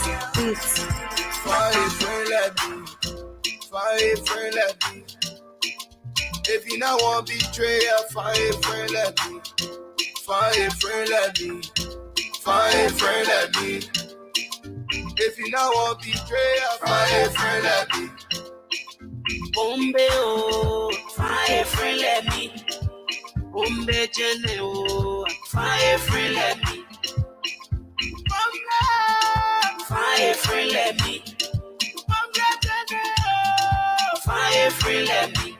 Fire friend like me. Fire friend like me. If you not want betrayal, fire friend like me. Fire friend like me. Fire friend like me. If you not want betrayal, fire friend like me. Bombe oh, fire friend like me. Bombe jene oh, fire friend like me. Bombe, fire friend like me. Bombe jene oh, fire friend like me.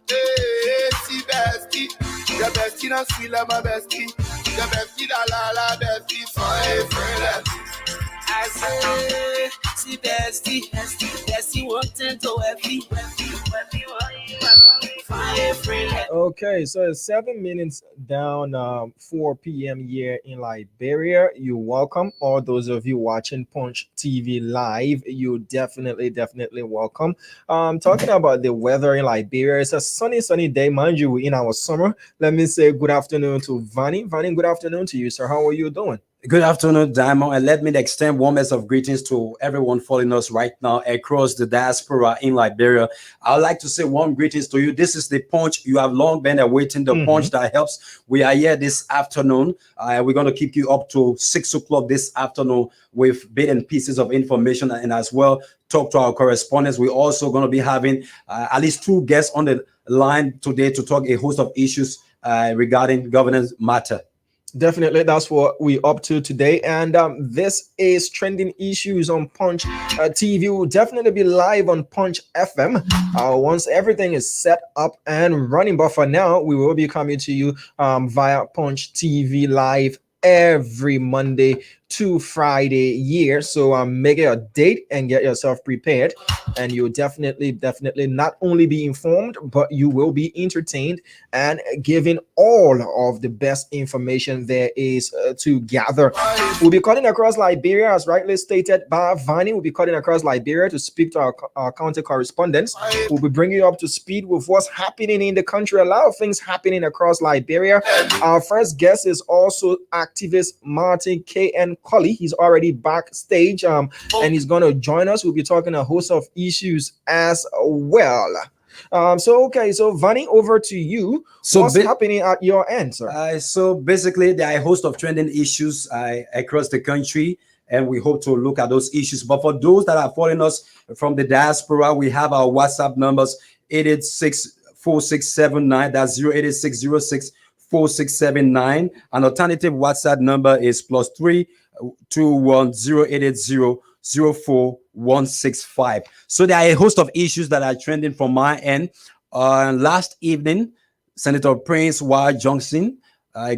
Hey, see bestie, your bestie not sweet like my bestie. Your bestie la bestie, fire friend like me. I say, see bestie, wanting to happy. Okay, so it's 7 minutes down, 4 p.m. here in Liberia. You're welcome. All those of you watching Punch TV live, you definitely welcome. Talking about the weather in Liberia, it's a sunny day, mind you, in our summer. Let me say good afternoon to Vanny. Vanny, good afternoon to you, sir. How are you doing? Good afternoon, Diamond, and let me extend warmest of greetings to everyone following us right now across the diaspora in Liberia. I'd like to say warm greetings to you. This is the Punch you have long been awaiting, the Punch that helps. We are here this afternoon. We're going to keep you up to 6 o'clock this afternoon with bits and pieces of information, and as well talk to our correspondents. We're also going to be having at least 2 guests on the line today to talk a host of issues regarding governance matter. Definitely, that's what we're up to today. And this is Trending Issues on Punch TV. Will definitely be live on Punch FM once everything is set up and running. But for now, we will be coming to you via Punch TV live every Monday to Friday year. So make it a date and get yourself prepared, and you'll definitely not only be informed, but you will be entertained and given all of the best information there is to gather. We'll be cutting across Liberia, as rightly stated by Vanny. We'll be cutting across Liberia to speak to our counter correspondents. We'll be bringing you up to speed with what's happening in the country. A lot of things happening across Liberia. Our first guest is also activist Martin K.N. Colley. He's already backstage and he's going to join us. We'll be talking a host of issues as well. So Vanny, over to you. So what's happening at your end, sir? So basically, there are a host of trending issues across the country, and we hope to look at those issues. But for those that are following us from the diaspora, we have our WhatsApp numbers 886-4679. That's 086-06-4679. An alternative WhatsApp number is +3 210-880-04165. So there are a host of issues that are trending from my end. Last evening, Senator Prince Y. Johnson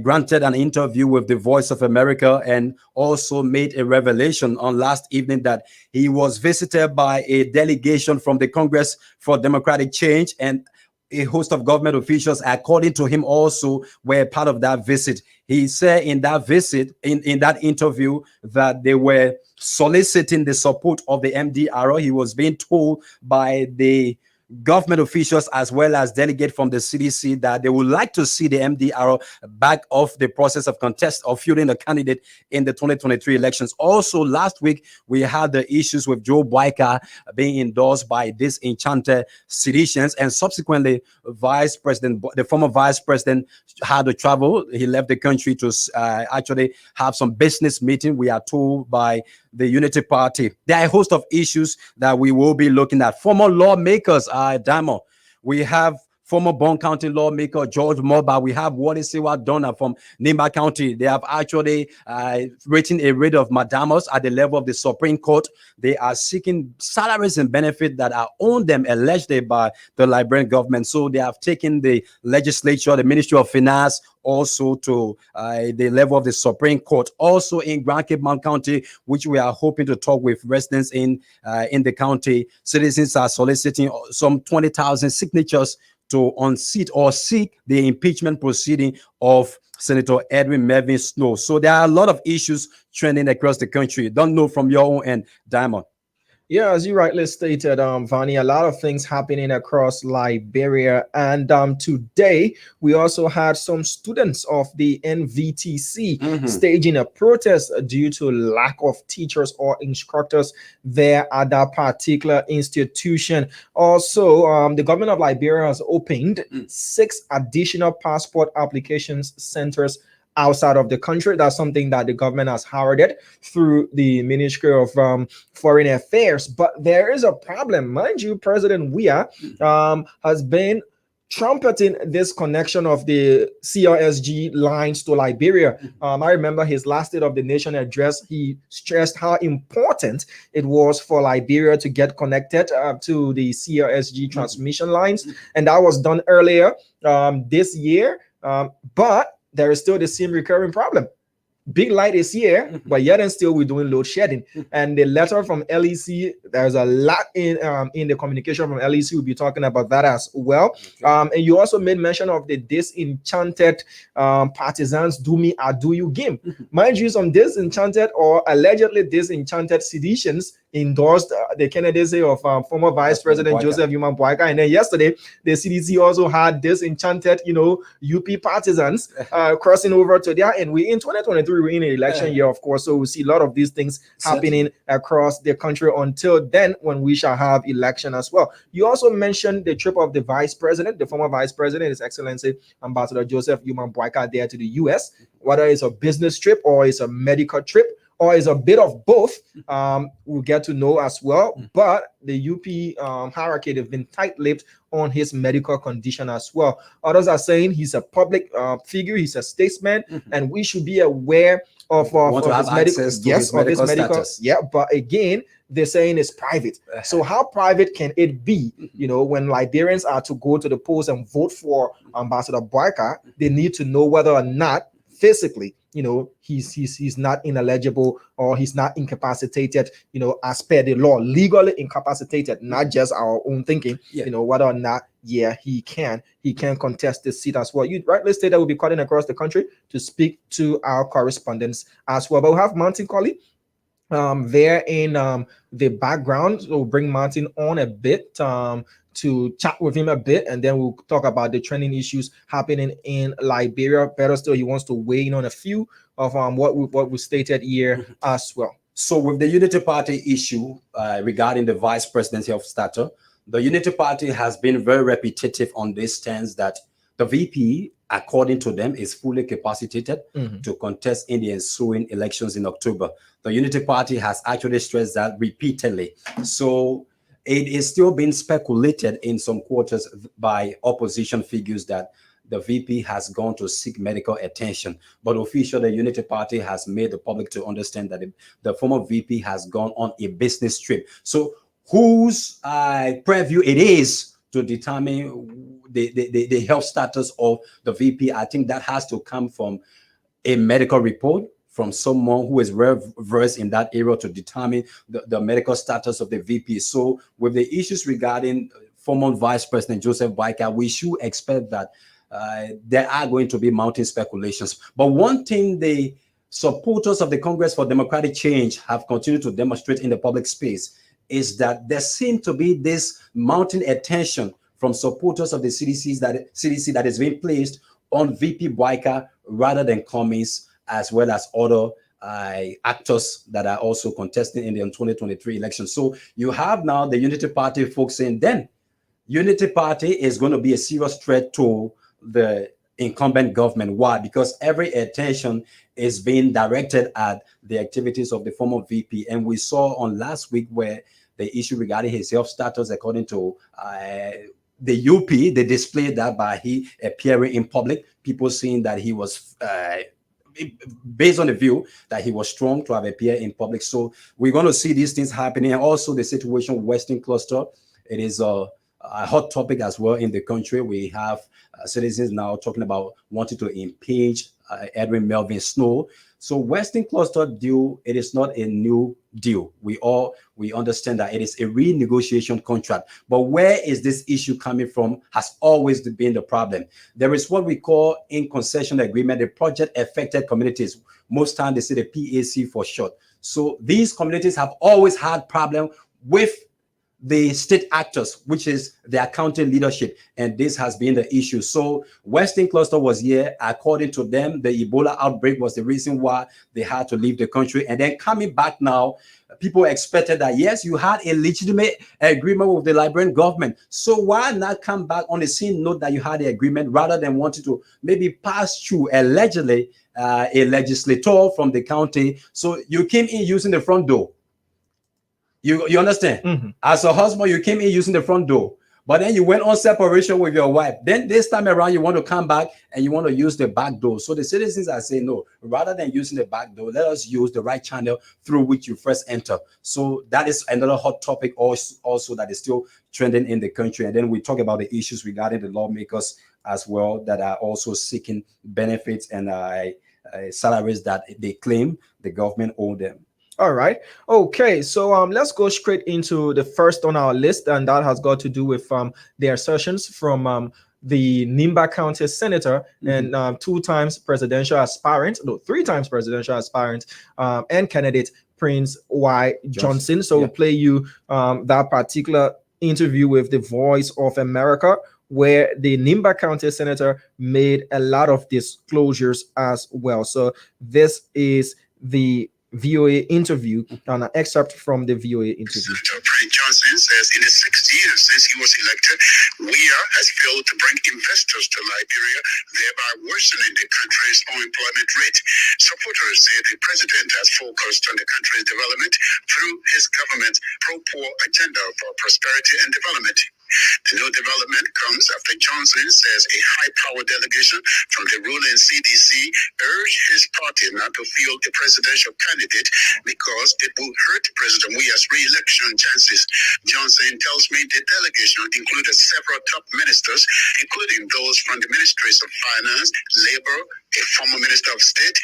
granted an interview with the Voice of America and also made a revelation on last evening that he was visited by a delegation from the Congress for Democratic Change, and a host of government officials, according to him, also were part of that visit. He said in that visit, in that interview, that they were soliciting the support of the MDRO. He was being told by the government officials as well as delegates from the CDC that they would like to see the MDRO back off the process of contest of fielding a candidate in the 2023 elections. Also, last week, we had the issues with Joe Boyka being endorsed by disenchanted citizens, and subsequently, the former vice president had to travel. He left the country to actually have some business meeting, we are told, by the Unity Party. There are a host of issues that we will be looking at. Former lawmakers, Diamond. We have former Bond County lawmaker George Moba. We have Wally Siwa Donna from Nimba County. They have actually written a writ of mandamus at the level of the Supreme Court. They are seeking salaries and benefits that are owed them allegedly by the Liberian government. So they have taken the legislature, the Ministry of Finance, also to the level of the Supreme Court. Also in Grand Cape Mount County, which we are hoping to talk with residents in the county, citizens are soliciting some 20,000 signatures to unseat or seek the impeachment proceeding of Senator Edwin Melvin Snow. So there are a lot of issues trending across the country. Don't know from your own end, Diamond. Yeah, as you rightly stated, Vani, a lot of things happening across Liberia. And today, we also had some students of the NVTC Mhm. staging a protest due to lack of teachers or instructors there at that particular institution. Also, the government of Liberia has opened Mm. 6 additional passport applications centers outside of the country. That's something that the government has heralded through the Ministry of Foreign Affairs. But there is a problem, mind you. President Weah has been trumpeting this connection of the CRSG lines to Liberia. I remember his last State of the Nation address. He stressed how important it was for Liberia to get connected to the CRSG transmission lines, and that was done earlier this year. But there is still the same recurring problem. Big light is here, but yet and still we're doing load shedding. And the letter from LEC, there's a lot in the communication from LEC. We'll be talking about that as well. Okay. And you also made mention of the disenchanted partisans do me or do you game. Mind you, some disenchanted or allegedly disenchanted seditions endorsed the candidacy of former Vice President Joseph Human Boyka. And then yesterday, the CDC also had disenchanted, UP partisans crossing over to there. And we in 2023, we're in an election year, of course. So we see a lot of these things happening across the country until then, when we shall have election as well. You also mentioned the trip of the Vice President, the former Vice President, His Excellency Ambassador Joseph Human Boyka, there to the US, whether it's a business trip or it's a medical trip, or is a bit of both. We'll get to know as well. But the UP hierarchy, they've been tight-lipped on his medical condition as well. Others are saying he's a public figure, he's a statesman, and we should be aware of his medical, status. Yeah, but again, they're saying it's private. So how private can it be? When Liberians are to go to the polls and vote for Ambassador Boyka, they need to know whether or not physically, he's not ineligible or he's not incapacitated, as per the law, legally incapacitated, not just our own thinking, whether or not, he can contest this seat as well. You rightly stated that we'll be calling across the country to speak to our correspondents as well. But we have Martin Colley there in the background. So we'll bring Martin on a bit to chat with him a bit, and then we'll talk about the trending issues happening in Liberia. Better still, he wants to weigh in on a few of what we stated here as well. So with the Unity Party issue regarding the vice presidency of stature, the Unity Party has been very repetitive on this stance that the VP, according to them, is fully capacitated to contest in the ensuing elections in October. The Unity Party has actually stressed that repeatedly. So it is still being speculated in some quarters by opposition figures that the VP has gone to seek medical attention. But officially, the Unity Party has made the public to understand that the former VP has gone on a business trip. So whose preview it is to determine the health status of the VP, I think that has to come from a medical report from someone who is versed in that area to determine the medical status of the VP. So with the issues regarding former Vice President Joseph Boyka, we should expect that there are going to be mounting speculations. But one thing the supporters of the Congress for Democratic Change have continued to demonstrate in the public space is that there seems to be this mounting attention from supporters of the CDC that is being placed on VP Boyka rather than Cummings, as well as other actors that are also contesting in the 2023 election. So you have now the Unity Party folks saying then Unity Party is going to be a serious threat to the incumbent government. Why? Because every attention is being directed at the activities of the former VP. And we saw on last week where the issue regarding his health status, according to the UP, they displayed that by he appearing in public, people seeing that he was based on the view that he was strong to have appeared in public. So we're going to see these things happening. And also the situation Western Cluster, it is a hot topic as well in the country. We have citizens now talking about wanting to impeach Edwin Melvin Snow. So Western Cluster deal, it is not a new deal. We understand that it is a renegotiation contract. But where is this issue coming from has always been the problem. There is what we call in concession agreement, the project affected communities. Most times they say the PAC for short. So these communities have always had problem with the state actors, which is the accounting leadership, and this has been the issue. So Western Cluster was here. According to them, the Ebola outbreak was the reason why they had to leave the country. And then coming back now, people expected that, yes, you had a legitimate agreement with the Liberian government. So why not come back on the same note that you had the agreement, rather than wanting to maybe pass through allegedly a legislator from the county? So you came in using the front door. You understand? Mm-hmm. As a husband, you came in using the front door, but then you went on separation with your wife. Then this time around, you want to come back and you want to use the back door. So the citizens are saying, no, rather than using the back door, let us use the right channel through which you first enter. So that is another hot topic also that is still trending in the country. And then we talk about the issues regarding the lawmakers as well that are also seeking benefits and salaries that they claim the government owe them. All right. Okay. So let's go straight into the first on our list, and that has got to do with the assertions from the Nimba County senator and three times presidential aspirant and candidate Prince Y. Johnson. So we'll play you that particular interview with the Voice of America, where the Nimba County senator made a lot of disclosures as well. So this is the VOA interview, and an excerpt from the VOA interview. Senator Prince Johnson says in the 6 years since he was elected, WIA has failed to bring investors to Liberia, thereby worsening the country's unemployment rate. Supporters say the president has focused on the country's development through his government's pro-poor agenda for prosperity and development. The new development comes after Johnson says a high-powered delegation from the ruling CDC urged his party not to field a presidential candidate because it will hurt President Weah's re-election chances. Johnson tells me the delegation included several top ministers, including those from the Ministries of Finance, Labor, a former Minister of State,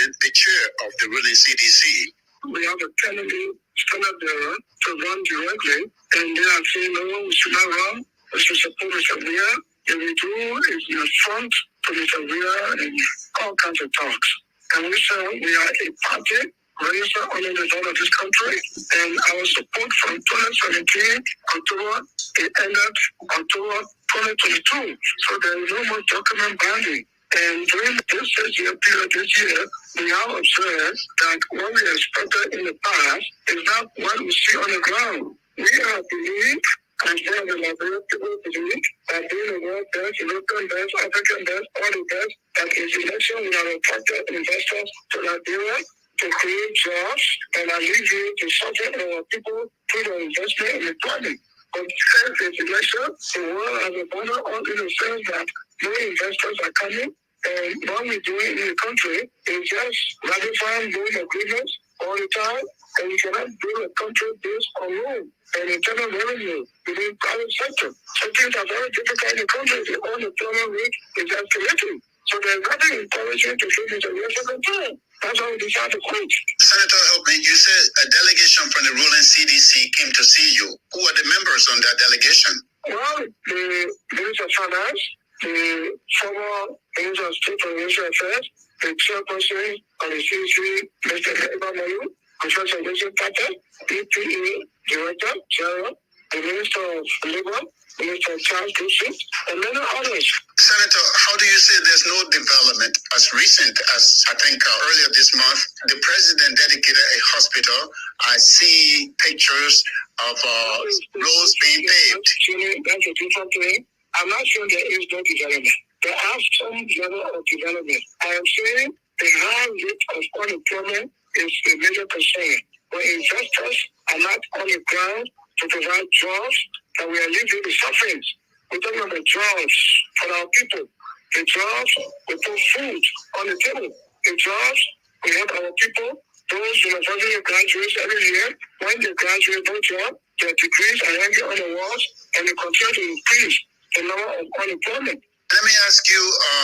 and the chair of the ruling CDC. We have a candidate standard bearer to run directly, and they are saying, no, we should not run. We should support Mr. Weah. If we do, it's in the front to Mr. Weah and all kinds of talks. And we say we are a party registered under the law of this country, and our support from 2017 October, it ended October 2022. So there is no more document binding. And during this period this year, we have observed that what we expected in the past is not what we see on the ground. We have believed, as well as the Liberian people believe, that being the world best, European best, African best, all the best, that in the election we have attracted investors to Liberia to create jobs and alleviate the suffering of our people through the investment and employment. But since this election, the world has abandoned all in the sense that no investors are coming, and what we're doing in the country is just ratifying those agreements all the time, and we cannot build a country based on loan and internal revenue within private sector. So things are very difficult in the country. The unemployment rate is escalating. So there's nothing encouraging to think it's a waste of time. That's why we decided to quit. Senator, help me. You said a delegation from the ruling CDC came to see you. Who are the members on that delegation? Well, the Minister of Finance, the former Minister of State for International Affairs, the chairperson of the CDC, Mr. Mayu, Professor Wilson Patel, EPA Director, General, the Minister of Labor, Minister Charles Griffith, and many others. Senator, how do you say there's no development? As recent as, I think, earlier this month, the president dedicated a hospital. I see pictures of roads being paved. That's a different thing. I'm not sure there is no development. There are some level of development. I am saying the high rate of unemployment is a major concern. But investors are not on the ground to provide jobs, that we are living the sufferings. We're talking about jobs for our people. The jobs, we put food on the table. The jobs, we help our people. Those university graduates every year, when they graduate no job, their degrees are hanging on the walls, and they continue to increase the number of unemployment. Let me ask you,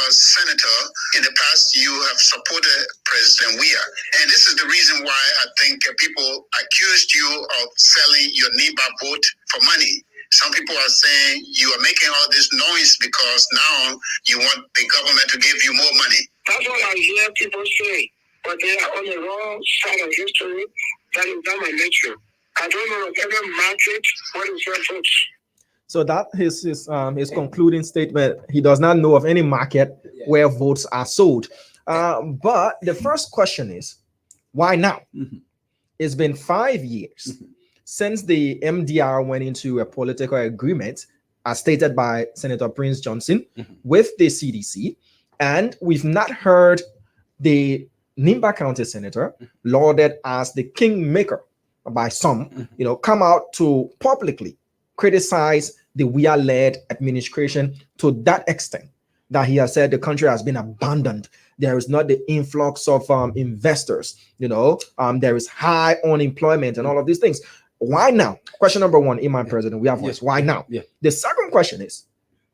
Senator, in the past you have supported President Weah, and this is the reason why I think people accused you of selling your NIBA vote for money. Some people are saying you are making all this noise because now you want the government to give you more money. That's what I hear people say, but they are on the wrong side of history. That is not my nature. I I don't know of any market where they sell votes. So that his concluding statement. He does not know of any market where votes are sold. But the first question is, why now? It's been 5 years since the MDR went into a political agreement, as stated by Senator Prince Johnson, with the CDC, and we've not heard the Nimba County senator, lauded as the kingmaker by some, come out to publicly criticize the WIA-led administration to that extent that he has said the country has been abandoned. There is not the influx of investors, there is high unemployment and all of these things. Why now? Question number one, Imam President, we have voice. Why now? The second question is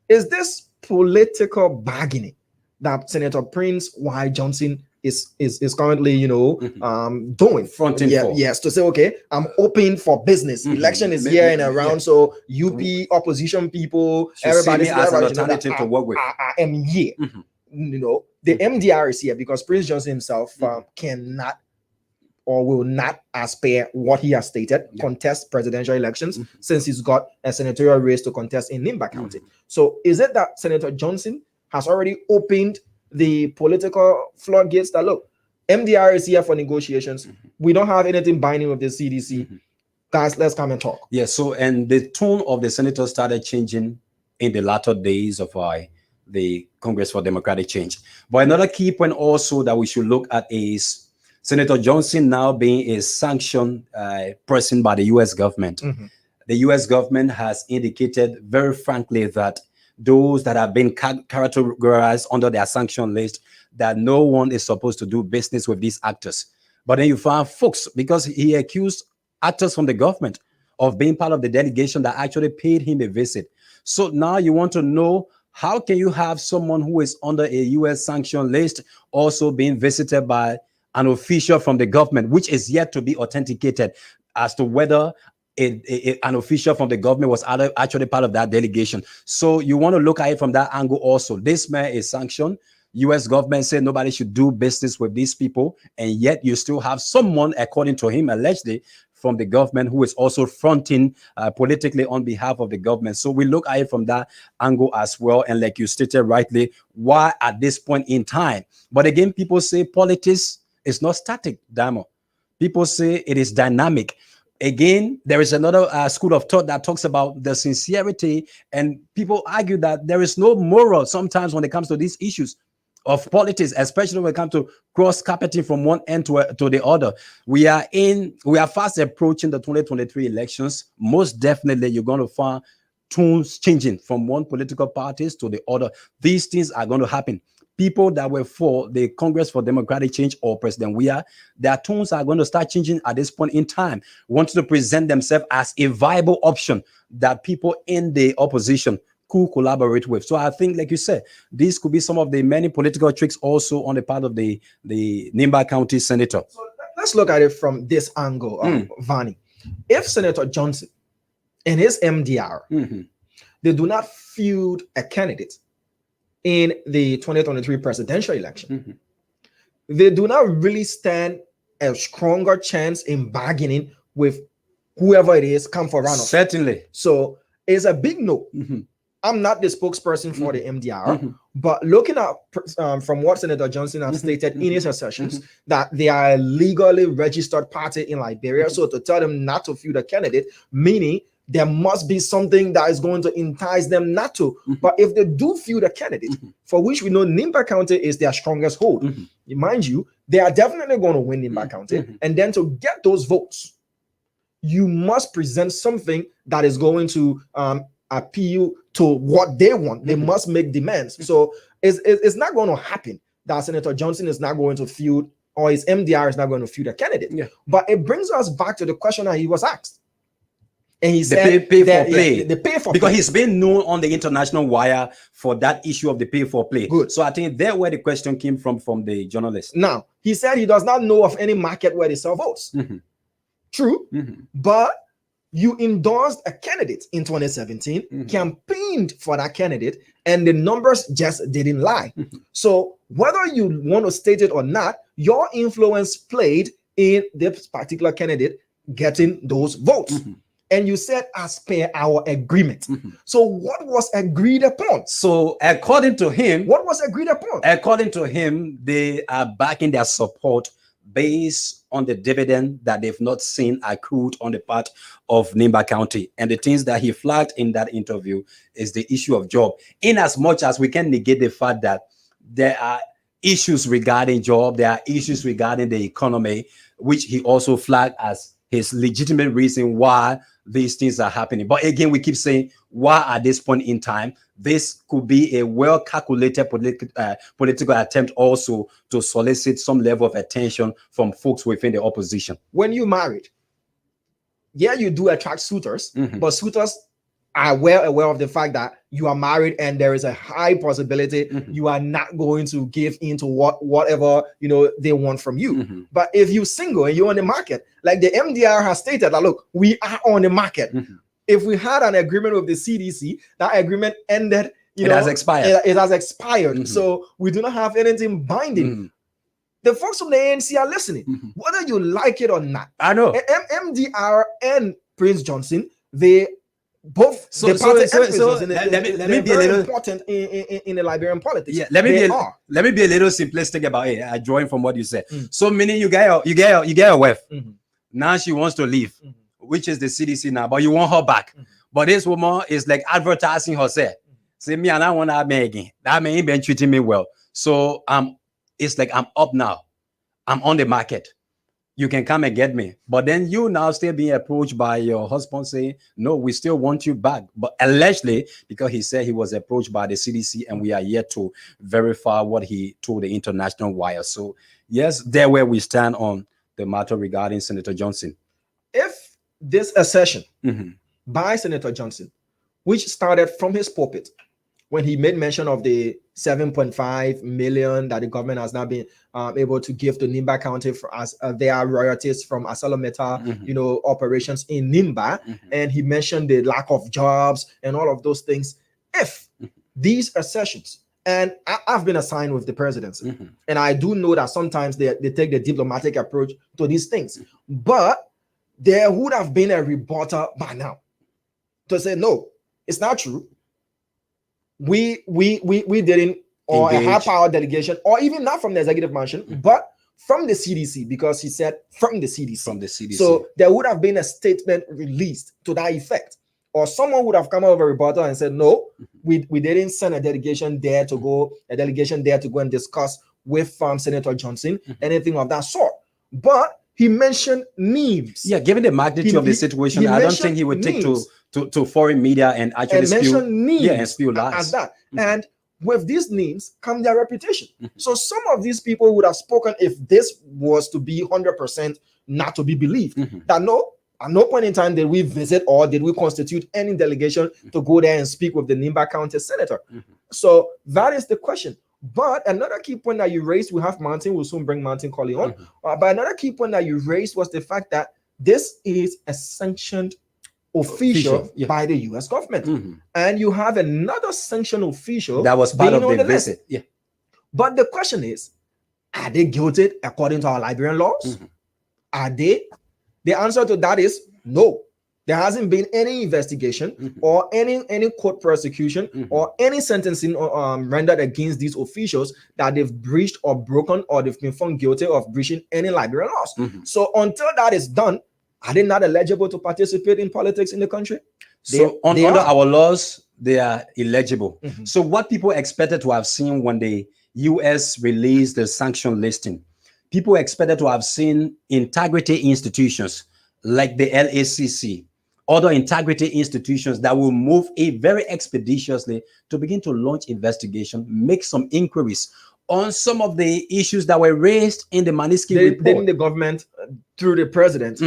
this political bargaining that Senator Prince Y. Johnson is currently, doing? Fronting for. Yes, to say, okay, I'm open for business. Election is here and around, so UP opposition people, everybody as an alternative to work with. I am here. The MDR is here because Prince Johnson himself cannot or will not, as per what he has stated, contest presidential elections since he's got a senatorial race to contest in Nimba County. So is it that Senator Johnson has already opened the political floodgates that, look, MDR is here for negotiations. We don't have anything binding with the CDC. Guys, let's come and talk. So, and the tone of the senator started changing in the latter days of the Congress for Democratic Change. But another key point also that we should look at is Senator Johnson now being a sanctioned person by the U.S. government. The U.S. government has indicated very frankly that those that have been categorized under their sanction list, that no one is supposed to do business with these actors. But then you find folks, because he accused actors from the government of being part of the delegation that actually paid him a visit. So now you want to know, how can you have someone who is under a U.S. sanction list also being visited by an official from the government, which is yet to be authenticated as to whether an official from the government was actually part of that delegation? So you want to look at it from that angle also. This man is sanctioned. U.S. government said nobody should do business with these people, and yet you still have someone, according to him, allegedly from the government, who is also fronting politically on behalf of the government. So we look at it from that angle as well. And like you stated rightly, why at this point in time? But again, people say politics is not static, Damo. People say it is dynamic. Again, there is another school of thought that talks about the sincerity, and people argue that there is no moral sometimes when it comes to these issues of politics, especially when it comes to cross-carpeting from one end to the other. We are fast approaching the 2023 elections. Most definitely, you're going to find tunes changing from one political parties to the other. These things are going to happen. People that were for the Congress for Democratic Change or President Weah, their tunes are going to start changing at this point in time, wanting to present themselves as a viable option that people in the opposition could collaborate with. So I think, like you said, these could be some of the many political tricks also on the part of the Nimba County senator. So let's look at it from this angle, Vani. If Senator Johnson and his MDR, they do not field a candidate in the 2023 presidential election, they do not really stand a stronger chance in bargaining with whoever it is come for runoff. Certainly. So it's a big no. I'm not the spokesperson for the MDR, but looking at from what Senator Johnson has stated in his assertions, that they are a legally registered party in Liberia. So to tell them not to field a candidate, meaning there must be something that is going to entice them not to. But if they do field a candidate, for which we know Nimba County is their strongest hold, mind you, they are definitely going to win Nimba County. And then to get those votes, you must present something that is going to appeal to what they want. They must make demands. So it's not going to happen that Senator Johnson is not going to field, or his MDR is not going to field a candidate. But it brings us back to the question that he was asked. And he said pay for play. The pay for because play. He's been known on the international wire for that issue of the pay for play. Good. So I think there where the question came from the journalist. Now, he said he does not know of any market where they sell votes. True. But you endorsed a candidate in 2017, campaigned for that candidate, and the numbers just didn't lie. So whether you want to state it or not, your influence played in this particular candidate getting those votes. And you said as per our agreement. So what was agreed upon? So according to him, What was agreed upon? according to him, they are backing their support based on the dividend that they've not seen accrued on the part of Nimba County. And the things that he flagged in that interview is the issue of job. In as much as we can negate the fact that there are issues regarding job, there are issues regarding the economy, which he also flagged as his legitimate reason why these things are happening. But again, we keep saying, why at this point in time, this could be a well-calculated political attempt also to solicit some level of attention from folks within the opposition. When you married, yeah, you do attract suitors, but suitors are well aware of the fact that you are married and there is a high possibility you are not going to give in to whatever they want from you. But if you're single and you're on the market, like the MDR has stated that, look, we are on the market. If we had an agreement with the CDC, that agreement ended, it has expired. It has expired. So we do not have anything binding. The folks from the ANC are listening, whether you like it or not. I know. MDR and Prince Johnson, they both let me be a little important in the Liberian politics. Yeah, let me be a little simplistic about it. I join from what you said. So meaning you get your wife. Now she wants to leave, which is the CDC now, but you want her back. But this woman is like advertising herself. Say me and I want that man again. That man ain't been treating me well. So it's like I'm up now. I'm on the market. You can come and get me. But then you now still being approached by your husband saying, no, we still want you back. But allegedly, because he said he was approached by the CDC and we are yet to verify what he told the international wire. So yes, there where we stand on the matter regarding Senator Johnson. If this assertion by Senator Johnson, which started from his pulpit, when he made mention of the 7.5 million that the government has now been able to give to Nimba County for as their royalties from ArcelorMittal, operations in Nimba, and he mentioned the lack of jobs and all of those things. If these assertions, and I've been assigned with the presidency, and I do know that sometimes they take the diplomatic approach to these things, but there would have been a rebuttal by now to say, no, it's not true. We didn't, or engage. A high-power delegation, or even not from the executive mansion, but from the CDC, because he said from the CDC. From the CDC. So there would have been a statement released to that effect, or someone would have come out of a rebuttal and said, no, we didn't send a delegation there to go and discuss with Senator Johnson, anything of that sort. But he mentioned names. Yeah, given the magnitude of the situation, I don't think he would take to foreign media and actually spill lies. As that. And with these names come their reputation. So some of these people would have spoken if this was to be 100% not to be believed. That no, at no point in time did we visit or did we constitute any delegation to go there and speak with the Nimba County senator. So that is the question. But another key point that you raised, we have Mountain, we'll soon bring Mountain Colley on. But another key point that you raised was the fact that this is a sanctioned official by the US government. And you have another sanctioned official that was part of the visit. Yeah. But the question is, are they guilty according to our Liberian laws? Are they? The answer to that is no. There hasn't been any investigation or any court prosecution or any sentencing rendered against these officials that they've breached or broken or they've been found guilty of breaching any Liberian laws. So until that is done, are they not eligible to participate in politics in the country? Under our laws, they are eligible. So what people expected to have seen when the US released the sanction listing, people expected to have seen integrity institutions like the LACC, other integrity institutions that will move very expeditiously to begin to launch investigation, make some inquiries on some of the issues that were raised in the Manisky report. Didn't the government, through the president,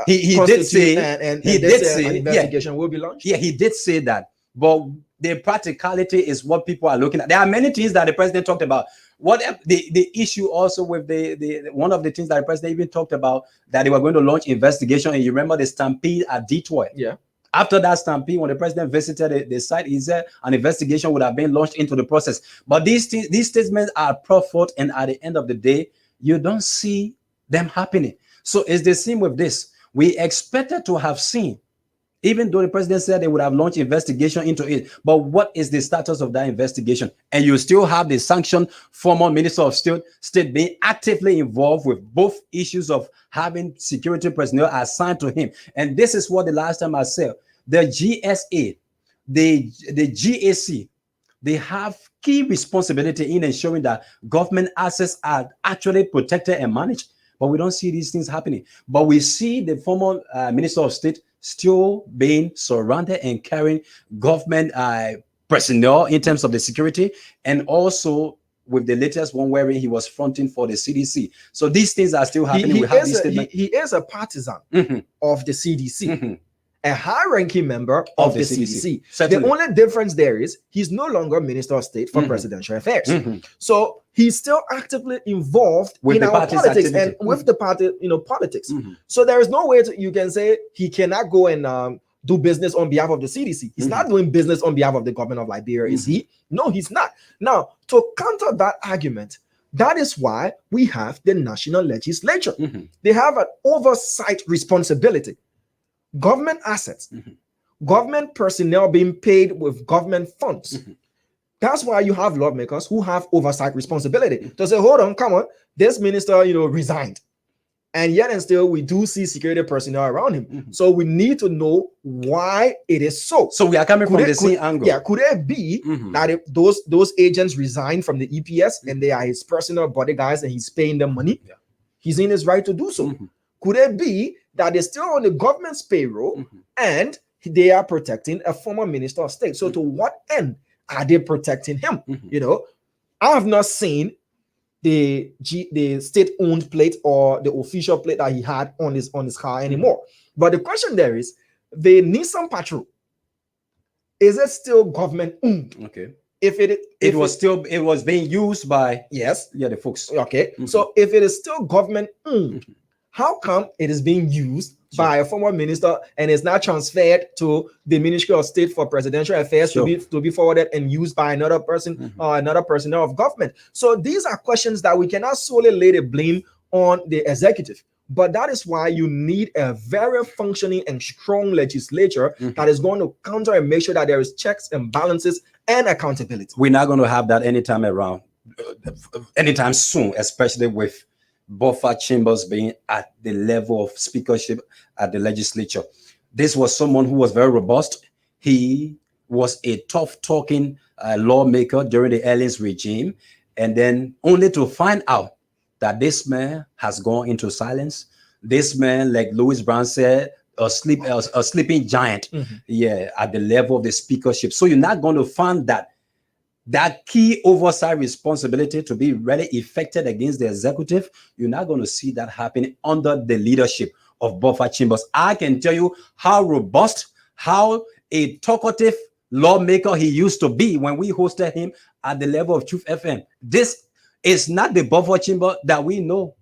he did say an investigation will be launched? Yeah, he did say that. But the practicality is what people are looking at. There are many things that the president talked about. What the issue also with the one of the things that the president even talked about, that they were going to launch investigation. And you remember the stampede at Detroit. Yeah. After that stampede, when the president visited the site, he said an investigation would have been launched into the process. But these statements are proffered, and at the end of the day, you don't see them happening. So it's the same with this. We expected to have seen, even though the president said they would have launched investigation into it. But what is the status of that investigation? And you still have the sanctioned former minister of state being actively involved with both issues of having security personnel assigned to him. And this is what the last time I said, the GSA, the GAC, they have key responsibility in ensuring that government assets are actually protected and managed. But we don't see these things happening. But we see the former minister of state still being surrounded and carrying government personnel in terms of the security, and also with the latest one wherein he was fronting for the CDC. So these things are still happening. He is a partisan of the CDC. A high-ranking member of the CDC. The only difference there is he's no longer Minister of State for Presidential Affairs. So he's still actively involved in our politics and with the party, politics. So there is no way you can say he cannot go and do business on behalf of the CDC. He's not doing business on behalf of the government of Liberia, is he? No, he's not. Now, to counter that argument, that is why we have the national legislature. They have an oversight responsibility. Government assets, government personnel being paid with government funds. That's why you have lawmakers who have oversight responsibility to say, hold on, come on, this minister, resigned. And yet and still, we do see security personnel around him. So we need to know why it is so. So we are coming from the same angle. Yeah, could it be that if those agents resigned from the EPS and they are his personal bodyguards and he's paying them money? He's in his right to do so. Could it be that they're still on the government's payroll and they are protecting a former minister of state? So to what end are they protecting him? I have not seen the state-owned plate or the official plate that he had on his car anymore. But the question there is, the Nissan Patrol, is it still government owned? Okay. If it was being used by the folks. Okay. So if it is still government owned, how come it is being used by a former minister and is now transferred to the Ministry of State for Presidential Affairs to be forwarded and used by another person or another personnel of government? So these are questions that we cannot solely lay the blame on the executive. But that is why you need a very functioning and strong legislature that is going to counter and make sure that there is checks and balances and accountability. We're not going to have that anytime soon, especially with Buffer Chambers being at the level of speakership at the legislature. This was someone who was very robust. He was a tough-talking lawmaker during the Ellens regime, and then only to find out that this man has gone into silence. This man, like Louis Brown said, a sleeping giant, at the level of the speakership. So you're not going to find that key oversight responsibility to be really effected against the executive. You're not going to see that happening under the leadership of Buffer Chambers. I can tell you how robust, how a talkative lawmaker he used to be when we hosted him at the level of Truth FM. This is not the Buffer Chamber that we know.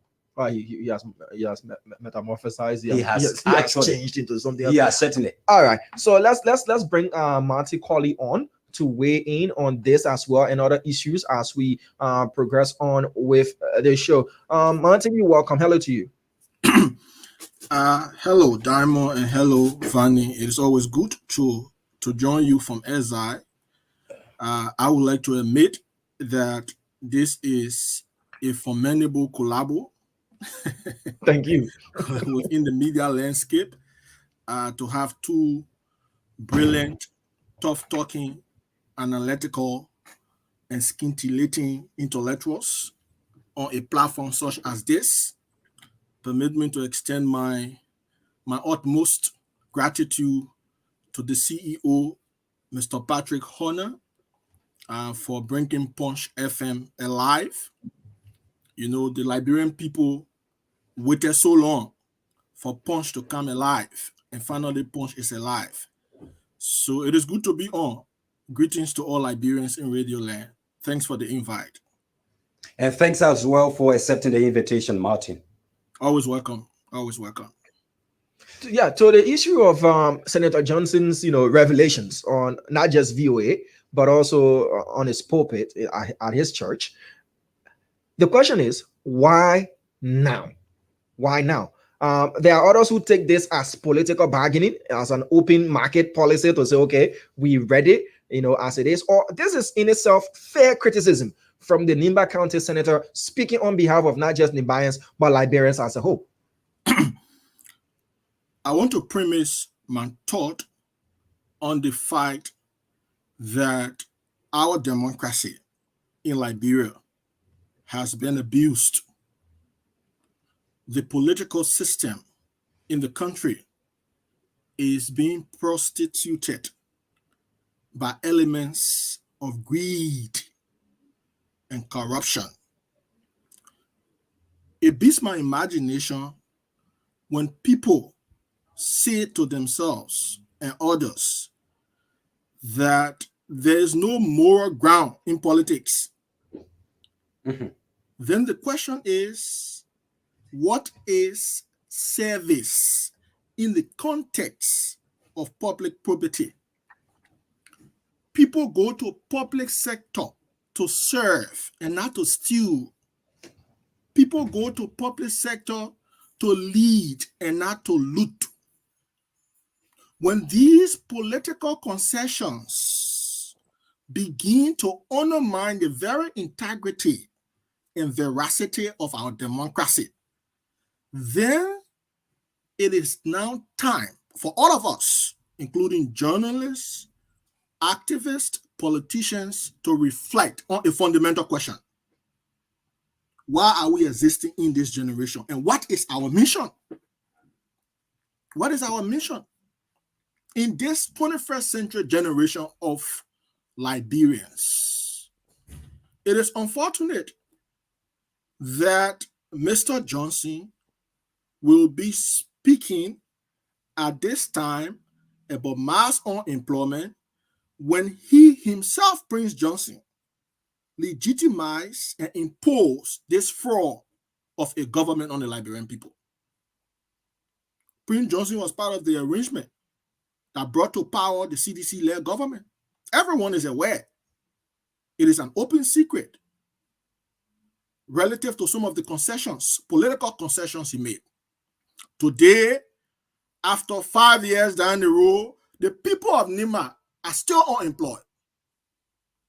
He has metamorphosized. He has changed into something else. Yeah, certainly. All right. So let's bring Marty Colley on to weigh in on this as well and other issues as we progress on with the show. Marty, you're welcome. Hello to you. Hello, Diamond, and hello, Vanny. It is always good to join you from SI. I would like to admit that this is a formidable collabo. Thank you. Within the media landscape, to have two brilliant, tough-talking, analytical, and scintillating intellectuals on a platform such as this, permit me to extend my utmost gratitude to the CEO, Mr. Patrick Horner, for bringing Punch FM alive. You know, the Liberian people waited so long for Punch to come alive, and finally Punch is alive. So it is good to be on. Greetings to all Liberians in Radio Land. Thanks for the invite. And thanks as well for accepting the invitation, Martin. Always welcome. Always welcome. Yeah, so the issue of Senator Johnson's, revelations on not just VOA, but also on his pulpit at his church. The question is, why now? Why now? There are others who take this as political bargaining, as an open market policy to say, okay, we ready, as it is. Or this is in itself fair criticism from the Nimba County Senator speaking on behalf of not just Nimbayans, but Liberians as a whole. I want to premise my thought on the fact that our democracy in Liberia has been abused. The political system in the country is being prostituted by elements of greed and corruption. It beats my imagination when people say to themselves and others that there is no moral ground in politics. Mhm. Then the question is, what is service in the context of public property? People go to public sector to serve and not to steal. People go to public sector to lead and not to loot. When these political concessions begin to undermine the very integrity and veracity of our democracy, then it is now time for all of us, including journalists, activists, politicians, to reflect on a fundamental question. Why are we existing in this generation? And what is our mission? What is our mission? In this 21st century generation of Liberians, it is unfortunate that Mr. Johnson will be speaking at this time about mass unemployment when he himself, Prince Johnson, legitimized and imposed this fraud of a government on the Liberian people. Prince Johnson was part of the arrangement that brought to power the CDC-led government. Everyone is aware. It is an open secret relative to some of the concessions, political concessions he made. Today, after 5 years down the road, the people of Nima are still unemployed.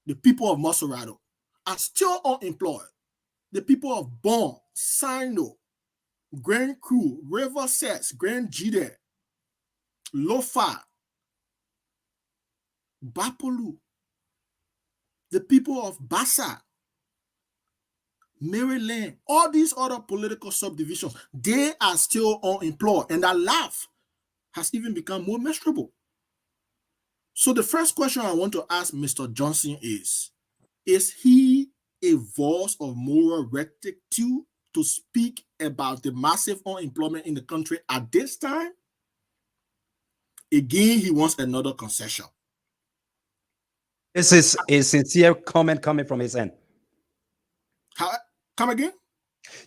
The people of Masorado are still unemployed. The people of Bon, Sino, Grand Cru, River Sets, Grand Jide, Lofa, Bapolu, the people of Bassa, Maryland, all these other political subdivisions, they are still unemployed, and that life has even become more miserable. So the first question I want to ask Mr. Johnson is he a voice of moral rectitude to speak about the massive unemployment in the country at this time? Again, he wants another concession. This is a sincere comment coming from his end. Come again?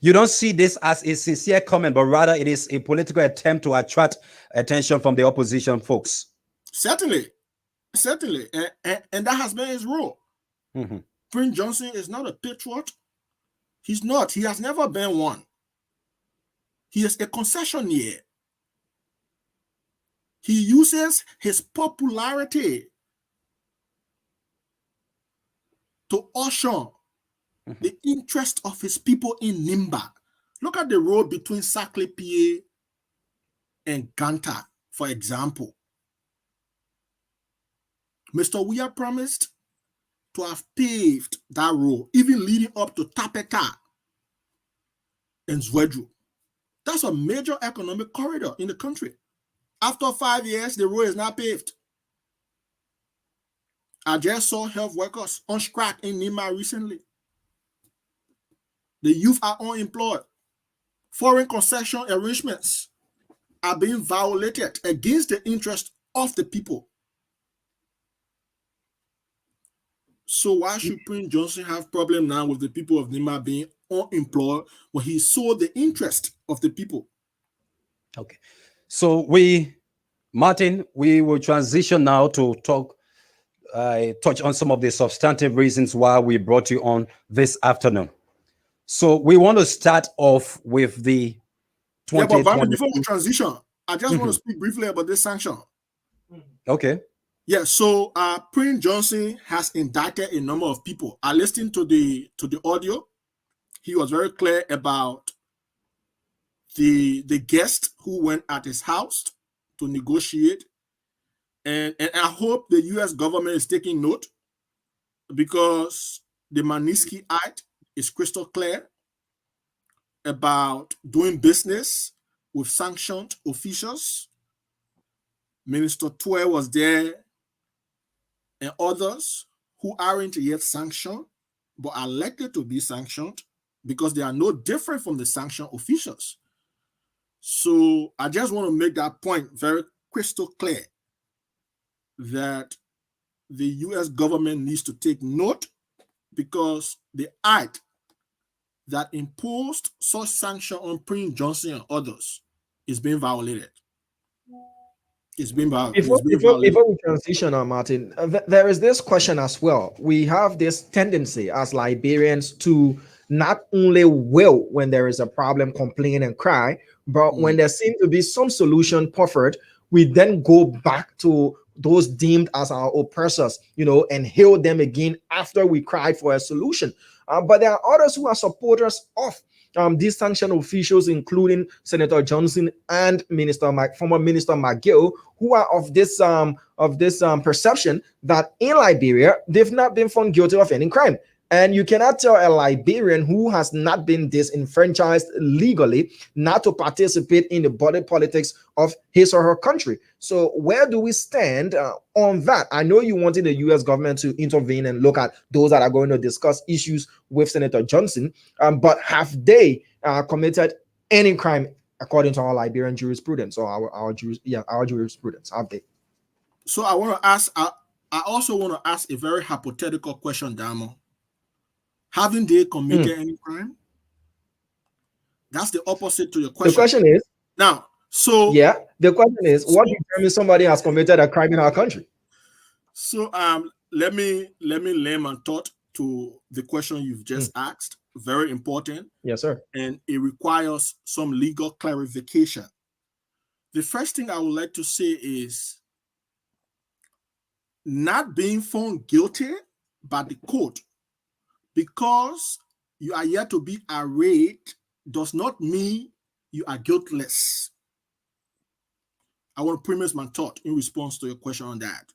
You don't see this as a sincere comment, but rather it is a political attempt to attract attention from the opposition folks. Certainly. And that has been his role. Mm-hmm. Prince Johnson is not a patriot. He's not. He has never been one. He is a concessionaire. He uses his popularity to usher the interest of his people in Nimba. Look at the road between Saclay-Pied and Ganta, for example. Mr. Weah promised to have paved that road, even leading up to Tapeta and Zwedru. That's a major economic corridor in the country. After 5 years, the road is not paved. I just saw health workers on strike in Nima recently. The youth are unemployed. Foreign concession arrangements are being violated against the interest of the people. So why should Prince Johnson have problem now with the people of Nima being unemployed when he saw the interest of the people? Okay. So Martin, we will transition now to touch on some of the substantive reasons why we brought you on this afternoon. So we want to start off with the Yeah, but Bami, 2020. before we transition, I just want to speak briefly about this sanction. Okay. Yeah, so Prince Johnson has indicted a number of people. I listened to the audio. He was very clear about the guest who went at his house to negotiate. And I hope the US government is taking note, because the Magnitsky Act is crystal clear about doing business with sanctioned officials. Minister Tue was there, and others who aren't yet sanctioned but are likely to be sanctioned, because they are no different from the sanctioned officials. So I just want to make that point very crystal clear, that the US government needs to take note, because the act that imposed such sanction on Prince Johnson and others is being violated. It's being violated. Before we transition on, Martin, there is this question as well. We have this tendency as Liberians to not only will, when there is a problem, complain and cry, but when there seems to be some solution proffered, we then go back to those deemed as our oppressors, and hail them again after we cried for a solution. But there are others who are supporters of these sanctioned officials, including Senator Johnson and former Minister McGill, who are of this perception that in Liberia they've not been found guilty of any crime. And you cannot tell a Liberian who has not been disenfranchised legally not to participate in the body politics of his or her country. So where do we stand on that? I know you wanted the U.S. government to intervene and look at those that are going to discuss issues with Senator Johnson, but have they committed any crime according to our Liberian jurisprudence or our jurisprudence? Have they? So I want to ask. I also want to ask a very hypothetical question, Damo. Haven't they committed any crime? That's the opposite to your question. The question is now. So the question is, what determines somebody has committed a crime in our country? So let me lay my thought to the question you've just asked. Very important. Yes, sir. And it requires some legal clarification. The first thing I would like to say is, not being found guilty by the court because you are yet to be arraigned does not mean you are guiltless. I want to premise my thought in response to your question on that.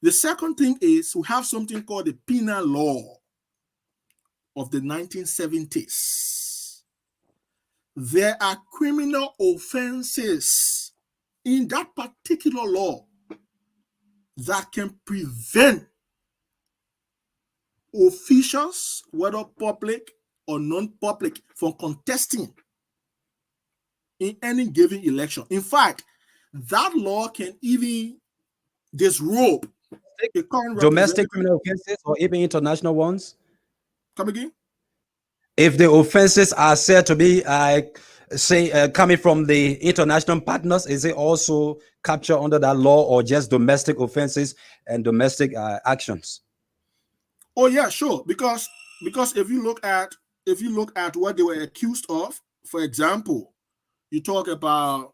The second thing is, we have something called the penal law of the 1970s. There are criminal offenses in that particular law that can prevent officials, whether public or non-public, from contesting in any given election. In fact, that law can even disrobe the current domestic criminal offenses or even international ones. Come again? If the offenses are said to be, coming from the international partners, is it also captured under that law, or just domestic offenses and domestic actions? Oh yeah, sure. Because if you look at what they were accused of, for example, you talk about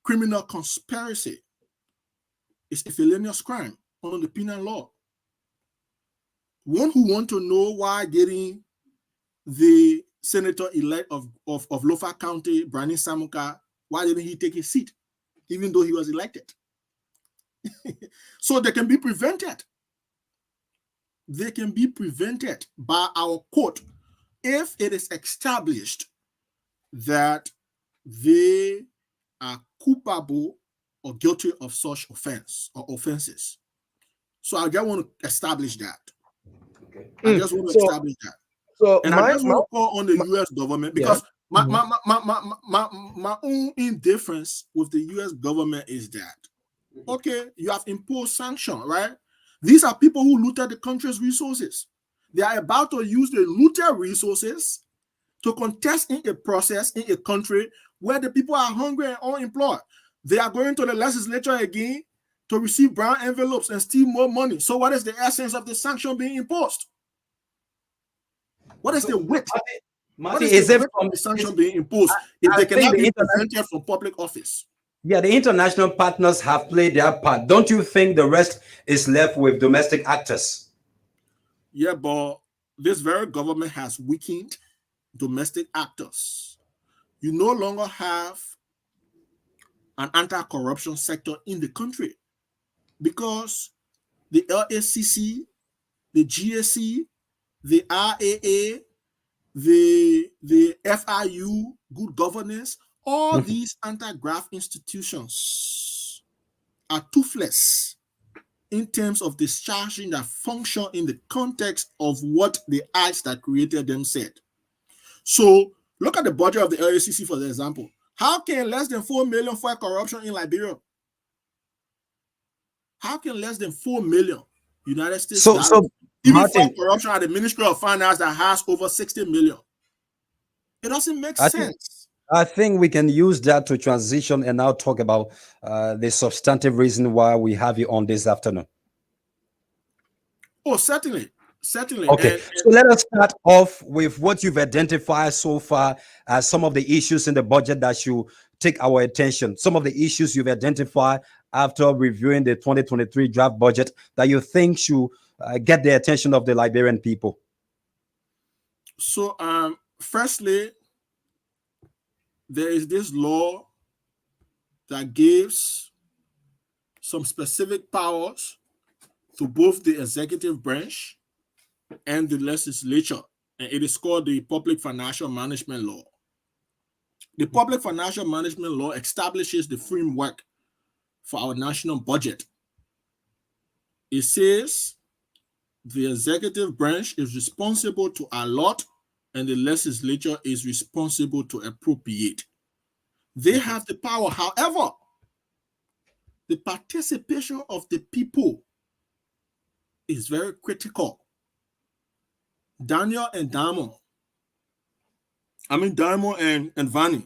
criminal conspiracy. It's a felonious crime under the penal law. One who want to know why didn't the senator-elect of Lofa County, Brandon Samuka, why didn't he take his seat, even though he was elected? So they can be prevented. They can be prevented by our court if it is established that they are culpable or guilty of such offense or offenses. So I just want to establish that. Okay. I just want to establish that. So and I just want to call on the U.S. government, because my own indifference with the U.S. government is that, okay, you have imposed sanction, right? These are people who looted the country's resources. They are about to use the looted resources to contest in a process in a country where the people are hungry and unemployed. They are going to the legislature again to receive brown envelopes and steal more money. So what is the essence of the sanction being imposed? What is the wit? What Martin, is the is it effect of from? the sanction being imposed if I they think cannot be prevented from public office? yeah, the international partners have played their part. Don't you think the rest is left with domestic actors? Yeah, but this very government has weakened domestic actors. You no longer have an anti-corruption sector in the country because the LACC, the GSC, the RAA, the FIU, good governance, all these anti-graft institutions are toothless in terms of discharging their function in the context of what the acts that created them said. So look at the budget of the LACC for the example. How can less than 4 million fight corruption in Liberia? How can less than 4 million United States So, dollars even fight Martin, corruption at the Ministry of Finance that has over 60 million? It doesn't make I think sense. I think we can use that to transition and now talk about the substantive reason why we have you on this afternoon. Oh, certainly. Certainly. Okay, so let us start off with what you've identified so far as some of the issues in the budget that should take our attention. Some of the issues you've identified after reviewing the 2023 draft budget that you think should get the attention of the Liberian people. So, firstly, there is this law that gives some specific powers to both the executive branch and the legislature, and it is called the Public Financial Management Law. The Public Financial Management Law establishes the framework for our national budget. It says the executive branch is responsible to allot and the legislature is responsible to appropriate. They have the power. However, the participation of the people is very critical. Daniel and Diamond and Vanny,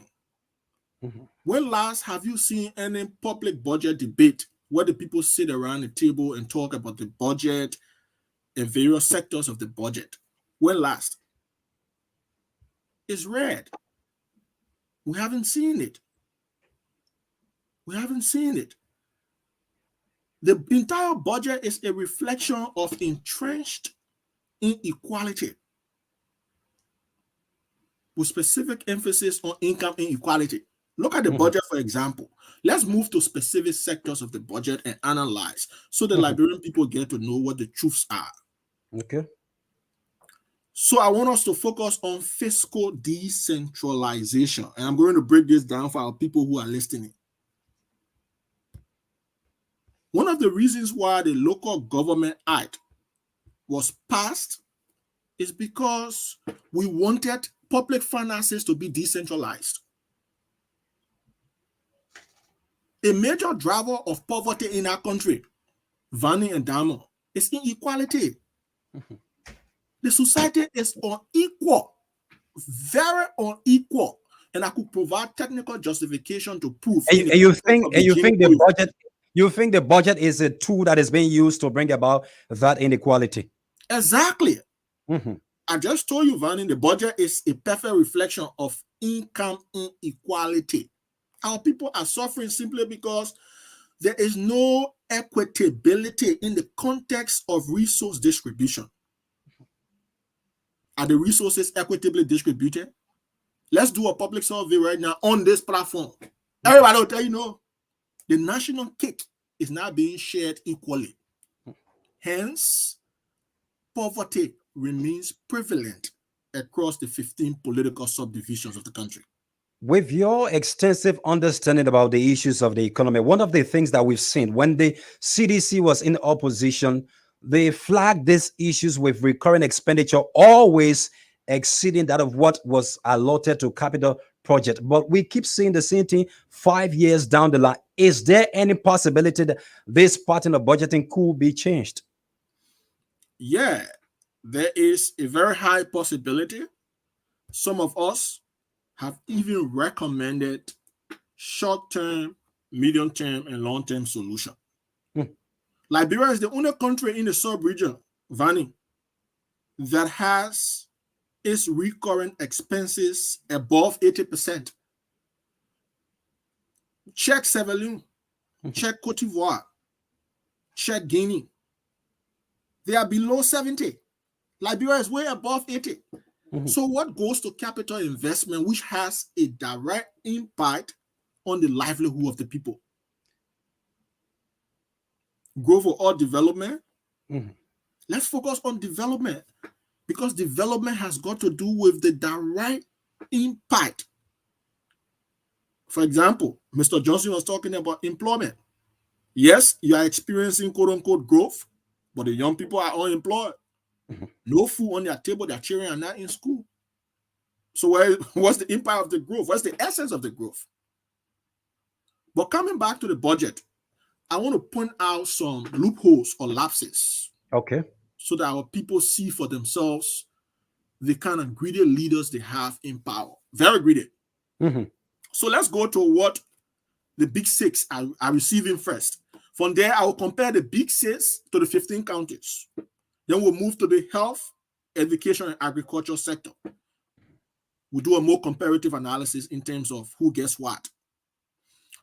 when last have you seen any public budget debate where the people sit around the table and talk about the budget and various sectors of the budget? When last? It's rare. We haven't seen it. We haven't seen it. The entire budget is a reflection of entrenched inequality, with specific emphasis on income inequality. Look at the budget, for example. Let's move to specific sectors of the budget and analyze so the Liberian people get to know what the truths are. Okay. So I want us to focus on fiscal decentralization. And I'm going to break this down for our people who are listening. One of the reasons why the Local Government Act was passed is because we wanted public finances to be decentralized. A major driver of poverty in our country, Vanny and Damo, is inequality. The society is unequal, very unequal, and I could provide technical justification to prove. And you think the budget is a tool that is being used to bring about that inequality? Exactly. I just told you, Vanny, the budget is a perfect reflection of income inequality. Our people are suffering simply because there is no equitability in the context of resource distribution. Are the resources equitably distributed? Let's do a public survey right now on this platform. Everybody will tell you no. The national cake is now being shared equally. Hence, poverty remains prevalent across the 15 political subdivisions of the country. With your extensive understanding about the issues of the economy, one of the things that we've seen when the CDC was in opposition, they flagged these issues with recurring expenditure always exceeding that of what was allotted to capital project. But we keep seeing the same thing 5 years down the line. Is there any possibility that this pattern of budgeting could be changed? Yeah, there is a very high possibility. Some of us have even recommended short-term, medium-term, and long-term solution. Liberia is the only country in the sub-region, Vanny, that has its recurrent expenses above 80%. Check Sierra Leone, check Cote d'Ivoire, check Guinea. They are below 70. Liberia is way above 80. So what goes to capital investment, which has a direct impact on the livelihood of the people? Growth or development? Let's focus on development, because development has got to do with the direct impact. For example, Mr. Johnson was talking about employment. Yes, you are experiencing quote-unquote growth, but the young people are unemployed. No food on their table, their children are not in school. So what's the impact of the growth? What's the essence of the growth? But coming back to the budget, I want to point out some loopholes or lapses. Okay. So that our people see for themselves the kind of greedy leaders they have in power. Very greedy. So let's go to what the big six are receiving first. From there, I will compare the big six to the 15 counties. Then we'll move to the health, education, and agriculture sector. We'll do a more comparative analysis in terms of who gets what.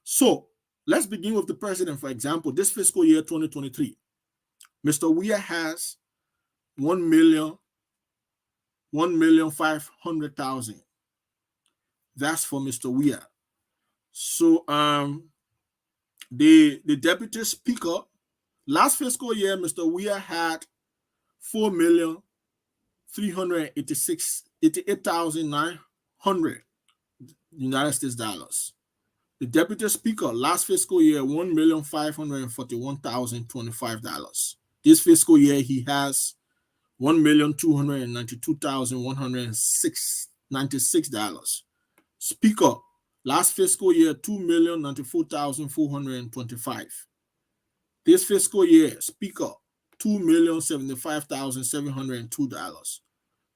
So let's begin with the president, for example. This fiscal year 2023, Mr. Weir has 1,500,000. That's for Mr. Weir. So the deputy speaker, last fiscal year, Mr. Weir had 4,388,900 United States dollars. The deputy speaker, last fiscal year, $1,541,025. This fiscal year, he has $1,292,196. Speaker, last fiscal year, $2,094,425. This fiscal year, Speaker, $2,075,702.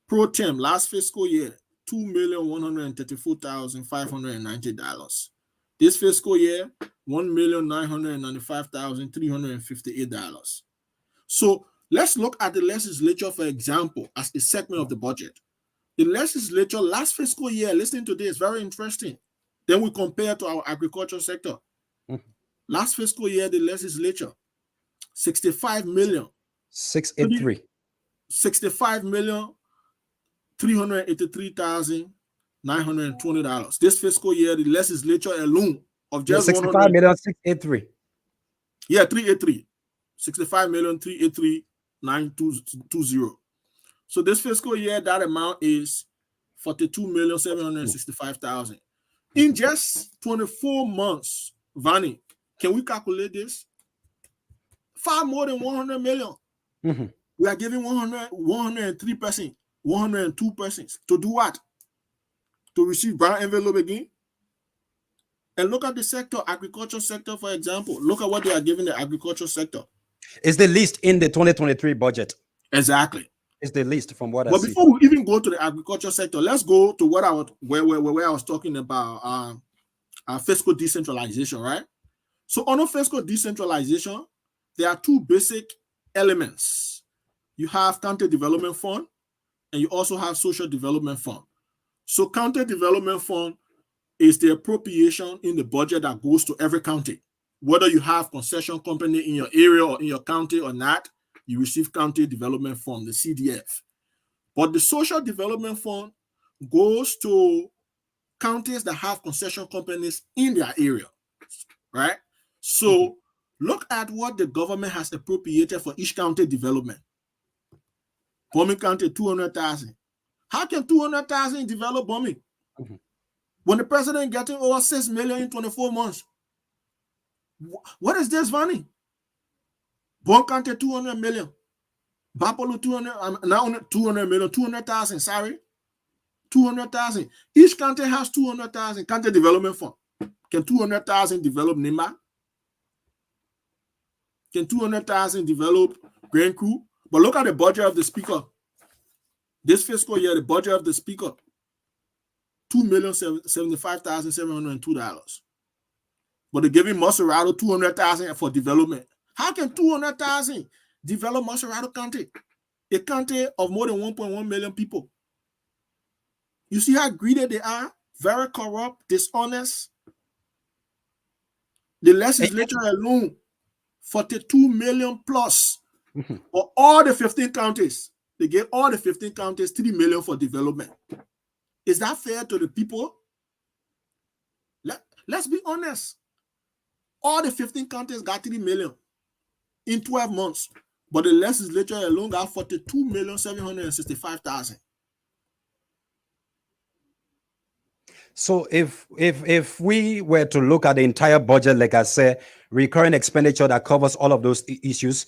Pro Tem, last fiscal year, $2,134,590. This fiscal year, $1,995,358. So let's look at the legislature, for example, as a segment of the budget. The legislature last fiscal year, listening to this, very interesting. Then we compare to our agriculture sector. Last fiscal year, the legislature, 65,383,920. This fiscal year, the legislature alone of just 65,683. Yeah, 383. 65,383,920. So this fiscal year, that amount is 42,765,000. In just 24 months, Vanny, can we calculate this? Far more than 100 million. We are giving 103%, 102% to do what? To receive brown envelope again? And look at the sector, agriculture sector, for example. Look at what they are giving the agriculture sector. It's the least in the 2023 budget. Exactly. It's the least from what I see. But before we even go to the agriculture sector, let's go to what where I was talking about fiscal decentralization, right? So under fiscal decentralization, there are two basic elements. You have county development fund, and you also have social development fund. So county development fund is the appropriation in the budget that goes to every county. Whether you have concession company in your area or in your county or not, you receive county development fund, the CDF. But the social development fund goes to counties that have concession companies in their area, right? So look at what the government has appropriated for each county development. Bombing County, 200,000. How can 200,000 develop Bombing? When the president getting over 6 million in 24 months? What is this, Vanny? Bon County, 200 million. Bapolo, 200, not only 200 million, 200,000, sorry. 200,000. Each county has 200,000 county development fund. Can 200,000 develop Nima? Can 200,000 develop Grand Crew? But look at the budget of the speaker. This fiscal year, the budget of the speaker, $2,075,702. But they're giving Maserado 200,000 for development. How can 200,000 develop Maserado County? A county of more than 1.1 million people. You see how greedy they are? Very corrupt, dishonest. The legislature alone, 42 million plus for all the 15 counties. They gave all the 15 counties 3 million for development. Is that fair to the people? Let's be honest. All the 15 counties got 3 million in 12 months, but the legislature alone got 42,765,000. So if we were to look at the entire budget, like I said, recurring expenditure that covers all of those issues,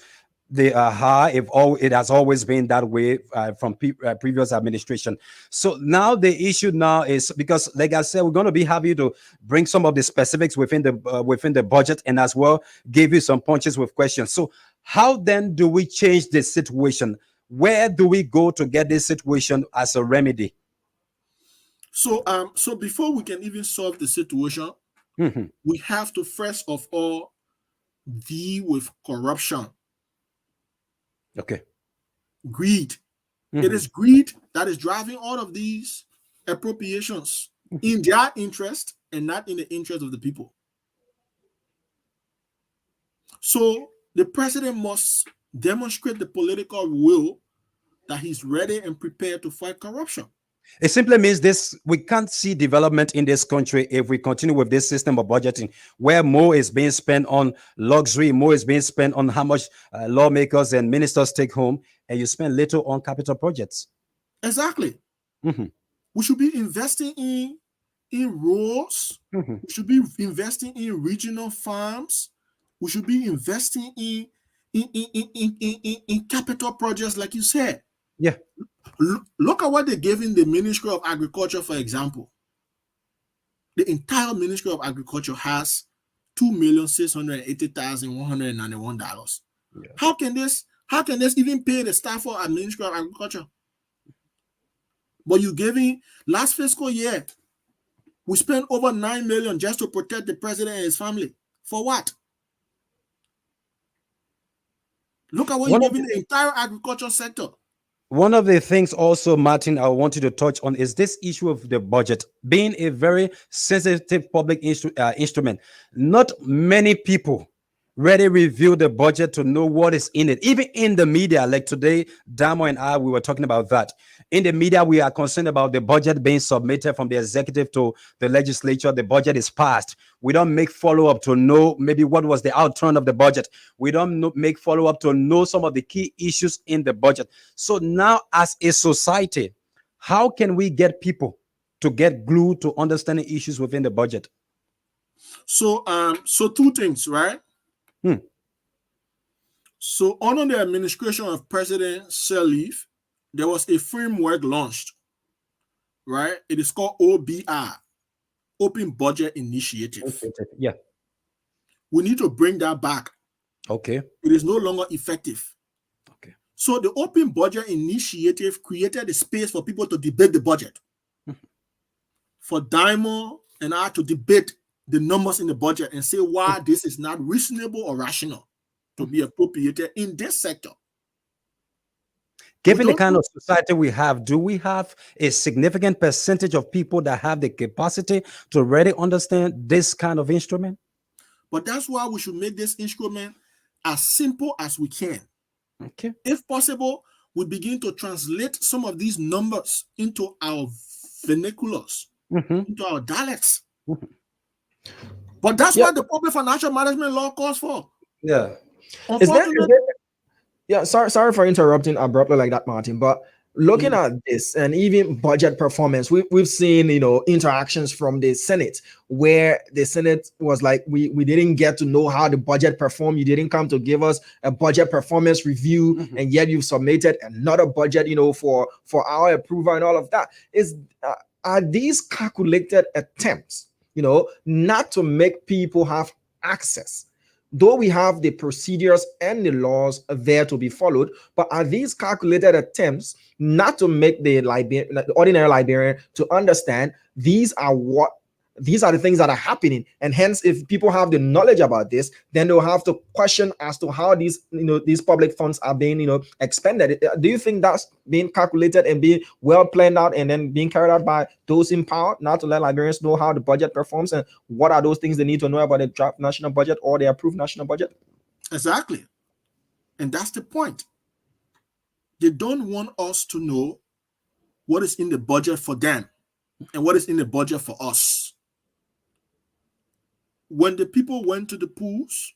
they are high. If all it has always been that way from previous administration. So now the issue now is because, like I said, we're going to be happy to bring some of the specifics within the budget and as well give you some punches with questions. So how then do we change the situation? Where do we go to get this situation as a remedy? So before we can even solve the situation, we have to first of all deal with corruption. Okay. Greed. It is greed that is driving all of these appropriations in their interest and not in the interest of the people. So the president must demonstrate the political will that he's ready and prepared to fight corruption. It simply means this: we can't see development in this country if we continue with this system of budgeting, where more is being spent on luxury, more is being spent on how much lawmakers and ministers take home, and you spend little on capital projects. Exactly. We should be investing in roads. We should be investing in regional farms. We should be investing in capital projects, like you said. Yeah. Look at what they gave in the Ministry of Agriculture, for example. The entire Ministry of Agriculture has $2,680,191. Yeah. How can this even pay the staff for a Ministry of Agriculture? But you giving last fiscal year, we spent over $9 million just to protect the president and his family. For what? Look at what you're giving the entire agriculture sector. One of the things also, Martin, I want you to touch on is this issue of the budget being a very sensitive public instrument. Not many people really review the budget to know what is in it. Even in the media, like today, Damo and I, we were talking about that. In the media, we are concerned about the budget being submitted from the executive to the legislature. The budget is passed. We don't make follow-up to know maybe what was the outturn of the budget. We don't make follow-up to know some of the key issues in the budget. So now, as a society, how can we get people to get glued to understanding issues within the budget? So two things, right? So under the administration of President Sirleaf, there was a framework launched, right? It is called OBI, Open Budget Initiative. Yeah. We need to bring that back. Okay. It is no longer effective. Okay. So the Open Budget Initiative created a space for people to debate the budget. For Diamond and I to debate the numbers in the budget and say why this is not reasonable or rational to be appropriated in this sector. Given the kind of society we have, do we have a significant percentage of people that have the capacity to really understand this kind of instrument? But that's why we should make this instrument as simple as we can. Okay. If possible, we begin to translate some of these numbers into our vernaculars, into our dialects. But that's what the public financial management law calls for. Yeah. Sorry for interrupting abruptly like that, Martin. But looking at this and even budget performance, we've seen, interactions from the Senate where the Senate was like, we didn't get to know how the budget performed. You didn't come to give us a budget performance review, and yet you've submitted another budget, for our approval and all of that. Are these calculated attempts, not to make people have access? Though we have the procedures and the laws there to be followed, but are these calculated attempts not to make the ordinary Liberian to understand these are what these are the things that are happening, and hence, if people have the knowledge about this, then they'll have to question as to how these public funds are being expended. Do you think that's being calculated and being well planned out, and then being carried out by those in power, not to let Liberians know how the budget performs and what are those things they need to know about the draft national budget or the approved national budget? Exactly. And that's the point. They don't want us to know what is in the budget for them and what is in the budget for us. When the people went to the polls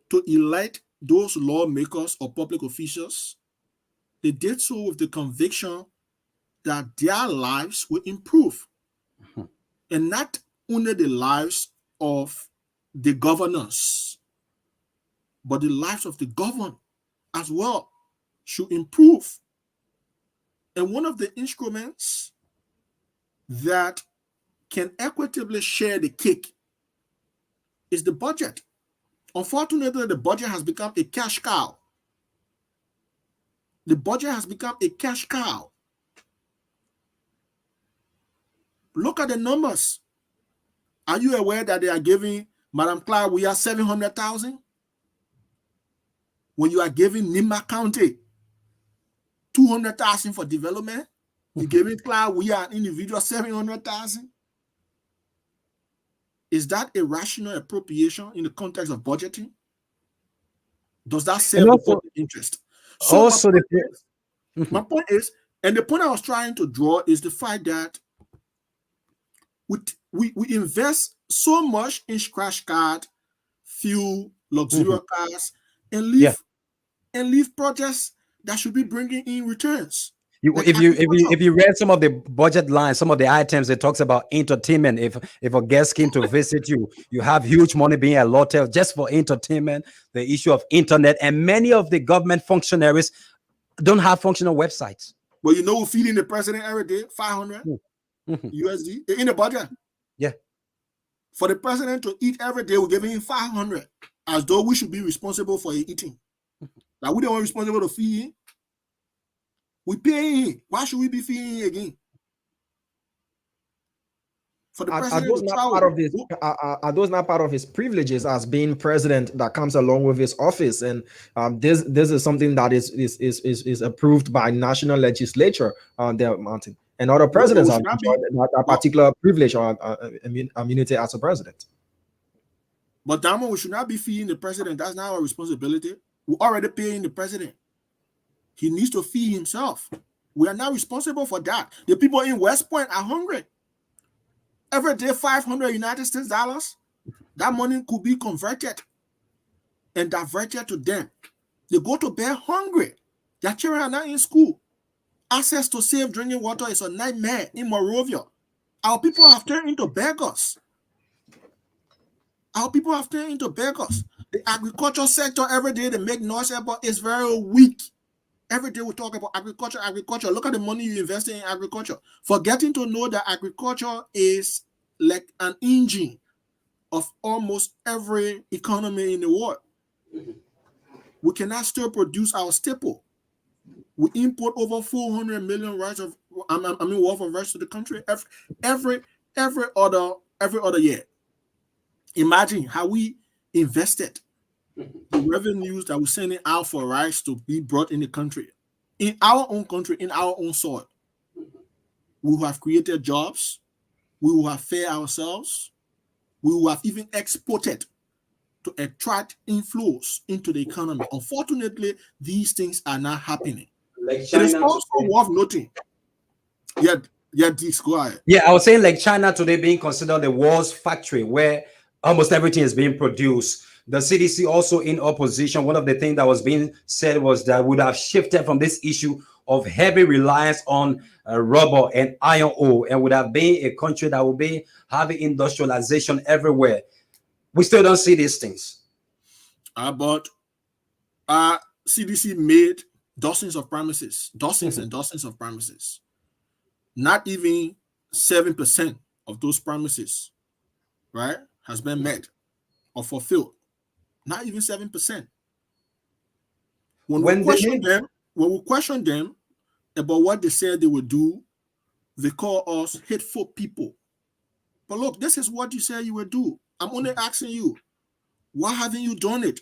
to elect those lawmakers or public officials, they did so with the conviction that their lives will improve. And not only the lives of the governors, but the lives of the governed as well should improve. And one of the instruments that can equitably share the cake is the budget. Unfortunately, the budget has become a cash cow. The budget has become a cash cow. Look at the numbers. Are you aware that they are giving Madam Clark, we are 700,000? When you are giving Nima County 200,000 for development, you giving Clark, we are an individual 700,000? Is that a rational appropriation in the context of budgeting? Does that serve the public interest? So Also, my point is, and the point I was trying to draw is the fact that we invest so much in scratch card, fuel, luxurious cars, and leave projects that should be bringing in returns. If you read some of the budget lines, some of the items, it talks about entertainment. If a guest came to visit you, you have huge money being allotted just for entertainment. The issue of internet, and many of the government functionaries don't have functional websites. Well, we're feeding the president every day 500 USD in the budget. Yeah. For the president to eat every day, we're giving him 500, as though we should be responsible for eating. Like we don't want responsible to feed him. We pay him. Why should we be feeding him again? For the president are those not part of his? Are those not part of his privileges as being president that comes along with his office? And this is something that is approved by national legislature. There, Martin, and other presidents have enjoyed that particular privilege or immunity as a president. But Damo, we should not be feeding the president. That's not our responsibility. We're already paying the president. He needs to feed himself. We are not responsible for that. The people in West Point are hungry. Every day, 500 United States dollars. That money could be converted and diverted to them. They go to bed hungry. Their children are not in school. Access to safe drinking water is a nightmare in Monrovia. Our people have turned into beggars. The agriculture sector, every day they make noise about it's very weak. Every day we talk about agriculture. Look at the money you invest in agriculture. Forgetting to know that agriculture is like an engine of almost every economy in the world. We cannot still produce our staple. We import over 400 million worth of rice to the country every other year. Imagine how we invested the revenues that we're sending out for rice to be brought in the country, in our own country, in our own soil. We will have created jobs. We will have fed ourselves. We will have even exported to attract inflows into the economy. Unfortunately, these things are not happening. It is also worth noting. Dix, go ahead. Yeah, I was saying like China today being considered the world's factory where almost everything is being produced. The CDC also in opposition. One of the things that was being said was that would have shifted from this issue of heavy reliance on rubber and iron ore, and would have been a country that would be having industrialization everywhere. We still don't see these things. But CDC made dozens and dozens of promises. Not even 7% of those promises, right, has been met or fulfilled. Not even 7%. When we question them about what they said they would do, they call us hateful people. But look, this is what you said you would do. I'm only asking you, why haven't you done it?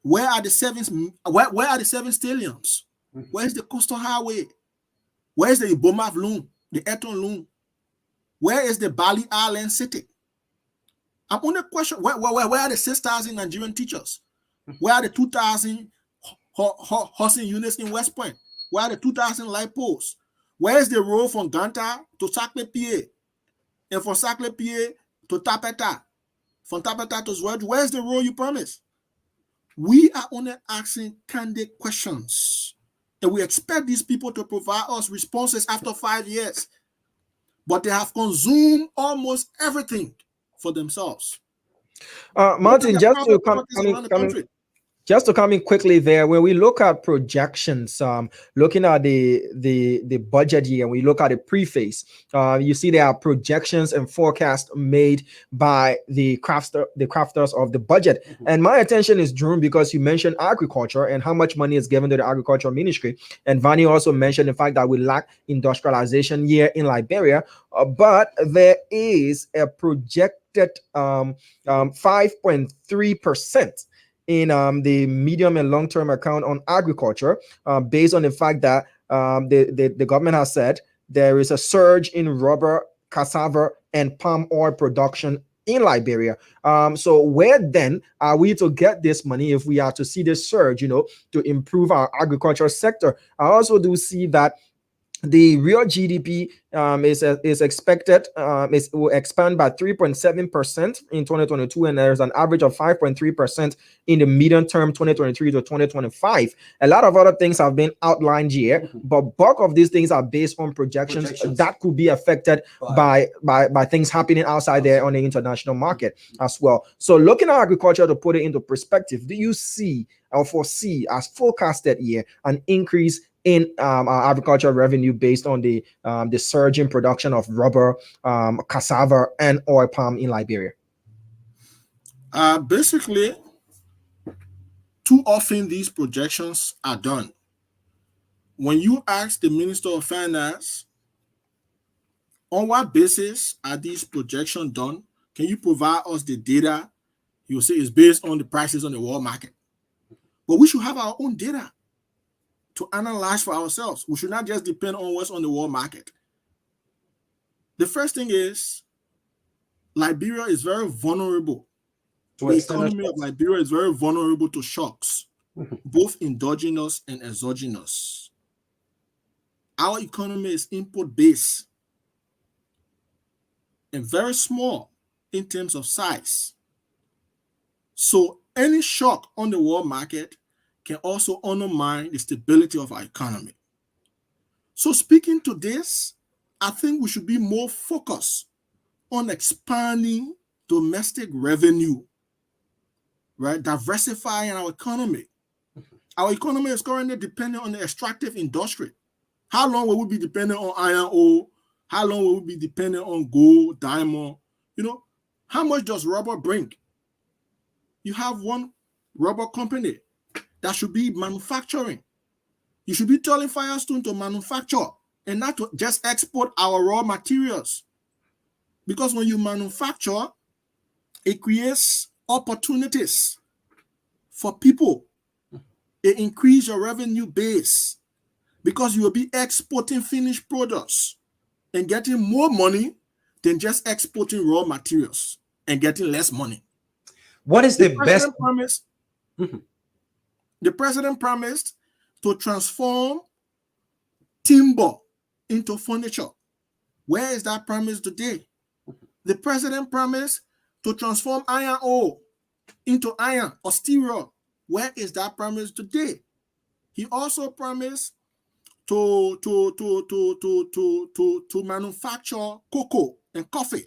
Where are the where are the 7 stadiums? Where's the Coastal Highway? Where's the Ibomaf loan? The Eton loan? Where is the Bali Island City? I'm only question, where are the 6,000 Nigerian teachers? Where are the 2,000 housing units in West Point? Where are the 2,000 light posts? Where is the road from Ganta to Saclay PA? And from Saclay PA to Tapeta? From Tapeta to Zwedge? Where's the road you promised? We are only asking candid questions. And we expect these people to provide us responses after 5 years. But they have consumed almost everything for themselves. Martin, just to come in quickly there, when we look at projections, looking at the budget year, we look at the preface, you see there are projections and forecasts made by the crafters of the budget. And my attention is drawn because you mentioned agriculture and how much money is given to the agriculture ministry. And Vani also mentioned the fact that we lack industrialization here in Liberia, but there is a projected 5.3% in the medium and long-term account on agriculture, based on the fact that the government has said there is a surge in rubber, cassava, and palm oil production in Liberia. So where then are we to get this money if we are to see this surge, to improve our agriculture sector? I also do see that the real GDP is expected will expand by 3.7% in 2022, and there's an average of 5.3% in the medium term 2023 to 2025. A lot of other things have been outlined here, but bulk of these things are based on projections that could be affected by things happening outside there on the international market as well. So looking at agriculture, to put it into perspective, do you see or foresee, as forecasted here, an increase in our agricultural revenue based on the surge in production of rubber, cassava, and oil palm in Liberia? Basically, too often these projections are done. When you ask the Minister of Finance, on what basis are these projections done? Can you provide us the data? He will say it's based on the prices on the world market. But we should have our own data to analyze for ourselves. We should not just depend on what's on the world market. The first thing is, Liberia is very vulnerable. The economy of Liberia is very vulnerable to shocks, both endogenous and exogenous. Our economy is import-based and very small in terms of size. So any shock on the world market can also undermine the stability of our economy. So speaking to this, I think we should be more focused on expanding domestic revenue, right? Diversifying our economy. Our economy is currently dependent on the extractive industry. How long will we be dependent on iron ore? How long will we be dependent on gold, diamond? How much does rubber bring? You have one rubber company that should be manufacturing. You should be telling Firestone to manufacture and not to just export our raw materials. Because when you manufacture, it creates opportunities for people. It increases your revenue base because you will be exporting finished products and getting more money than just exporting raw materials and getting less money. What is the best? The president promised to transform timber into furniture. Where is that promise today? The president promised to transform iron ore into iron or steel rod. Where is that promise today? He also promised to manufacture cocoa and coffee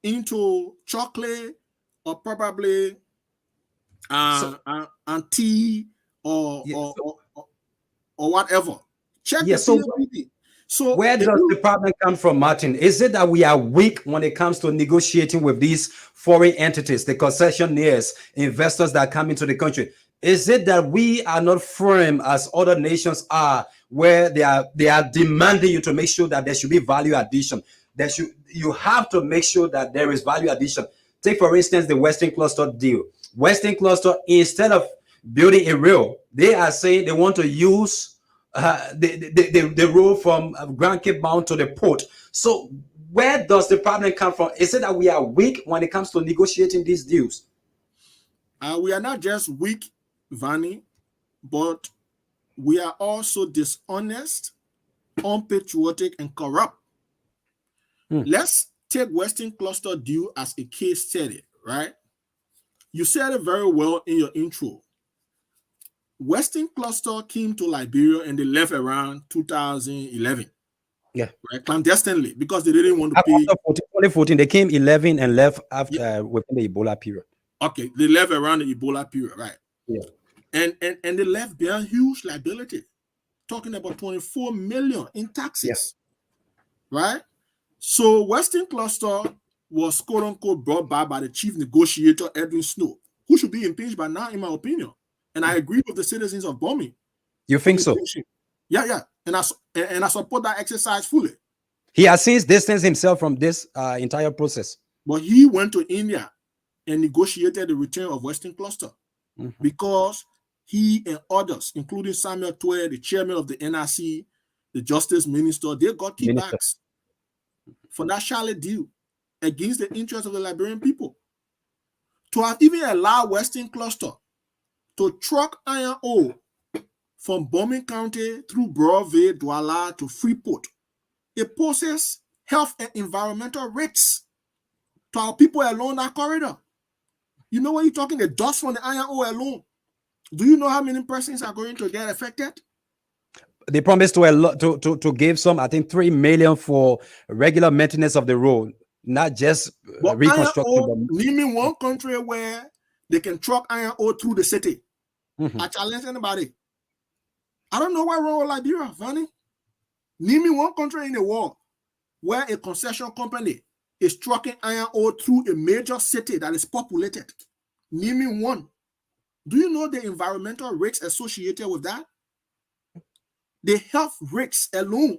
into chocolate or probably and tea or whatever. Check the COPD. So where does the problem come from, Martin? Is it that we are weak when it comes to negotiating with these foreign entities, the concessionaires, investors that come into the country? Is it that we are not firm as other nations are, where they are demanding you to make sure that there should be value addition? you have to make sure that there is value addition. Take for instance the Western Cluster deal. Western Cluster, instead of building a rail, they are saying they want to use the road from Grand Cape Mount to the port. So where does the problem come from? Is it that we are weak when it comes to negotiating these deals? We are not just weak, Vanny, but we are also dishonest, unpatriotic, and corrupt. Let's take Western Cluster deal as a case study, right? You said it very well in your intro. Western Cluster came to Liberia and they left around 2011. Yeah. Right, clandestinely, because they didn't want to pay. After 2014, they came 11 and left after within the Ebola period. Okay, they left around the Ebola period, right? Yeah. And they left behind huge liability, talking about 24 million in taxes. Yeah. Right? So Western Cluster was quote unquote brought back by the chief negotiator, Edwin Snow, who should be impeached by now, in my opinion. And I agree with the citizens of Bomi. You think so? Yeah. And I support that exercise fully. He has since distanced himself from this entire process. But he went to India and negotiated the return of Western Cluster because he and others, including Samuel Twe, the chairman of the NRC, the justice minister, they got kickbacks for that Charlotte deal against the interests of the Liberian people. To have even allowed Western Cluster to truck iron ore from Bombing County through Broadway, Douala to Freeport, it poses health and environmental risks to our people along that corridor. You know what you're talking, the dust from the iron ore alone. Do you know how many persons are going to get affected? They promised to give some, I think, 3 million for regular maintenance of the road, not just reconstruction. Name me one country where they can truck iron ore through the city. I challenge anybody. I don't know why wrong with Liberia, Vanny. Name me one country in the world where a concession company is trucking iron ore through a major city that is populated. Name me one. Do you know the environmental risks associated with that? The health risks alone.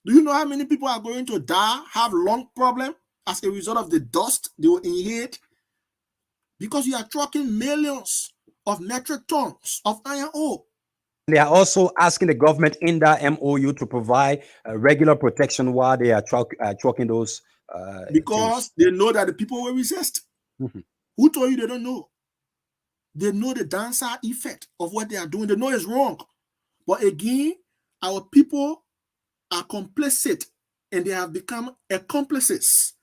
Do you know how many people are going to die, have lung problem as a result of the dust they will inhale? Because you are trucking millions of metric tons of iron ore. They are also asking the government in that MOU to provide regular protection while they are trucking those. Because they know that the people will resist. Who told you they don't know? They know the downside effect of what they are doing. They know it's wrong. But again, our people are complicit and they have become accomplices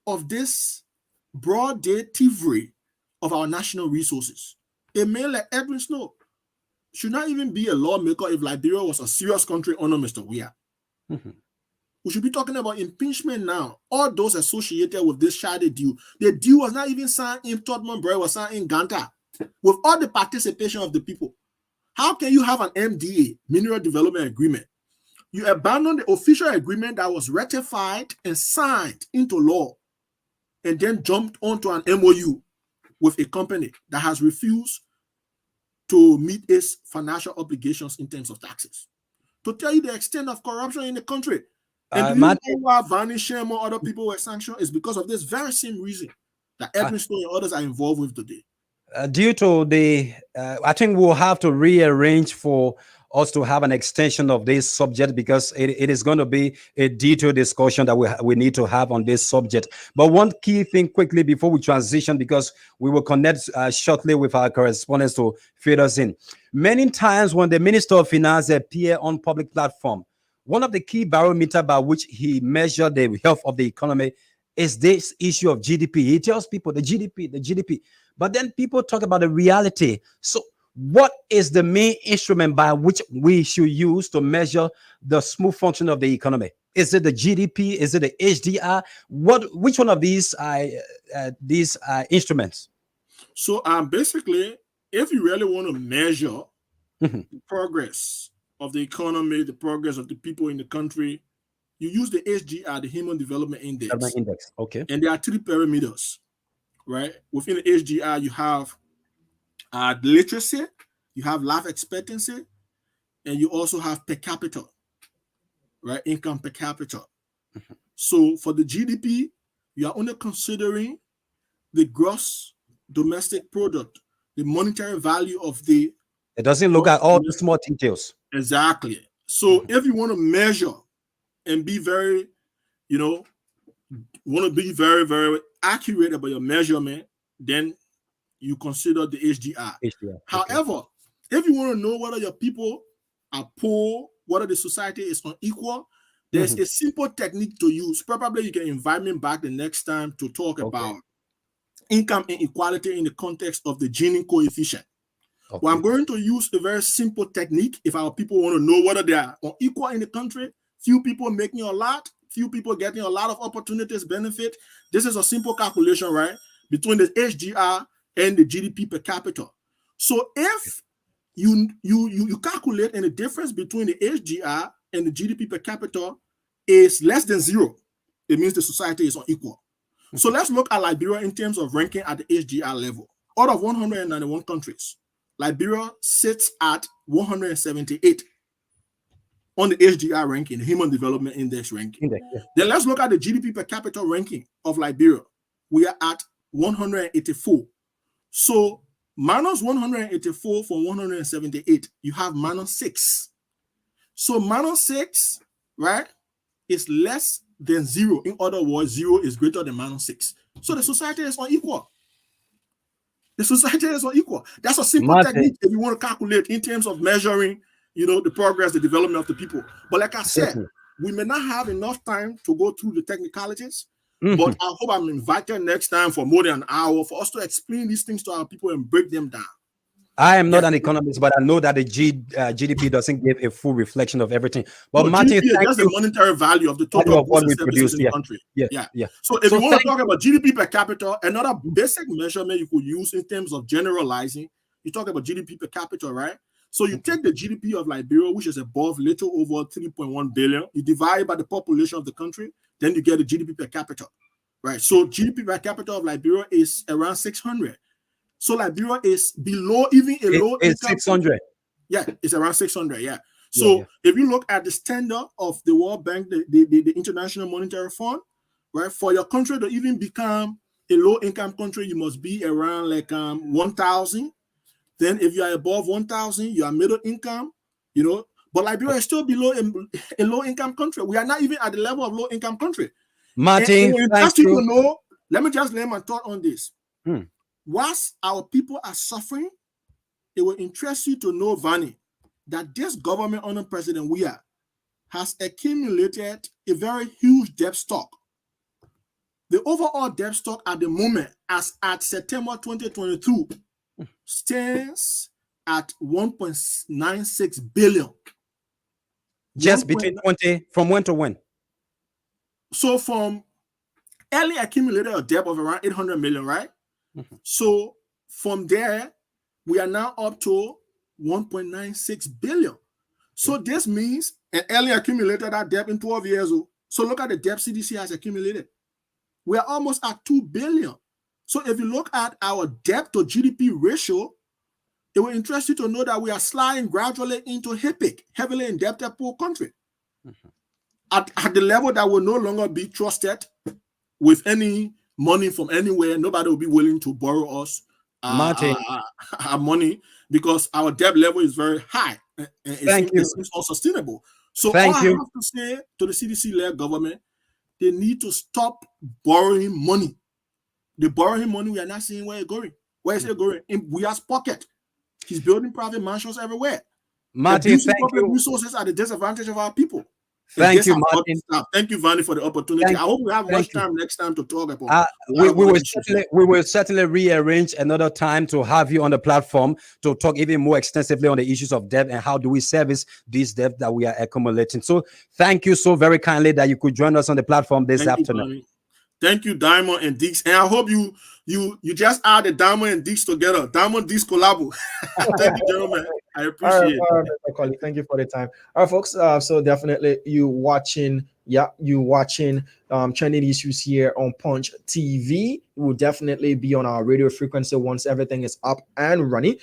of this broad day thievery of our national resources. A man like Edwin Snow should not even be a lawmaker if Liberia was a serious country under Mr. Weah. We should be talking about impeachment now. All those associated with this shady deal. The deal was not even signed in Tottenham, it was signed in Ganta. With all the participation of the people. How can you have an MDA, Mineral Development Agreement? You abandon the official agreement that was ratified and signed into law and then jumped onto an MOU with a company that has refused to meet its financial obligations in terms of taxes. To tell you the extent of corruption in the country. And do you know why Vanny Shem or other people were sanctioned? It's because of this very same reason that Edwin Snow and others are involved with today. Due to the, I think we'll have to rearrange for us to have an extension of this subject because it is going to be a detailed discussion that we need to have on this subject. But one key thing quickly before we transition, because we will connect shortly with our correspondents to feed us in. Many times when the Minister of Finance appear on public platform, one of the key barometer by which he measured the health of the economy is this issue of GDP. He tells people the GDP. But then people talk about the reality. So what is the main instrument by which we should use to measure the smooth function of the economy? Is it the GDP? Is it the HDR? Which one of these instruments? So basically, if you really want to measure the progress of the economy, the progress of the people in the country, you use the HDR, the Human Development Index. Okay. And there are 3 parameters. Right? Within the HDR, you have literacy, you have life expectancy, and you also have per capita, right? Income per capita. So for the GDP, you are only considering the gross domestic product, the monetary value of the It doesn't look gross at all the domestic. small details. Exactly. So if you want to measure and be very, want to be very, very accurate about your measurement, then you consider the HDR. HDR. Okay. However, if you want to know whether your people are poor, whether the society is unequal, there's a simple technique to use. Probably you can invite me back the next time to talk about income inequality in the context of the Gini coefficient. Okay. Well, I'm going to use a very simple technique if our people want to know whether they are unequal in the country, few people making a lot, few people getting a lot of opportunities, benefit. This is a simple calculation, right? Between the HGR and the GDP per capita. So if you calculate and the difference between the HGR and the GDP per capita is less than 0, it means the society is unequal. So let's look at Liberia in terms of ranking at the HGR level. Out of 191 countries, Liberia sits at 178 on the HDR ranking, the Human Development Index ranking. Then let's look at the GDP per capita ranking of Liberia. We are at 184. So minus 184 from 178, you have minus 6. So minus 6, right, is less than 0. In other words, 0 is greater than minus 6. So the society is unequal. The society is unequal. That's a simple technique if you want to calculate in terms of measuring, the progress, the development of the people. But like I said, we may not have enough time to go through the technicalities. But I hope I'm invited next time for more than an hour for us to explain these things to our people and break them down. I am not an economist, but I know that the GDP doesn't give a full reflection of everything. But Martin, GDP is just the monetary value of the total of what we produce in the country. Yeah. So if you want to talk about GDP per capita, another basic measurement you could use in terms of generalizing, you talk about GDP per capita, right? So you take the GDP of Liberia, which is above little over 3.1 billion, you divide by the population of the country, then you get the GDP per capita, right? So GDP per capita of Liberia is around 600. So Liberia is below even a low income. 600. Yeah, it's around 600. Yeah. So if you look at the standard of the World Bank, the International Monetary Fund, right, for your country to even become a low income country, you must be around like 1,000. Then if you are above 1,000, you are middle income, But Liberia is still below a low income country. We are not even at the level of low income country. Martin, just to know, let me just lay my thought on this. Hmm. Whilst our people are suffering, it will interest you to know, Vani, that this government under President Weah has accumulated a very huge debt stock. The overall debt stock at the moment, as at September 2022, stands at 1.96 billion. Just between 20, from when to when? So from early accumulated a debt of around 800 million, right? So from there, we are now up to 1.96 billion. So this means an early accumulated that debt in 12 years. So look at the debt CDC has accumulated. We are almost at 2 billion. So if you look at our debt to GDP ratio, it will interest you to know that we are sliding gradually into HIPIC, heavily indebted poor country. At the level that will no longer be trusted with any money from anywhere. Nobody will be willing to borrow us our money because our debt level is very high. And it seems unsustainable. So all I have to say to the CDC-led government, they need to stop borrowing money. The borrowing money, we are not seeing where it's going. Where is it going? In Weah's pocket. He's building private mansions everywhere. Martin, thank public you. Resources at the disadvantage of our people. Thank you, Martin. Thank you, Vani, for the opportunity. I hope we have much time next time to talk about. We will certainly rearrange another time to have you on the platform to talk even more extensively on the issues of debt and how do we service these debt that we are accumulating. So thank you so very kindly that you could join us on the platform this afternoon. Thank you, Diamond and Deeks. And I hope you just add the Diamond and Deeks together. Diamond Deeks collabo. Thank you, gentlemen. I appreciate it. Mr. Colley, thank you for the time. All right, folks. So definitely you watching Trending Issues here on Punch TV. It will definitely be on our radio frequency once everything is up and running.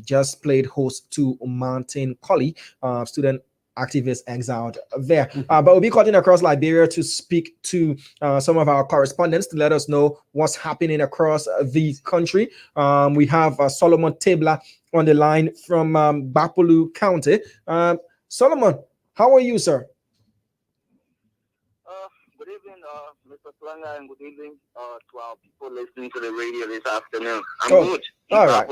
Just played host to Martin Colley, student activists exiled there. But we'll be cutting across Liberia to speak to some of our correspondents to let us know what's happening across the country. We have Solomon Tabler on the line from Bapolu County. Solomon, how are you, sir? Good evening, Mr. Slanga, and good evening to our people listening to the radio this afternoon. I'm good. All right.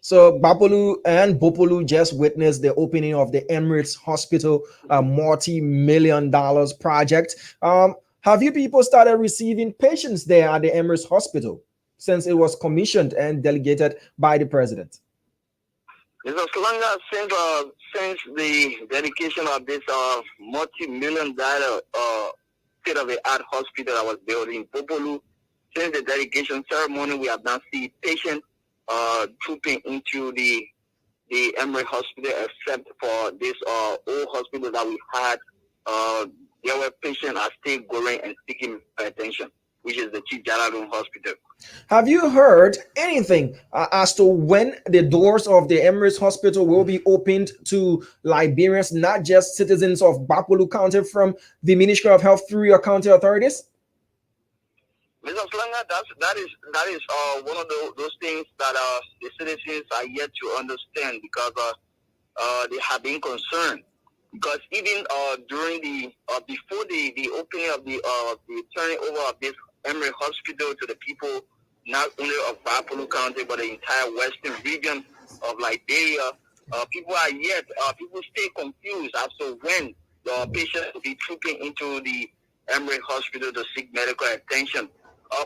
So Bapolu and Bopolu just witnessed the opening of the Emirates Hospital, a multi-million-dollar project. Have you people started receiving patients there at the Emirates Hospital since it was commissioned and delegated by the president? Mr. Slanga, since the dedication of this multi-million-dollar state-of-the-art hospital that was built in Bopolu, since the dedication ceremony, we have not seen patients trooping into the Emory Hospital, except for this old hospital that we had. There were patients are still going and seeking attention, which is the Chief Jalalun Hospital. Have you heard anything as to when the doors of the Emirates Hospital will be opened to Liberians, not just citizens of Bapolu County, from the Ministry of Health through your county authorities? Mr. Slanga, that is one of those things that the citizens are yet to understand, because they have been concerned. Because even during before the opening of the turning over of this Emory Hospital to the people, not only of Bapolu County but the entire western region of Liberia, people stay confused as to when the patients will be trooping into the Emory Hospital to seek medical attention.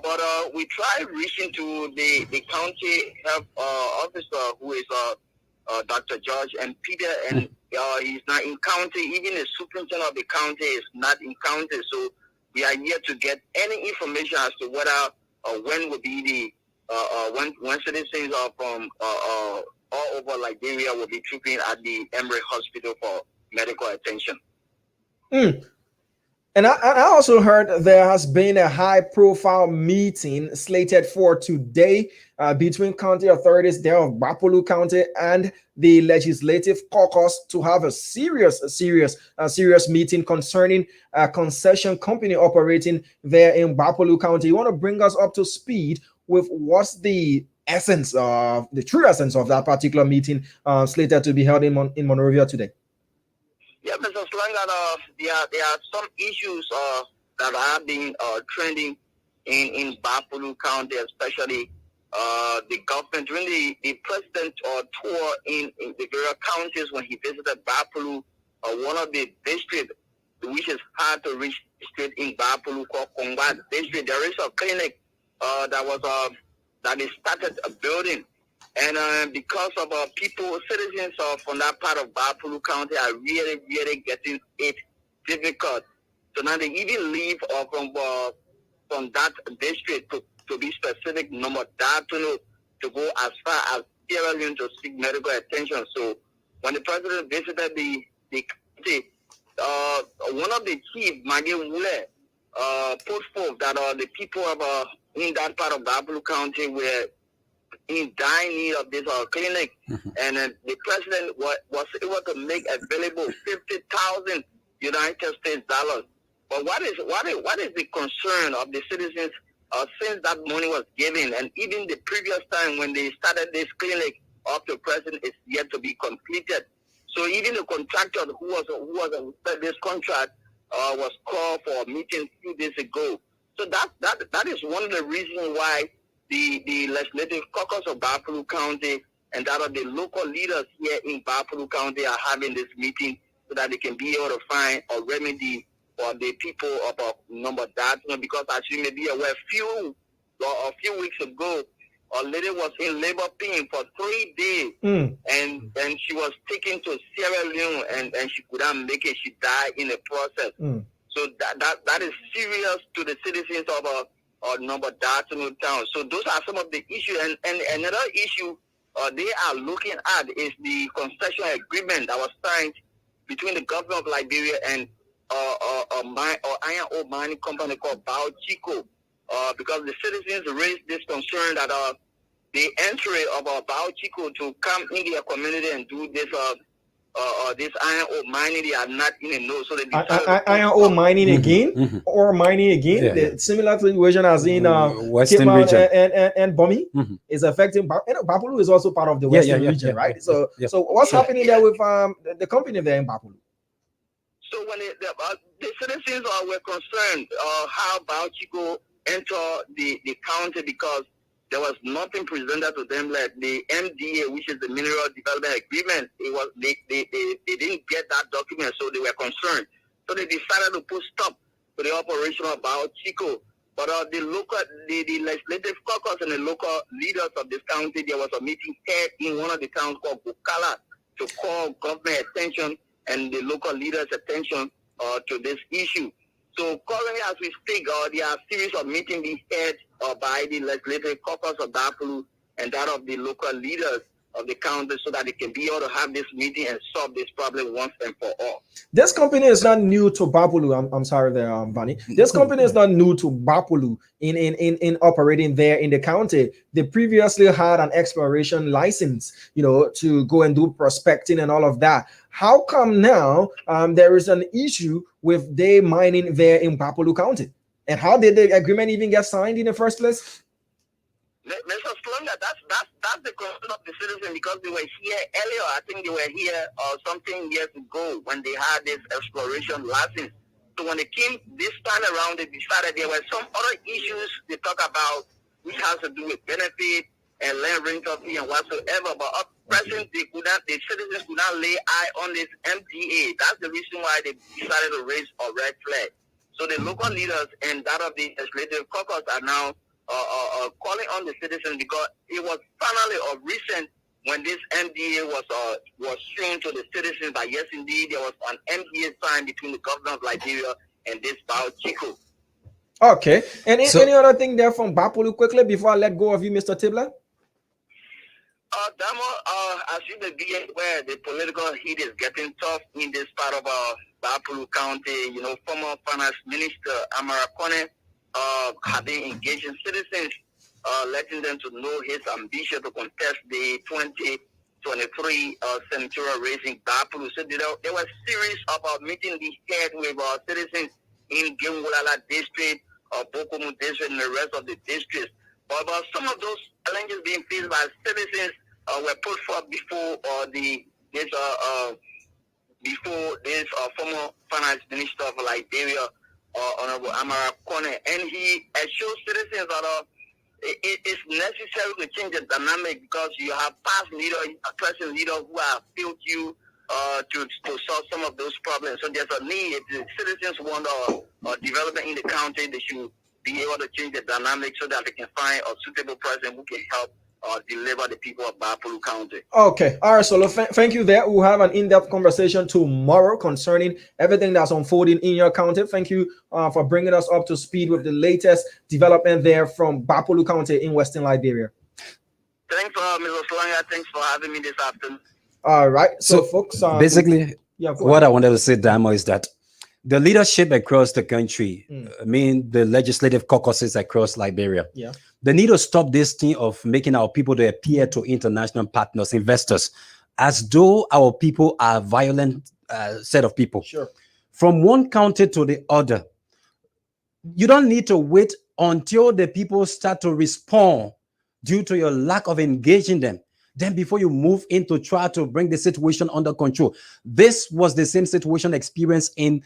But we tried reaching to the county health officer, who is Dr. George and Peter, and he's not in county. Even the superintendent of the county is not in county. So we are yet to get any information as to whether when will be the when citizens are from all over Liberia will be trooping at the Emory Hospital for medical attention. And I also heard there has been a high-profile meeting slated for today between county authorities there of Bapolu County and the Legislative Caucus to have a serious meeting concerning a concession company operating there in Bapolu County. You want to bring us up to speed with what's the true essence of that particular meeting slated to be held in Monrovia today? Yeah, Mr. Slanga, there are some issues that have been trending in Bapolu County, especially the government. During the president tour in the various counties when he visited Bapolu, one of the districts which is hard to reach district in Bapolu called Kongwa district, there is a clinic that is started a building. And because of citizens from that part of Bapolu County are really, really getting it difficult. So now they even leave from that district to be specific, number that to go as far as Sierra Leone to seek medical attention. So when the president visited the county, one of the chief, Maggie Wule, put forth that the people in that part of Bapolu County were in dire need of this clinic, and the president was able to make available 50,000 United States dollars. But what is the concern of the citizens since that money was given, and even the previous time when they started this clinic up to present is yet to be completed. So even the contractor who was this contract was called for a meeting a few days ago. So that is one of the reasons why the Legislative Caucus of Bapolu County and that of the local leaders here in Bapolu County are having this meeting so that they can be able to find a remedy for the people of number that. Because as you may be aware, a few weeks ago, a lady was in labor pain for 3 days, and she was taken to Sierra Leone, and she could not make it. She died in the process. So that is serious to the citizens of number Dartmouth town. So those are some of the issues. And another issue they are looking at is the concession agreement that was signed between the government of Liberia and iron ore mining company called Bao Chico. Because the citizens raised this concern that the entry of Bao Chico to come in their community and do this this iron ore mining, they are not in a no. So they decided Iron ore mining again, or mining again. Yeah, The similar situation as in Western Cape Mount region. and Bomi is affecting. Bapulu is also part of the Western region, right? So what's happening there with the company there in Bapulu? So when the citizens were concerned how Bauchico enter the county because there was nothing presented to them like the MDA, which is the Mineral Development Agreement. It was they didn't get that document, so they were concerned. So they decided to put stop to the operation of Bauchico. But the legislative caucus and the local leaders of this county, there was a meeting held in one of the towns called Bukala to call government attention and the local leaders' attention to this issue. So currently, as we speak, there are a series of meetings being held by the legislative caucus of Bapulu and that of the local leaders of the county so that they can be able to have this meeting and solve this problem once and for all. This company is not new to Bapulu. I'm sorry there, Bunny. This company is not new to Bapulu in operating there in the county. They previously had an exploration license, to go and do prospecting and all of that. How come now there is an issue with they mining there in Bapulu County? And how did the agreement even get signed in the first place? Mr. Slunga, that's the concern of the citizen because they were here earlier. I think they were here something years ago when they had this exploration license. So when they came this time around, they decided there were some other issues they talk about which has to do with benefit and land rental fee and whatsoever. But at present, the citizens could not lay eye on this MDA. That's the reason why they decided to raise a red flag. So the local leaders and that of the legislative caucus are now calling on the citizens because it was finally of recent when this MDA was shown to the citizens that yes, indeed, there was an MDA signed between the government of Liberia and this Bauchico. Okay. And any other thing there from Bapulu quickly before I let go of you, Mr. Tibler? Damo, as you may be aware, the political heat is getting tough in this part of Bapulu County. Former Finance Minister Amara Kone have been engaging citizens, letting them to know his ambition to contest the 2023 senatorial race in Bapulu. So there was a series of meetings we had with citizens in Gengulala district, Bokomu district, and the rest of the districts. But some of those challenges being faced by citizens were put forth before this former finance minister of Liberia, Honorable Amara Kone, and he assured citizens that it is necessary to change the dynamic because you have past leaders, present leaders who have failed you to solve some of those problems. So there's a need. If the citizens want development in the county, they should be able to change the dynamic so that they can find a suitable person who can help deliver the people of Bapulu County. Okay. All right. So thank you there. We'll have an in-depth conversation tomorrow concerning everything that's unfolding in your county. Thank you for bringing us up to speed with the latest development there from Bapulu County in Western Liberia. Thanks, Mr. Slanga. Thanks for having me this afternoon. All right. So folks, basically, what I wanted to say, Damo, is that the leadership across the country, the legislative caucuses across Liberia, they need to stop this thing of making our people to appear to international partners, investors, as though our people are a violent set of people. Sure. From one county to the other, you don't need to wait until the people start to respond due to your lack of engaging them. Then before you move in to try to bring the situation under control. This was the same situation experienced in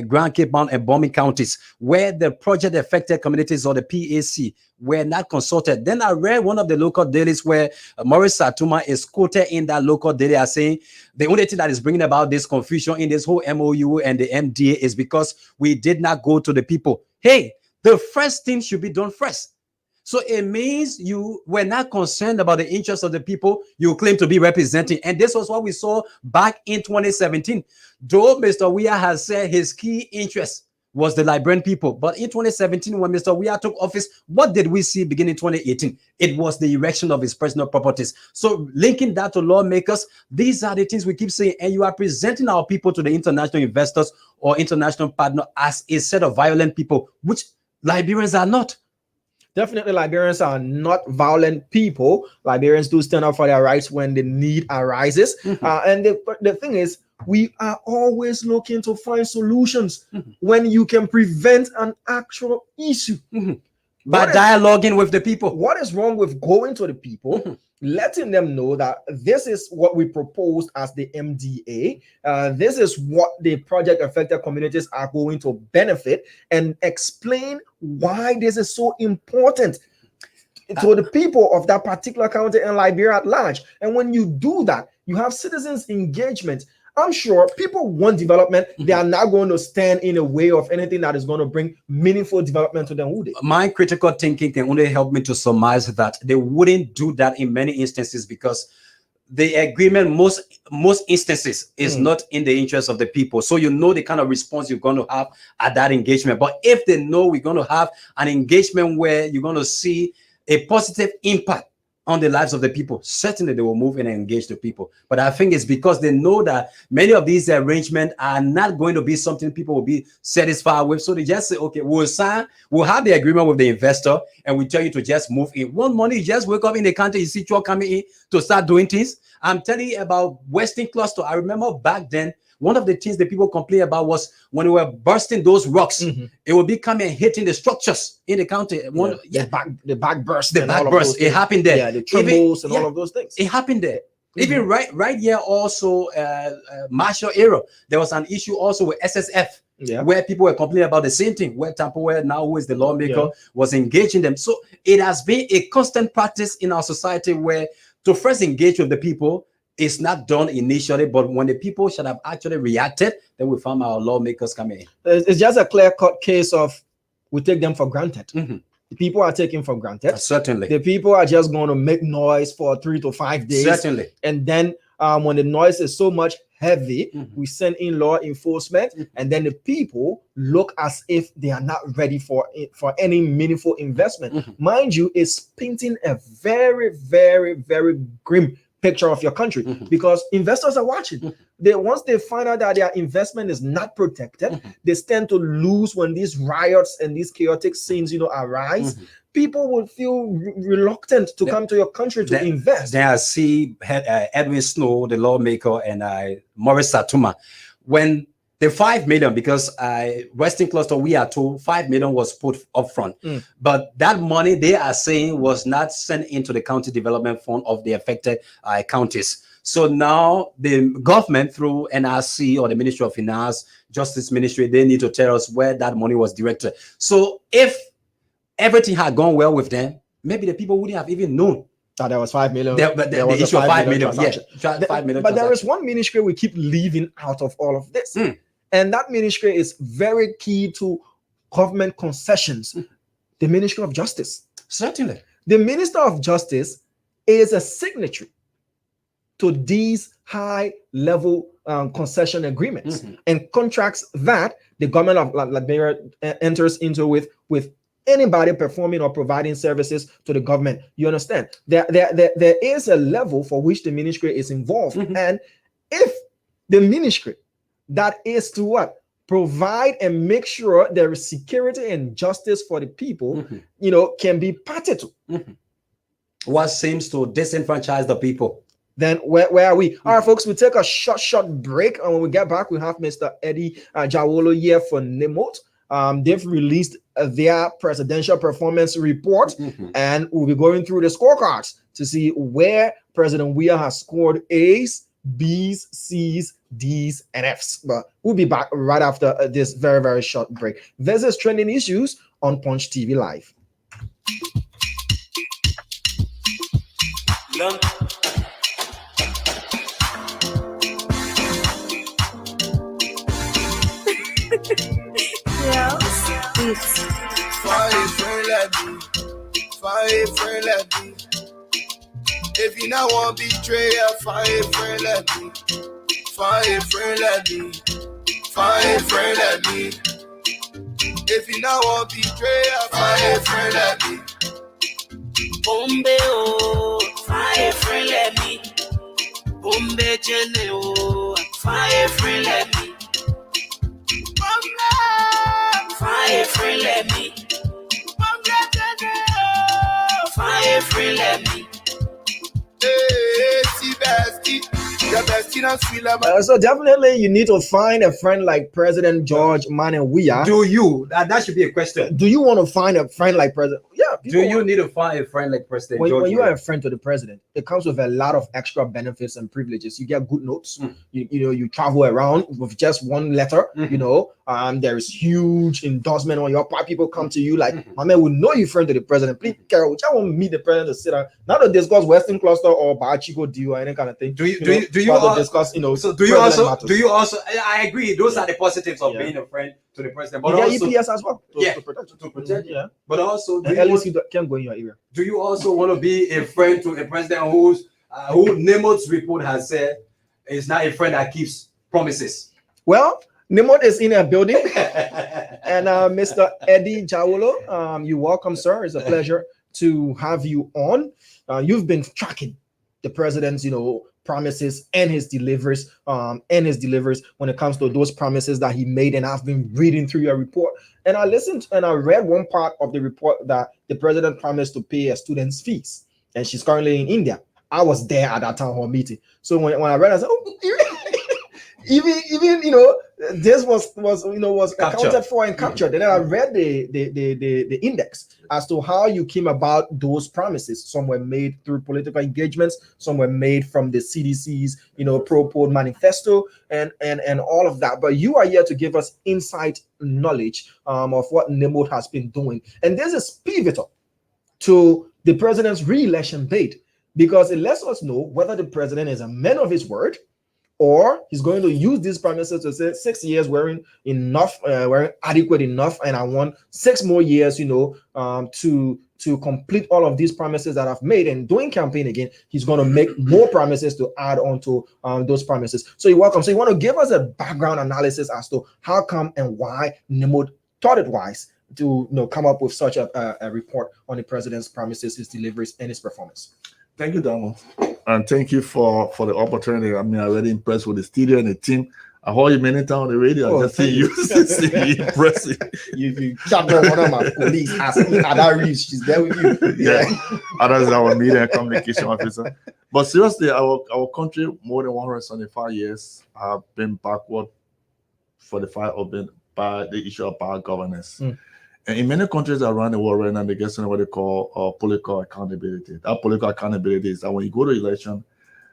Grand Cape Mount and Bombing counties, where the project affected communities or the PAC were not consulted. Then I read one of the local dailies where Maurice Satuma is quoted in that local daily as saying the only thing that is bringing about this confusion in this whole MOU and the MDA is because we did not go to the people. Hey, the first thing should be done first. So it means you were not concerned about the interests of the people you claim to be representing. And this was what we saw back in 2017. Though Mr. Weah has said his key interest was the Liberian people. But in 2017, when Mr. Weah took office, what did we see beginning in 2018? It was the erection of his personal properties. So linking that to lawmakers, these are the things we keep saying. And you are presenting our people to the international investors or international partner as a set of violent people, which Liberians are not. Definitely, Liberians are not violent people. Liberians do stand up for their rights when the need arises. And the thing is, we are always looking to find solutions when you can prevent an actual issue. By dialoguing with the people. What is wrong with going to the people, letting them know that this is what we proposed as the MDA, this is what the project affected communities are going to benefit, and explain why this is so important to the people of that particular county and Liberia at large. And when you do that, you have citizens engagement. I'm sure people want development. They are not going to stand in the way of anything that is going to bring meaningful development to them, would they? My critical thinking can only help me to surmise that they wouldn't do that in many instances, because the agreement most instances is not in the interest of the people. So you know the kind of response you're going to have at that engagement. But if they know we're going to have an engagement where you're going to see a positive impact on the lives of the people, certainly they will move in and engage the people. But I think it's because they know that many of these arrangements are not going to be something people will be satisfied with. So they just say, okay, we'll sign, we'll have the agreement with the investor, and we tell you to just move in. One morning, you just wake up in the country, you see truck coming in to start doing things. I'm telling you about Western Cluster. I remember back then, one of the things that people complain about was when we were bursting those rocks, it would be coming and hitting the structures in the county. The back burst. The back burst. It happened there. Yeah, the trembles and all of those things. It happened there. Even right here also, Marshall era, there was an issue also with SSF, where people were complaining about the same thing, where Tampower, now who is the lawmaker, was engaging them. So it has been a constant practice in our society where to first engage with the people, it's not done initially, but when the people should have actually reacted, then we found our lawmakers coming in. It's just a clear-cut case of we take them for granted. The people are taken for granted. Certainly. The people are just going to make noise for 3 to 5 days. Certainly. And then when the noise is so much heavy, we send in law enforcement, and then the people look as if they are not ready for any meaningful investment. Mind you, it's painting a very, very, very grim picture of your country, because investors are watching. Once they find out that their investment is not protected, they stand to lose when these riots and these chaotic scenes, arise. People will feel reluctant to come to your country to invest. Then I see Edwin Snow, the lawmaker, and Maurice Satuma, when the 5 million, because Western Cluster, we are told 5 million was put up front. But that money they are saying was not sent into the county development fund of the affected counties. So now the government through NRC or the Ministry of Finance, Justice Ministry, they need to tell us where that money was directed. So if everything had gone well with them, maybe the people wouldn't have even known that there was 5 million. There was issue of 5 million. Yeah, 5 million. But there is one ministry we keep leaving out of all of this. And that ministry is very key to government concessions. The Ministry of Justice. Certainly. The Minister of Justice is a signatory to these high-level concession agreements and contracts that the government of Liberia enters into with anybody performing or providing services to the government. You understand? There is a level for which the ministry is involved. And if the ministry that is to what? Provide and make sure there is security and justice for the people, can be parted to. What seems to disenfranchise the people? Then where are we? All right, folks, we take a short break. And when we get back, we have Mr. Eddie Jawolo here for NEMOT. They've released their presidential performance report, and we'll be going through the scorecards to see where President Weah has scored A's, B's, C's, D's, and F's. But we'll be back right after this very, very short break. This is Trending Issues on Punch TV Live. If you not want betrayal, find a friend like me. Find a friend like me. Find a friend like me. If you not want betrayal, find a friend like me. Bombe oh, find a friend like me. Bombe jene oh, find a friend like me. Bombe, find a friend like me. Bombe jene oh. fire friendly. Hey, see bestie. Your bestie not sweet like So definitely you need to find a friend like President George Manenwia. Do you? That should be a question. Do you want to find a friend like President? Yeah. Do you need to find a friend like President George? When you are a friend to the president, it comes with a lot of extra benefits and privileges. You get good notes. You travel around with just one letter. There is huge endorsement on your part. People come to you like, my man, we know you friend to the president. Please, Carol, I want to meet the president to sit down, not to discuss Western Cluster or Bachigo deal or any kind of thing. Do you also discuss? So do you also? I agree. Those are the positives of being a friend to the president. But also EPS as well. To protect. Yeah. But also, can't go in your area. Do you also want to be a friend to a president who Nemot's report has said is not a friend that keeps promises? Well, Nemot is in a building, and Mr. Eddie Jawolo, you're welcome, sir. It's a pleasure to have you on. You've been tracking the president's, promises and his deliveries, when it comes to those promises that he made. And I've been reading through your report, and I listened and I read one part of the report that the president promised to pay a student's fees, and she's currently in India. I was there at that town hall meeting, so when I read, I said, "Oh, even this was accounted for and captured." And then I read the index as to how you came about those promises. Some were made through political engagements, some were made from the CDC's pro-poll manifesto, and all of that. But you are here to give us insight knowledge of what Nemot has been doing, and this is pivotal to the president's re-election bid, because it lets us know whether the president is a man of his word, or he's going to use these promises to say 6 years weren't enough, weren't adequate enough, and I want 6 more years, to complete all of these promises that I've made. And doing campaign again, he's going to make more promises to add on to those promises. So you're welcome. So you want to give us a background analysis as to how come and why Nemot thought it wise to come up with such a report on the president's promises, his deliveries, and his performance. Thank you, Damo. And thank you for the opportunity. I mean, I'm really impressed with the studio and the team. I heard you many times on the radio. I just see you. It's impressive. You chat on one of my colleagues, Ada Reeves. She's there with you. Yeah. Ada is our media and communication officer. But seriously, our country, more than 175 years, have been backward for the fight of by the issue of power governance. And in many countries around the world right now, they get something what they call political accountability. That political accountability is that when you go to election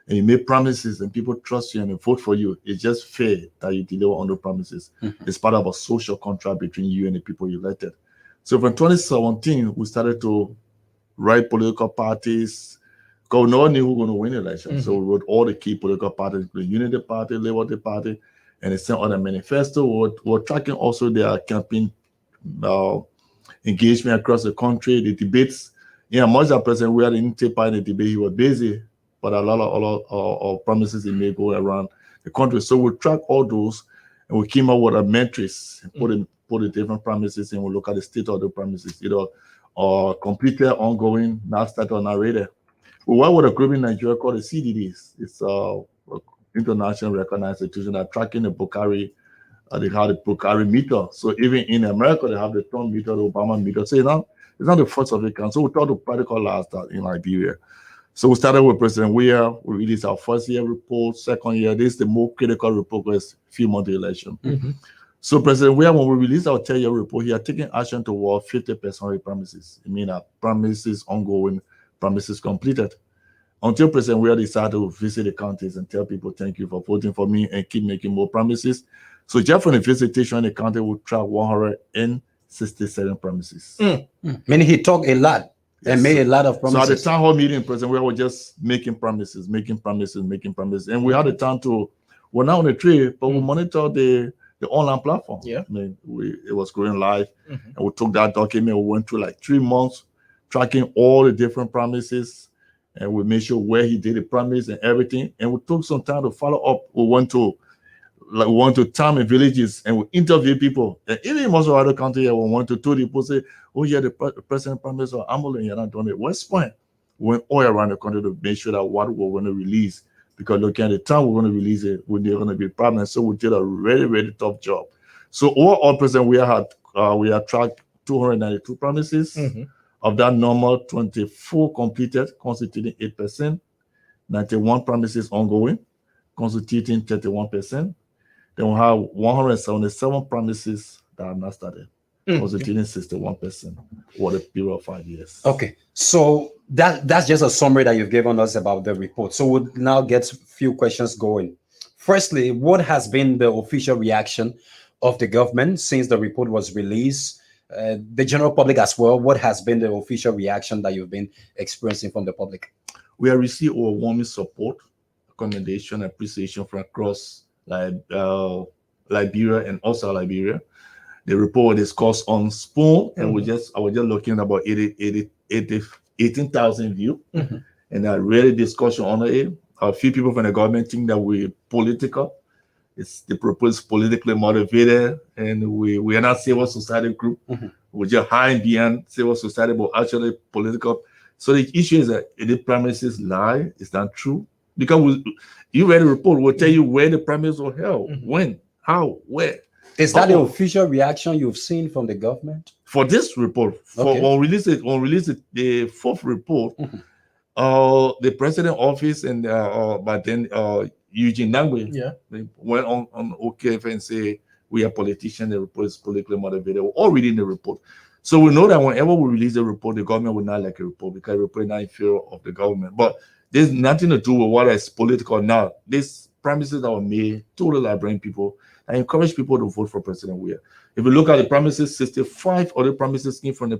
and you make promises and people trust you and they vote for you, it's just fair that you deliver on the promises. It's part of a social contract between you and the people you elected. So from 2017, we started to write political parties, because no one knew who was going to win the election. So we wrote all the key political parties, including Unity Party, Liberty Party, and they sent on a manifesto. We're tracking also their campaign engagement across the country, the debates. Much as President we didn't take part in the debate, he was busy, but a lot of promises he made go around the country. So we track all those, and we came up with a matrix and put the different promises, and we look at the state of the promises, completed, ongoing, now started on our radar. We work with a group in Nigeria called the CDDs. It's international recognized institution that tracking the Bukhari. They have the Bukhari meter. So even in America, they have the Trump meter, the Obama meter. So it's not the first of it. So we thought to practicalize that in Liberia. So we started with President Weah. We released our first year report, second year. This is the more critical report because a few months election. So President Weah, when we released our 10-year report, he had taken action toward 50% of promises. It means that promises ongoing, promises completed. Until President Weah decided to visit the counties and tell people, thank you for voting for me, and keep making more promises. So just from the visitation, the county will track 167 promises. Meaning he talked a lot and made a lot of promises. So at the town hall meeting, President, we were just making promises. And we had a time we're not on the tree, but we monitor the online platform. I mean, it was going live, and we took that document. We went through like 3 months, tracking all the different promises, and we made sure where he did the promise and everything. And we took some time to follow up. We went to town and villages, and we interview people. And even most of other countries, we went to two people say, "Oh yeah, the president promised or ambulance, you're not doing it." West Point went all around the country to make sure that what we're going to release, because looking at the time we're going to release it, we're going to be problems. So we did a really, really tough job. So overall, President, we had tracked 292 promises. Of that number, 24 completed, constituting 8%. 91 premises ongoing, constituting 31%. Then we have 177 premises that are not started, constituting 61% over the period of 5 years. Okay, so that's just a summary that you've given us about the report. So we'll now get a few questions going. Firstly, what has been the official reaction of the government since the report was released? The general public as well, what has been the official reaction that you've been experiencing from the public? We have received overwhelming support, commendation, appreciation from across Liberia and also Liberia. The report was discussed on Spoon, and I was just looking at about 18,000 views, and I really discussion on it. A few people from the government think that we're political. It's the proposed politically motivated, and we are not civil society group. We're just hiding behind civil society, but actually political. So the issue is that if the premises lie, is that true? Because you read the report, we'll tell you where the premises were held, when, how, where. Is that the official reaction you've seen from the government? For this report, on release the fourth report, the president office and but then Eugene Nangwe they went on OKF and say we are politicians, the report is politically motivated. We're all reading the report. So we know that whenever we release the report, the government will not like a report because the report is not in favor of the government. But there's nothing to do with whether it's political or not. These promises that were made to the Liberian people, I encourage people to vote for President Weah. If you look at the promises, 65 other promises came from the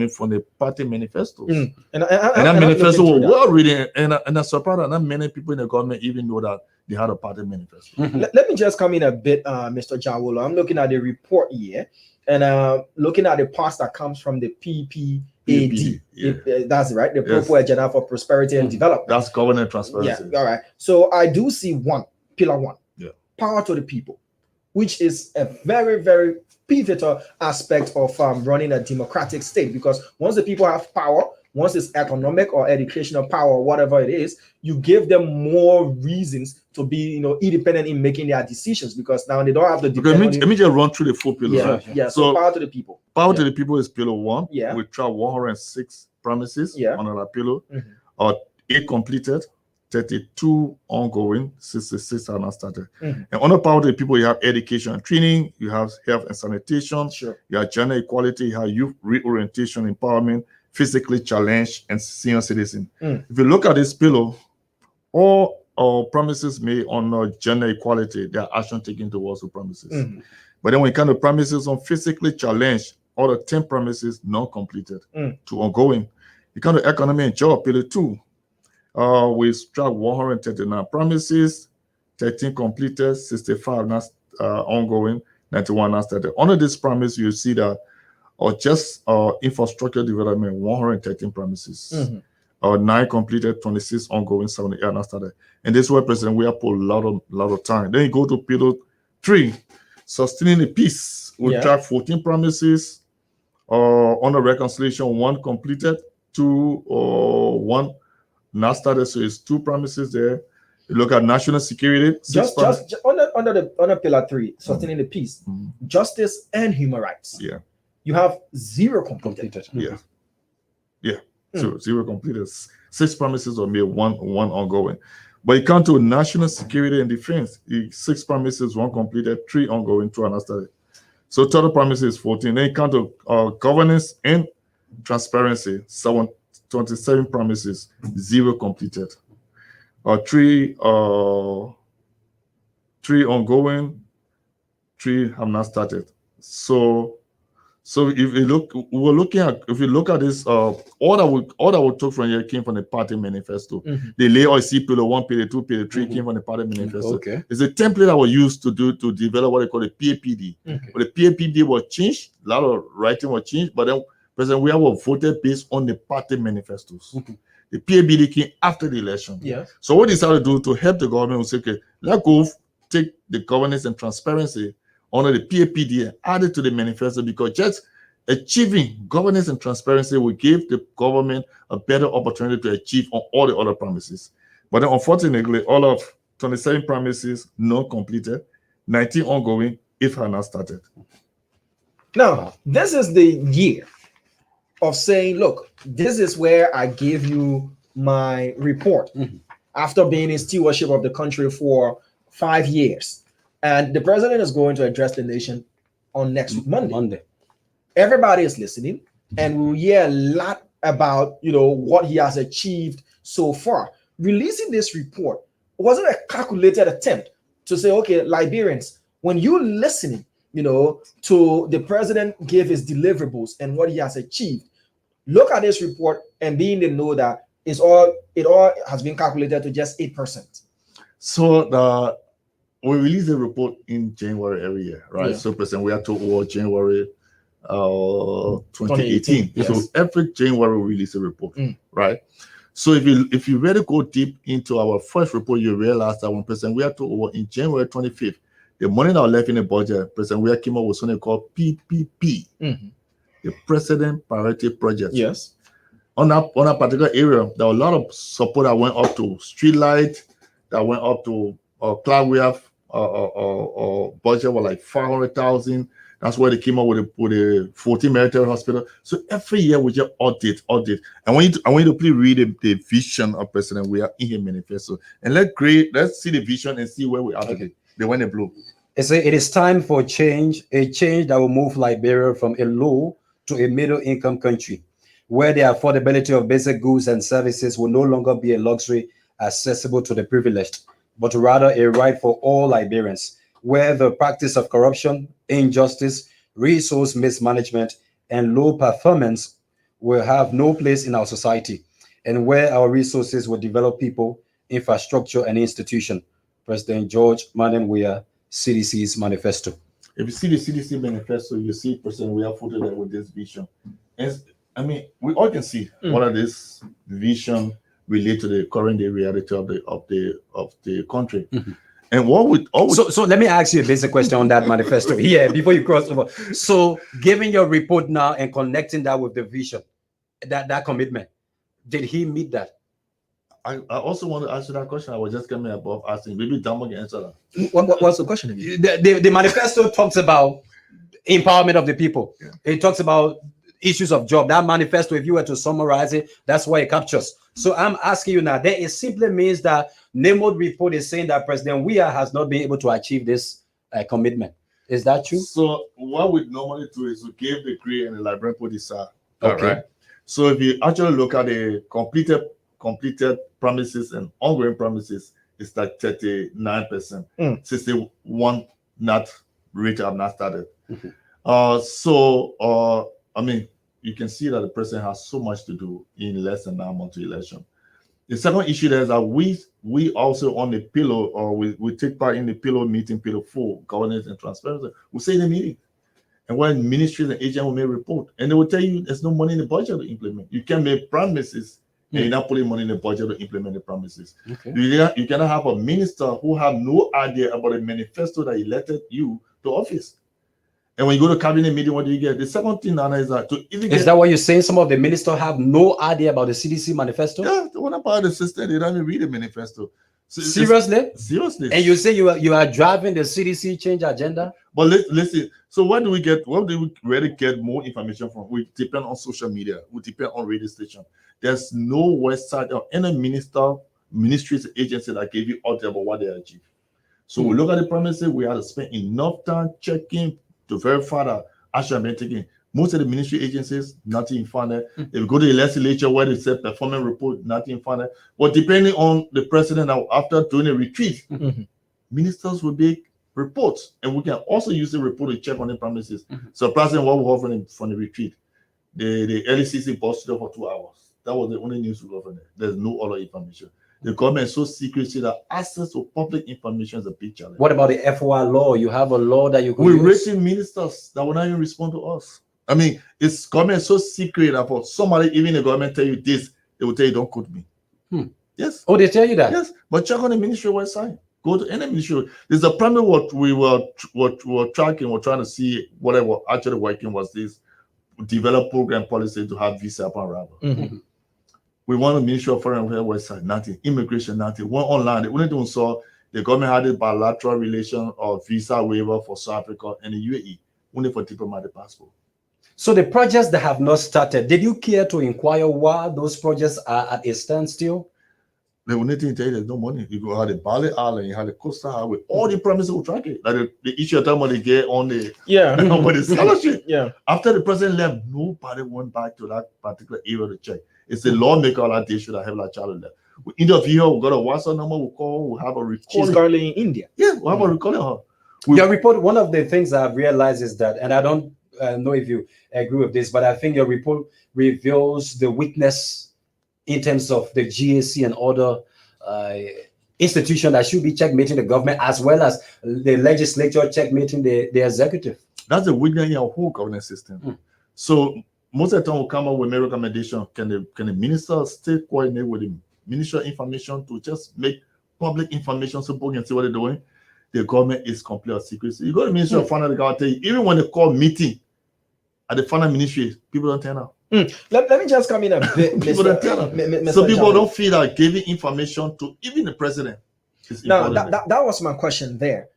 from the party manifestos. And that manifesto was well written, and I'm surprised that not many people in the government even know that they had a party manifesto. Let me just come in a bit, Mr. Jawolo. I'm looking at the report here, and looking at the parts that comes from the PPAD. That's right, the Purple Agenda for Prosperity and Development. That's governance transparency. Yeah, all right. So I do see pillar one, power to the people, which is a very, very pivotal aspect of running a democratic state. Because once the people have power, once it's economic or educational power or whatever it is, you give them more reasons to be, independent in making their decisions. Because now they don't have the. Let me just run through the 4 pillars. So power to the people. Power to the people is pillar 1. Yeah. We tried 106 promises on our pillar. 8 completed. 32 ongoing, 66 are not started. And under power to the people, you have education and training, you have health and sanitation, you have gender equality, you have youth reorientation, empowerment, physically challenged, and senior citizen. If you look at this pillar, all promises made on gender equality, there are action taken towards the promises. But then when it comes to promises on physically challenged, all the 10 promises not completed to ongoing. You come to economy and job, pillar 2. We struck 139 promises, 13 completed, 65 not ongoing, 91 not started. Under this promise, you see that just infrastructure development, 113 promises. 9 completed, 26 ongoing, 78 not started. And this is where President Weah put a lot of time. Then you go to pillar 3, sustaining the peace. We track 14 promises. On the reconciliation, 1 completed, 2 1 not started, so it's 2 promises there. You look at national security. Just under pillar 3, sustaining the peace, justice and human rights. You have 0 completed. So 0 completed. 6 promises are made, 1 ongoing. But you come to national security and defense. 6 promises, 1 completed, 3 ongoing, 2 are not started. So total promises 14. Then you come to governance and transparency. 27 promises, 0 completed. 3 ongoing, 3 have not started. So if you look, if you look at this, all that we took from here came from the party manifesto. The layout, see pillar 1, pillar 2, pillar 3 came from the party manifesto. It's a template that was used to develop what they call the PAPD. But the PAPD was changed, a lot of writing was changed, but then President Weah was voted based on the party manifestos. The PABD came after the election. So what they decided to do to help the government was say, okay, let's go take the governance and transparency under the PAPD and add it to the manifesto, because just achieving governance and transparency will give the government a better opportunity to achieve on all the other promises. But then unfortunately, all of 27 promises not completed, 19 ongoing, if had not started. Now, this is the year of saying, look, this is where I gave you my report after being in stewardship of the country for 5 years. And the president is going to address the nation on next Monday. Everybody is listening, and we'll hear a lot about what he has achieved so far. Releasing this report wasn't a calculated attempt to say, okay, Liberians, when you listening, to the president give his deliverables and what he has achieved, look at this report and be in the know that it all has been calculated to just 8%. So we release a report in January every year, right? Yeah. So, President, we are to January 2018. Yes. So every January we release a report, right? So if you really go deep into our first report, you realize that when President we are to in January 25th, the money that was left in the budget, President we came up with something called PPP, the President Priority Project. Yes. On that particular area, there were a lot of support that went up to street light, that went up to cloud. We have budget was like 500,000. That's why they came up with a 14 military hospital. So every year we just audit. I want you to please read the vision of President we are in his manifesto, and let's see the vision and see where we are today. They went in blue. It is time for change, a change that will move Liberia from a low to a middle income country, where the affordability of basic goods and services will no longer be a luxury accessible to the privileged, but rather a right for all Liberians, where the practice of corruption, injustice, resource mismanagement, and low performance will have no place in our society, and where our resources will develop people, infrastructure, and institution. President George Madden Weah, CDC's manifesto. If you see the CDC manifesto, you see President Weah photo there with this vision. And I mean, we all can see what are this vision relate to the current reality of the country. And so let me ask you a basic question on that manifesto here before you cross over. So giving your report now and connecting that with the vision, that commitment, did he meet that? I also want to answer that question. I was just coming above asking. Maybe Damo can answer that. What's the question again? The manifesto talks about empowerment of the people. Yeah. It talks about issues of job. That manifesto, if you were to summarize it, that's what it captures. So I'm asking you now, that it simply means that NEMOD report is saying that President Weah has not been able to achieve this commitment. Is that true? So what we normally do is we give the grade and the Liberian police are. Okay. Right? So if you actually look at the completed promises and ongoing promises, it's like 39%. 61 not rate have not started. I mean, you can see that the president has so much to do in less than 9 months to election. The second issue there is that we also on the pillow, or we take part in the pillow meeting, pillow 4, governance and transparency. We say in the meeting, and when ministries and agents will make report, and they will tell you there's no money in the budget to implement. You can make promises and you're not putting money in the budget to implement the promises. Okay. You cannot have a minister who have no idea about a manifesto that elected you to office. And when you go to cabinet meeting, what do you get? The second thing, Nana, is that is that what you're saying? Some of the ministers have no idea about the CDC manifesto? Yeah, the one about the system, they don't even read the manifesto. So seriously? Seriously. And you say you are driving the CDC change agenda? But listen, so what do we get? What do we really get more information from? We depend on social media. We depend on radio station. There's no website or any ministries, agency that gave you out there about what they achieved. So we look at the promises. We have to spend enough time checking to verify that action been taken. Most of the ministry agencies, nothing funded. If you go to the legislature where they say performance report, nothing funded. But depending on the president, after doing a retreat, ministers will make reports, and we can also use the report to check on the promises. So, President, what we heard from the retreat, the early season busted for 2 hours. That was the only news we got from there. There's no other information. The government is so secrecy that access to public information is a big challenge. What about the FOI law? You have a law that you could We're rating ministers that will not even respond to us. I mean, it's government so secret that for somebody, even the government tell you this, they will tell you, don't quote me. Yes. Oh, they tell you that? Yes. But check on the ministry website. Go to any ministry. There's a primary what we were tracking, we're trying to see whatever actually working was this develop program policy to have visa upon arrival. We want a Ministry of Foreign Affairs website, nothing. Immigration, nothing. One online. The only thing we saw, the government had a bilateral relation or visa waiver for South Africa and the UAE, only for diplomatic passport. So the projects that have not started, did you care to inquire why those projects are at a standstill? The only thing tell you there's no money. You go have the Bali Island, you have the Coastal Highway, all the promises will track it. Like the issue of time when they get on the on the scholarship. Yeah. After the president left, nobody went back to that particular area to check. It's the lawmaker that they should have that child there. We interview her, we got a WhatsApp number, we call, we have a recording. She's currently in India. Yeah, we have a recording of her. Your report, one of the things I've realized is that, and I don't know if you agree with this, but I think your report reveals the weakness in terms of the GAC and other institution that should be checkmating the government, as well as the legislature checkmating the executive. That's the weakness in our whole governance system. So most of the time we come up with a recommendation. Can the minister stay coordinate with the Ministry of Information to just make public information so people can see what they're doing? The government is complete secrecy. You go to the Ministry of Finance, they gotta tell you, even when they call meeting at the finance ministry, people don't turn up. Let me just come in a bit. People don't turn up. So people don't feel like giving information to even the president. Now that was my question there.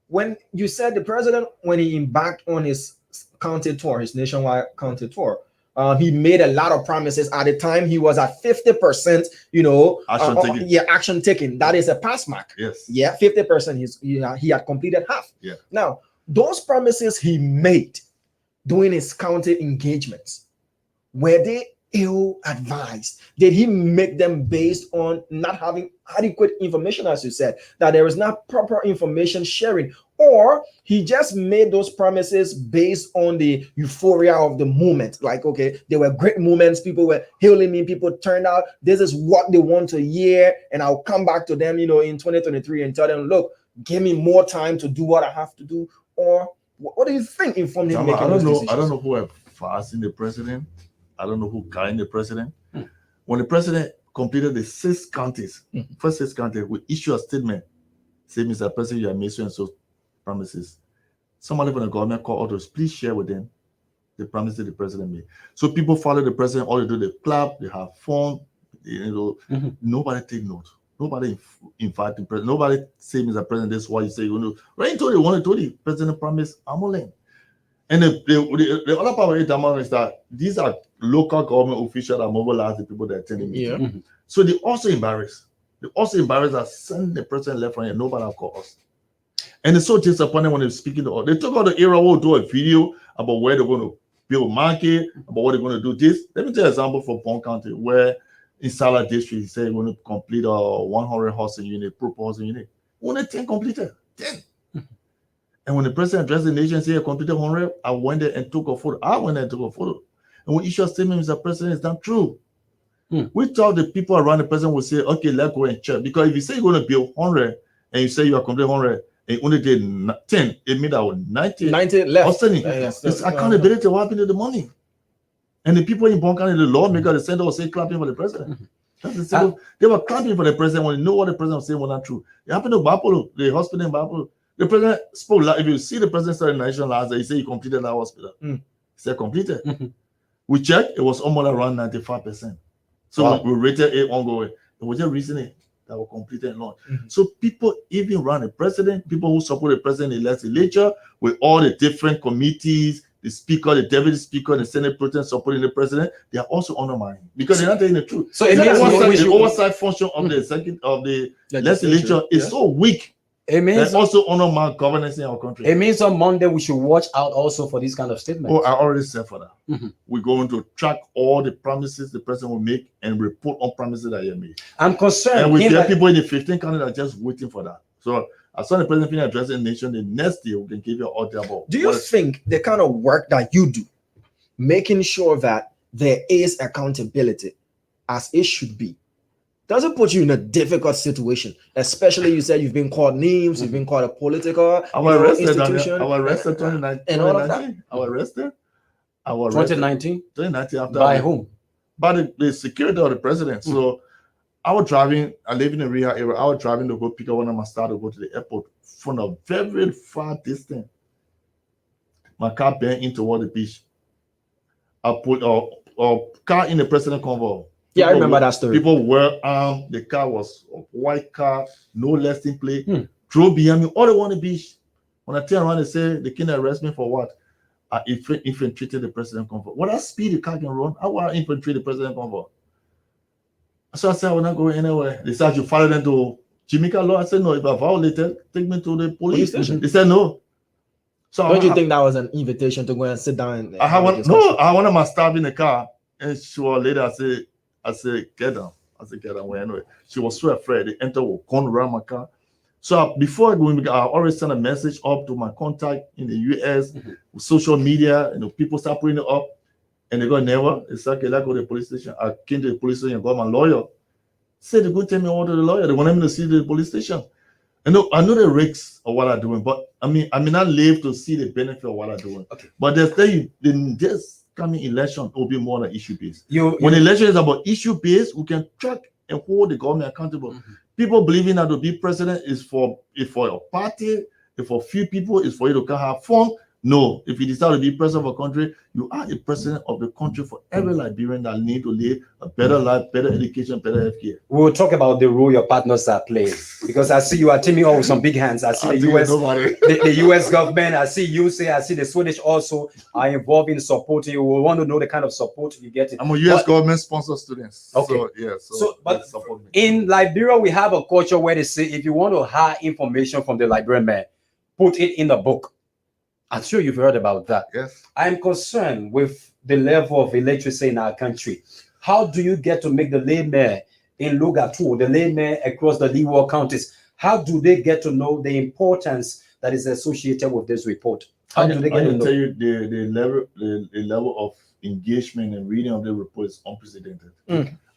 When you said the president, when he embarked on his county tour, his nationwide county tour, he made a lot of promises. At the time, he was at 50%. Action taken. That is a pass mark. Yes. Yeah, 50%. He had completed half. Yeah. Now those promises he made during his county engagements, were they ill advised? Did he make them based on not having adequate information, as you said, that there is not proper information sharing, or he just made those promises based on the euphoria of the moment? Like, okay, there were great moments, people were hailing me, people turned out, this is what they want to hear, and I'll come back to them, in 2023 and tell them, look, give me more time to do what I have to do? Or what do you think informed him making those decisions? I don't know who are fasting the president. I don't know who guiding the president. When the president completed the 6 counties, first 6 counties, we issue a statement saying, Mr. President, you have made so and so promises. Somebody from the government called others, please share with them the promises the president made. So people follow the president, all they do, they clap, they have fun, nobody take note. Nobody invite the president. Nobody say, Mr. President, this is what you say. Right until they want to do the president promise Amolen. And the other part of it is that these are local government officials that mobilize the people that attend the meeting. So they also embarrassed. They also embarrassed that send the president left right and nobody have called us. And it's so disappointing when they're speaking to us. They took out the era where we'll do a video about where they're going to build market, about what they're going to do this. Let me tell you an example for Bond County, where in Salah District, he said we're going to complete a 100 housing unit, housing unit. Only 10 completed. 10. And when the president addressed the nation, said he completed 100, I went there and took a photo. And we issued a statement, Mr. President, it's not true. We thought the people around the president would say, okay, let's go and check. Because if you say you're going to build 100 and you say you are completed 100 and only did 10, it means that was 90 left. It's accountability. What happened to the money? And the people in Bond County, the lawmaker, the senator was saying clapping for the president. They were clapping for the president when they knew what the president was saying was not true. It happened to Bapolo, the hospital in Bapolo. The president spoke. If you see the president started national last day, he said he completed that hospital. He said completed. We checked, it was almost around 95%. So we rated it ongoing. It was just recently that were completed and launched. So people even around the president, people who support the president in the legislature, with all the different committees, the speaker, the deputy speaker, the senate president supporting the president, they are also undermining because they're not telling the truth. So it means the oversight function of the executive of the legislature is so weak. It means also undermine governance in our country. It means on Monday we should watch out also for this kind of statement. Oh, I already said for that. We're going to track all the promises the president will make and report on promises that he made. I'm concerned. And we get people in the 15 countries that are just waiting for that. So as soon as the president addressing the nation, the next day we can give you all the above. Do you think the kind of work that you do, making sure that there is accountability as it should be, does it put you in a difficult situation? Especially you said you've been called names, you've been called a political institution. I was arrested 2019. And all of that. I was arrested. 2019? 2019 after by whom? By the security of the president. So I was driving, I live in the Rio area. I was driving to go pick up one of my staff to go to the airport from a very far distance. My car bent in toward the beach. I put a car in the president convoy. Yeah, I remember that story. People were armed. The car was a white car, no license plate. Drove behind me all the way on the beach. When I turn around, they say they can't arrest me for what? I infiltrated the president comfort. What that speed the car can run? How will I infiltrate the president comfort? So I said, I will not go anywhere. They said, you follow them to Jamaica law. I said, no, if I violated, take me to the police station. They said, no. So Don't you think that was an invitation to go and sit down? And I had one of my staff in the car, and she was later. I said, get down. I said, get down. Well, anyway, she was so afraid. They entered with gun around my car. So before going, I already sent a message up to my contact in the US, with social media. People start putting it up, and they go never. It's like, let's go to the police station. I came to the police station and got my lawyer. Said they go tell me all to the lawyer. They wanted me to see the police station. I know the risks of what I'm doing, but I may not live to see the benefit of what I'm doing. Okay. But this coming election will be more than issue based. When the election is about issue based, we can track and hold the government accountable. People believing that to be president is for a party, if for few people, it's for you to come have fun. No, if you decide to be president of a country, you are the president of the country for every Liberian that need to live a better life, better education, better healthcare. We will talk about the role your partners are playing, because I see you are teaming up with some big hands. I see the US, the US government. I see you say. I see the Swedish also are involved in supporting you. We want to know the kind of support you get. I'm a US government sponsored student. Okay. So, yeah. But in Liberia, we have a culture where they say if you want to hide information from the Liberian man, put it in the book. I'm sure you've heard about that. Yes. I'm concerned with the level of illiteracy in our country. How do you get to make the layman in Lugatu, the layman across the Leeward counties, how do they get to know the importance that is associated with this report? How do they get to know? Tell you the level of engagement and reading of the report is unprecedented.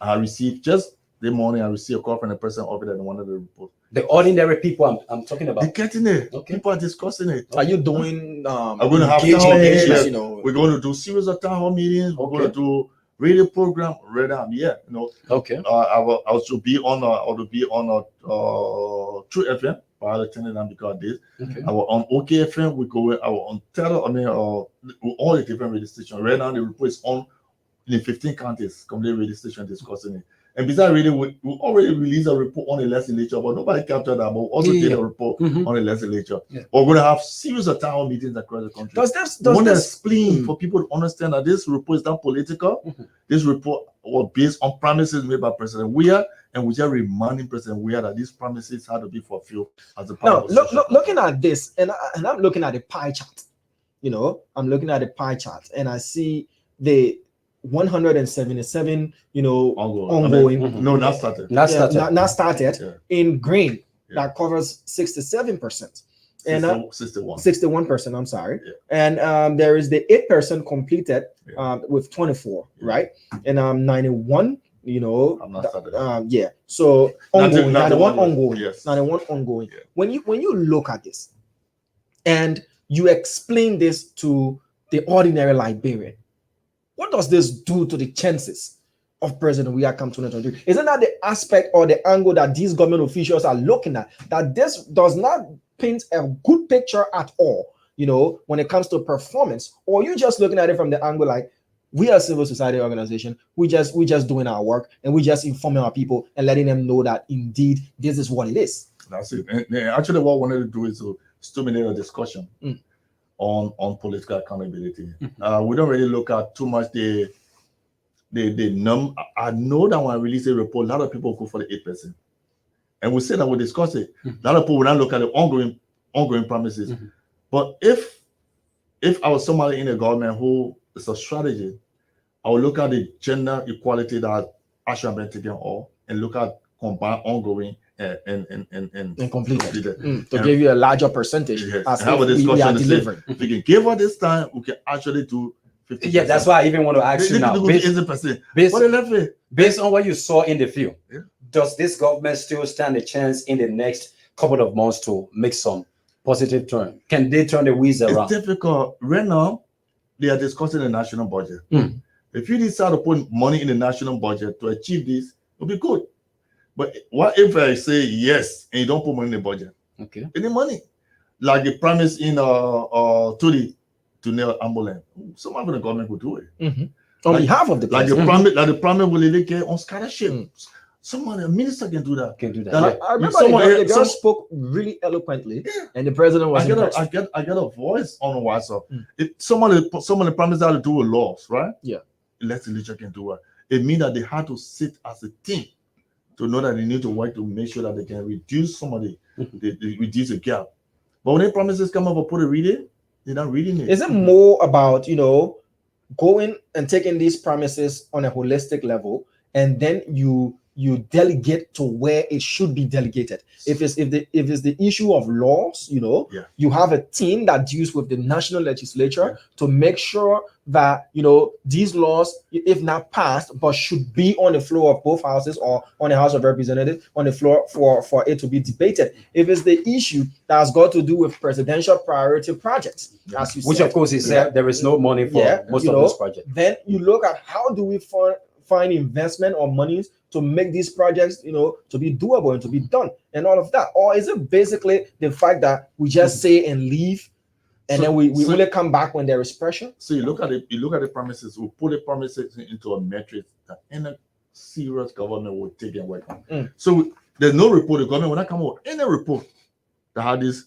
I received just the morning. I received a call from the president of it and wanted the report. The ordinary people I'm talking about. They're getting it. Okay. People are discussing it. Are you doing? I'm going to have town hall meetings. We're going to do series of town hall meetings. We're going to do radio program. Okay. I will be on True FM. By attending them because of this. Okay. I was on OKFM. We go. I was on Tether. All the different radio stations. Right now, the report is on in 15 counties. Complete radio station discussing it. And besides, we already released a report on the legislature, but nobody captured that. But also did a report on the legislature. Yeah. We're going to have series of town hall meetings across the country. We want to explain for people to understand that this report is not political. This report was based on promises made by President Weah, and we just reminding President Weah that these promises had to be fulfilled as a part of looking at this, and I'm looking at the pie chart. I'm looking at the pie chart, and I see the 177, ongoing. No, not started. Not started. Yeah. In green, that covers 67%. And 61%, I'm sorry. Yeah. And there is the 8% completed with 24, right? And 91, I'm not started. So ongoing, 91 ongoing. Yes. 91 ongoing. Yeah. When you look at this and you explain this to the ordinary Liberian, what does this do to the chances of President Weah come 2023? Isn't that the aspect or the angle that these government officials are looking at? That this does not paint a good picture at all, when it comes to performance, or you just looking at it from the angle like we are a civil society organization, we just doing our work and we just informing our people and letting them know that indeed this is what it is. That's it. And actually, what I wanted to do is to stimulate a discussion on political accountability. We don't really look at too much the I know that when I release a report, a lot of people go for the 8%. And we say that we discuss it. A lot of people will not look at the ongoing promises. But if I was somebody in the government who is a strategy, I would look at the gender equality that actually have been taken off and look at combined ongoing and completed. To give you a larger percentage. Yes. As have a discussion we are delivering. If we can give her this time, we can actually do 50%. Yeah, that's why I even want to ask you now. Based on what you saw in the field, does this government still stand a chance in the next couple of months to make some positive turn? Can they turn the wheels around? It's difficult. Right now, they are discussing the national budget. If you decide to put money in the national budget to achieve this, it will be good. But what if I say yes and you don't put money in the budget? Okay. Any money? Like the promise in to nail ambulance. Some of the government will do it. On behalf of the like the promise will on scholarship. a minister can do that. Can do that. That I remember someone- the girl some- spoke really eloquently, and the president was impressed. I get a voice on WhatsApp. Mm. If somebody promised how to do with laws, right? Yeah. Legislature can do it. It means that they had to sit as a team to know that they need to work to make sure that they can reduce somebody, they reduce the gap. But when the promises come up for put a reading, they're not reading it. Is it more about going and taking these promises on a holistic level, and then you delegate to where it should be delegated? If it's the issue of laws, you have a team that deals with the national legislature to make sure that these laws, if not passed, but should be on the floor of both houses or on the House of Representatives on the floor for it to be debated. If it's the issue that's got to do with presidential priority projects, as you Which said, of course is there is no money for most of those projects. then you look at how do we find investment or monies to make these projects, to be doable and to be done and all of that? Or is it basically the fact that we just say and leave, and then we only come back when there is pressure? So you look at the promises. We put the promises into a metric that any serious government will take and work on. So there's no report. The government will not come out with any report that had these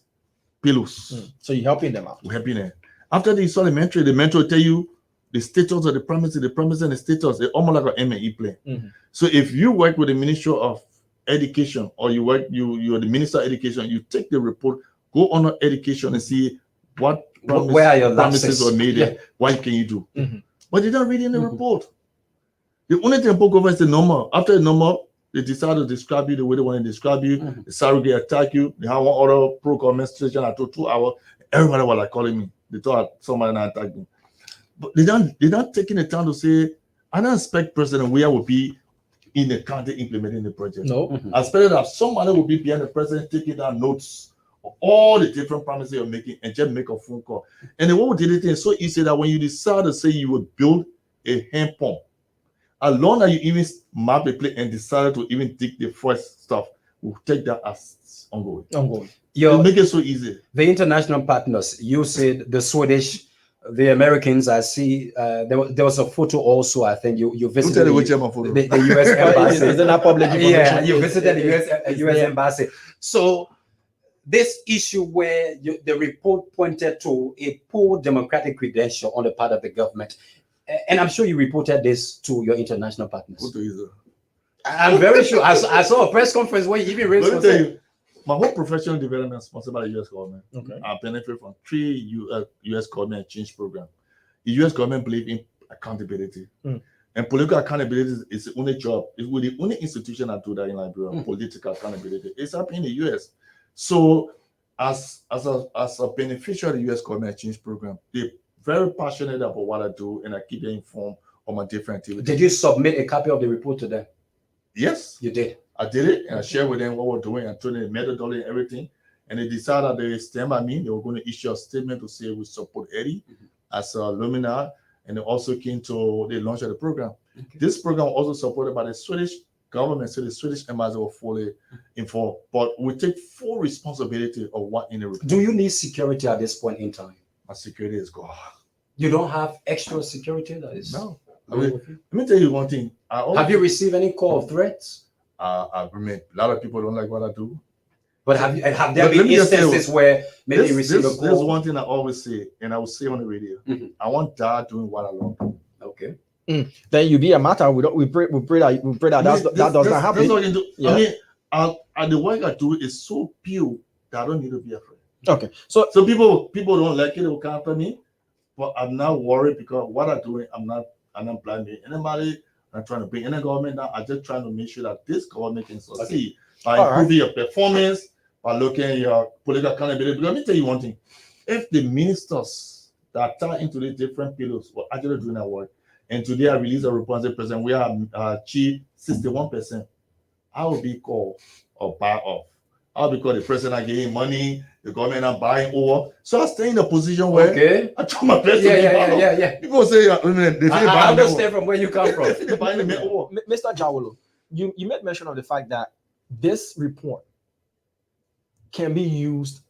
pillows. So you're helping them out. We're helping them. After they saw the mentor will tell you the status of the promise and the status. They're almost like an M&E plan. So if you work with the Ministry of Education, or you're the Minister of Education, you take the report, go on education and see where are your promises were made. What can you do? But they don't read in the report. The only thing people go is the number. After the number, they decide to describe you the way they want to describe you. The surrogate attack you. They have one other pro-government situation after 2 hours. Everybody was like calling me. They thought somebody not attack me. But they're not taking the time to say, I don't expect President Weah will be in the county implementing the project. No. I expect that somebody will be behind the president taking down notes of all the different promises you're making and just make a phone call. And then what we did it is so easy that when you decide to say you would build a hand pump, as long as you even map the place and decided to even dig the first stuff, we'll take that as ongoing. You make it so easy. The international partners, you said the Swedish, the Americans. I see there was a photo also. I think you visited the US embassy. Is it not public information? Yeah, you visited the US embassy. So this issue where the report pointed to a poor democratic credential on the part of the government, and I'm sure you reported this to your international partners. I'm very sure. I saw a press conference where you even raised. Let me tell you, my whole professional development is sponsored by the U.S. government. Okay. I benefit from 3 U.S. government exchange programs. The U.S. government believes in accountability. And political accountability is the only job. It's the only institution that do that in Liberia. Political accountability. It's happening in the U.S. So as a beneficiary of the U.S. government exchange program, they're very passionate about what I do, and I keep them informed on my different activities. Did you submit a copy of the report to them? Yes. You did. I did it, and I shared with them what we're doing. I told them the methodology and everything. And they decided that they stand by me. They were going to issue a statement to say we support Eddie as a luminary. And they also came to the launch of the program. This program was also supported by the Swedish government, so the Swedish embassy were fully involved. But we take full responsibility of what in the report. Do you need security at this point in time? My security is gone. You don't have extra security? That is no. Let me tell you one thing. Have you received any call of threats? I mean, a lot of people don't like what I do. But have there been instances where maybe you received a call? There's one thing I always say, and I will say on the radio. I want God doing what I love. Okay. Then you be a matter. We pray that that does not happen. That's what you do. Yeah. I mean, the work I do is so pure that I don't need to be afraid. Okay. So people don't like it. They will come after me, but I'm not worried because what I'm doing, I'm not blaming anybody. I'm trying to bring any government down. I'm just trying to make sure that this government can succeed by improving your performance, by looking at your political accountability. Because let me tell you one thing. If the ministers that tie into the different pillars were actually doing that work, and today I release a report and say, President, we have achieved 61%, I will be called or buy off. I'll be called the president gave money, the government are buying over. So I stay in a position where I try my best to be yeah. People say, I understand from where you come from. Mr. Jawolo, you made mention of the fact that this report can be used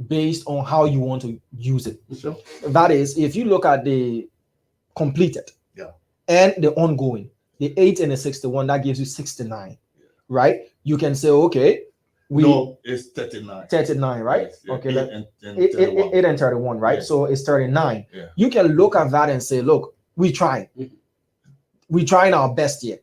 based on how you want to use it. Sure. That is, if you look at the completed and the ongoing, the 8 and the 61, that gives you 69. right? You can say, okay, no, it's 39. 39, right? Yes, yeah, Okay, 8 and 31. 8 and 31, right? Yeah. So it's 39. Yeah. You can look at that and say, look, we tried. We're trying our best here.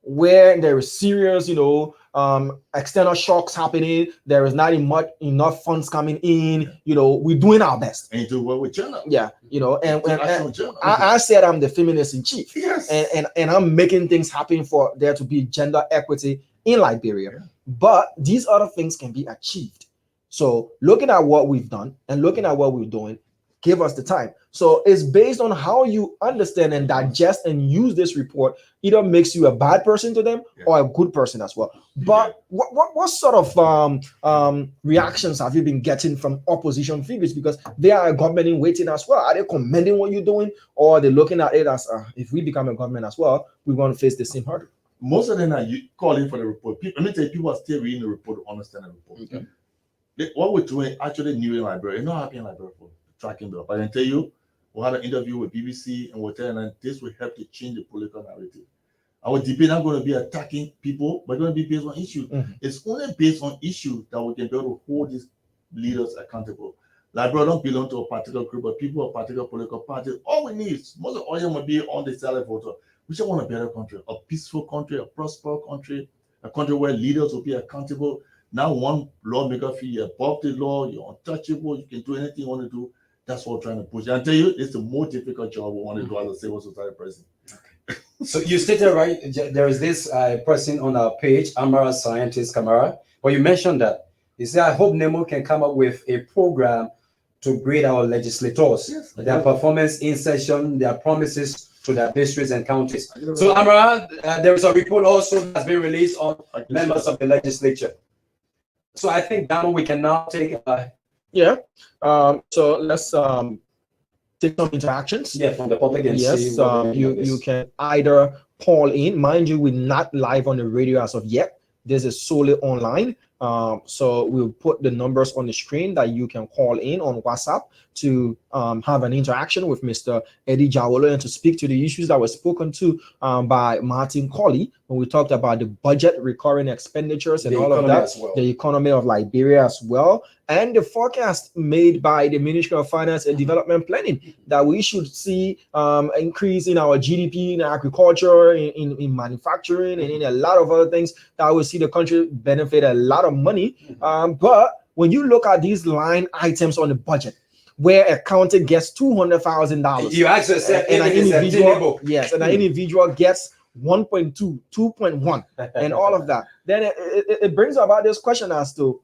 Where there is serious, external shocks happening, there is not enough funds coming in, we're doing our best. And you do what with China. Yeah, and China. I said I'm the feminist in chief. Yes. And I'm making things happen for there to be gender equity in Liberia. Yeah. But these other things can be achieved. So looking at what we've done and looking at what we're doing, give us the time. So it's based on how you understand and digest and use this report. Either makes you a bad person to them or a good person as well. But what sort of reactions have you been getting from opposition figures? Because they are a government in waiting as well. Are they commending what you're doing, or are they looking at it as if we become a government as well, we're going to face the same hurdle? Most of them are calling for the report. Let me tell you, people are still reading the report to understand the report. Okay. What we're doing actually new in Liberia. It's not happening in Liberia for tracking bill. But I can tell you, we had an interview with BBC and we're telling them this will help to change the political narrative. Our debate not going to be attacking people, but going to be based on issues. It's only based on issues that we can be able to hold these leaders accountable. Liberia don't belong to a particular group of people or particular political party. All we need, most of all will be on the silent voter. We just want a better country, a peaceful country, a prosperous country, a country where leaders will be accountable. Now one lawmaker feel you're above the law, you're untouchable, you can do anything you want to do. That's what we're trying to push. I tell you, it's the most difficult job we want to do as a civil society president. So you stated, right, there is this person on our page, Amara Scientist Kamara, but you mentioned that. You say, I hope NEMO can come up with a program to grade our legislators, their performance in session, their promises to their districts and counties. So Amara, there is a report also that's been released on members of the legislature. So I think that we can now take so let's take some interactions from the public and see you can either call in. Mind you, we're not live on the radio as of yet. This is solely online. So we'll put the numbers on the screen that you can call in on WhatsApp to have an interaction with Mr. Eddie Jawolo and to speak to the issues that were spoken to by Martin Colley when we talked about the budget, recurring expenditures, and all of that, the economy of Liberia as well, and the forecast made by the Ministry of Finance and Development Planning that we should see increase in our GDP, in agriculture, in manufacturing, and in a lot of other things that will see the country benefit a lot of money. But when you look at these line items on the budget, where a county gets $200,000, you actually said and an individual, and an individual gets 1.2, 2.1, and all of that, then it brings about this question as to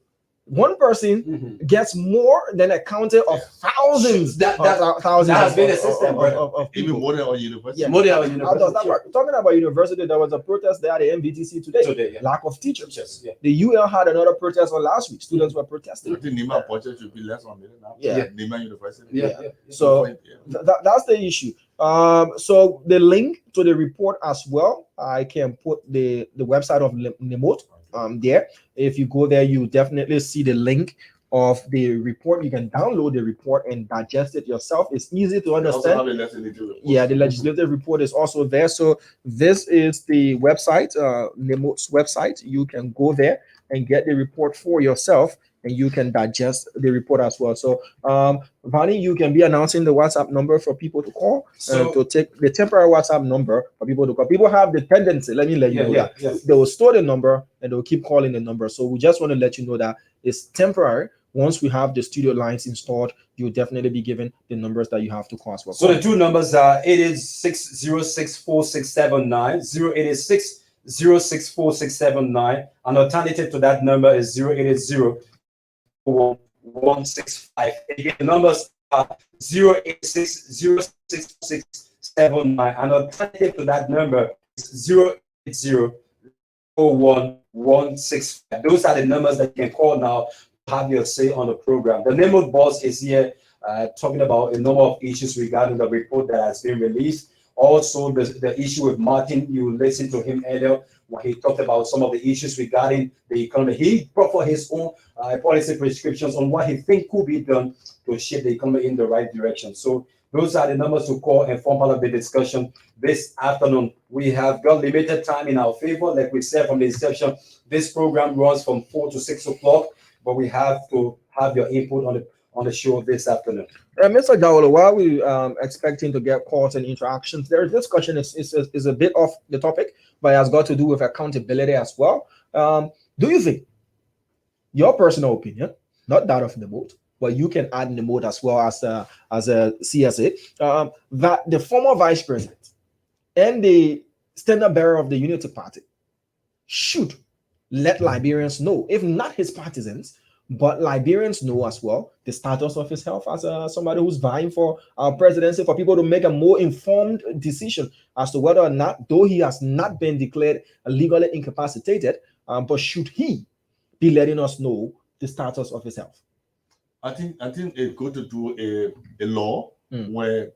one person gets more than a county of thousands. Thousands has been a system of even people. more than our university. Yeah, more than our university. How does that work? Talking about university, there was a protest there at the MVTC today. Lack of teachers. The UL had another protest on last week. Students were protesting. I think Nima budget should be less on million now. Nima University. So that's the issue. So the link to the report as well, I can put the website of Nemot there. If you go there, you definitely see the link of the report. You can download the report and digest it yourself. It's easy to understand. The legislative report is also there. So this is the website, Nemot's website. You can go there and get the report for yourself, and you can digest the report as well. So, Vani, you can be announcing the WhatsApp number for people to call, to take the temporary WhatsApp number for people to call. People have the tendency, let me let you know that they will store the number and they'll keep calling the number. So we just want to let you know that it's temporary. Once we have the studio lines installed, you'll definitely be given the numbers that you have to call as well. So the two numbers are 886-064679, 086-064679. An alternative to that number is 080-165. Again, the numbers are 086-064679. An alternative to that number is 080-165. Those are the numbers that you can call now to have your say on the program. The name of boss is here talking about a number of issues regarding the report that has been released. Also, the issue with Martin, you listened to him earlier when he talked about some of the issues regarding the economy. He brought for his own policy prescriptions on what he thinks could be done to shape the economy in the right direction. So Those are the numbers to call and form part of the discussion this afternoon. We have got limited time in our favor. Like we said from the inception, this program runs from 4 to 6 o'clock, but we have to have your input on the show this afternoon. Mr. Jawolo, while we expecting to get calls and interactions, their discussion is a bit off the topic, but it has got to do with accountability as well. Do you think, your personal opinion, not that of the board, but you can add in the mode as well as a CSA, that the former vice president and the standard bearer of the Unity Party should let Liberians know, if not his partisans, but Liberians know as well the status of his health as somebody who's vying for presidency, for people to make a more informed decision as to whether or not, though he has not been declared legally incapacitated, but should he be letting us know the status of his health? I think it's good to do a law where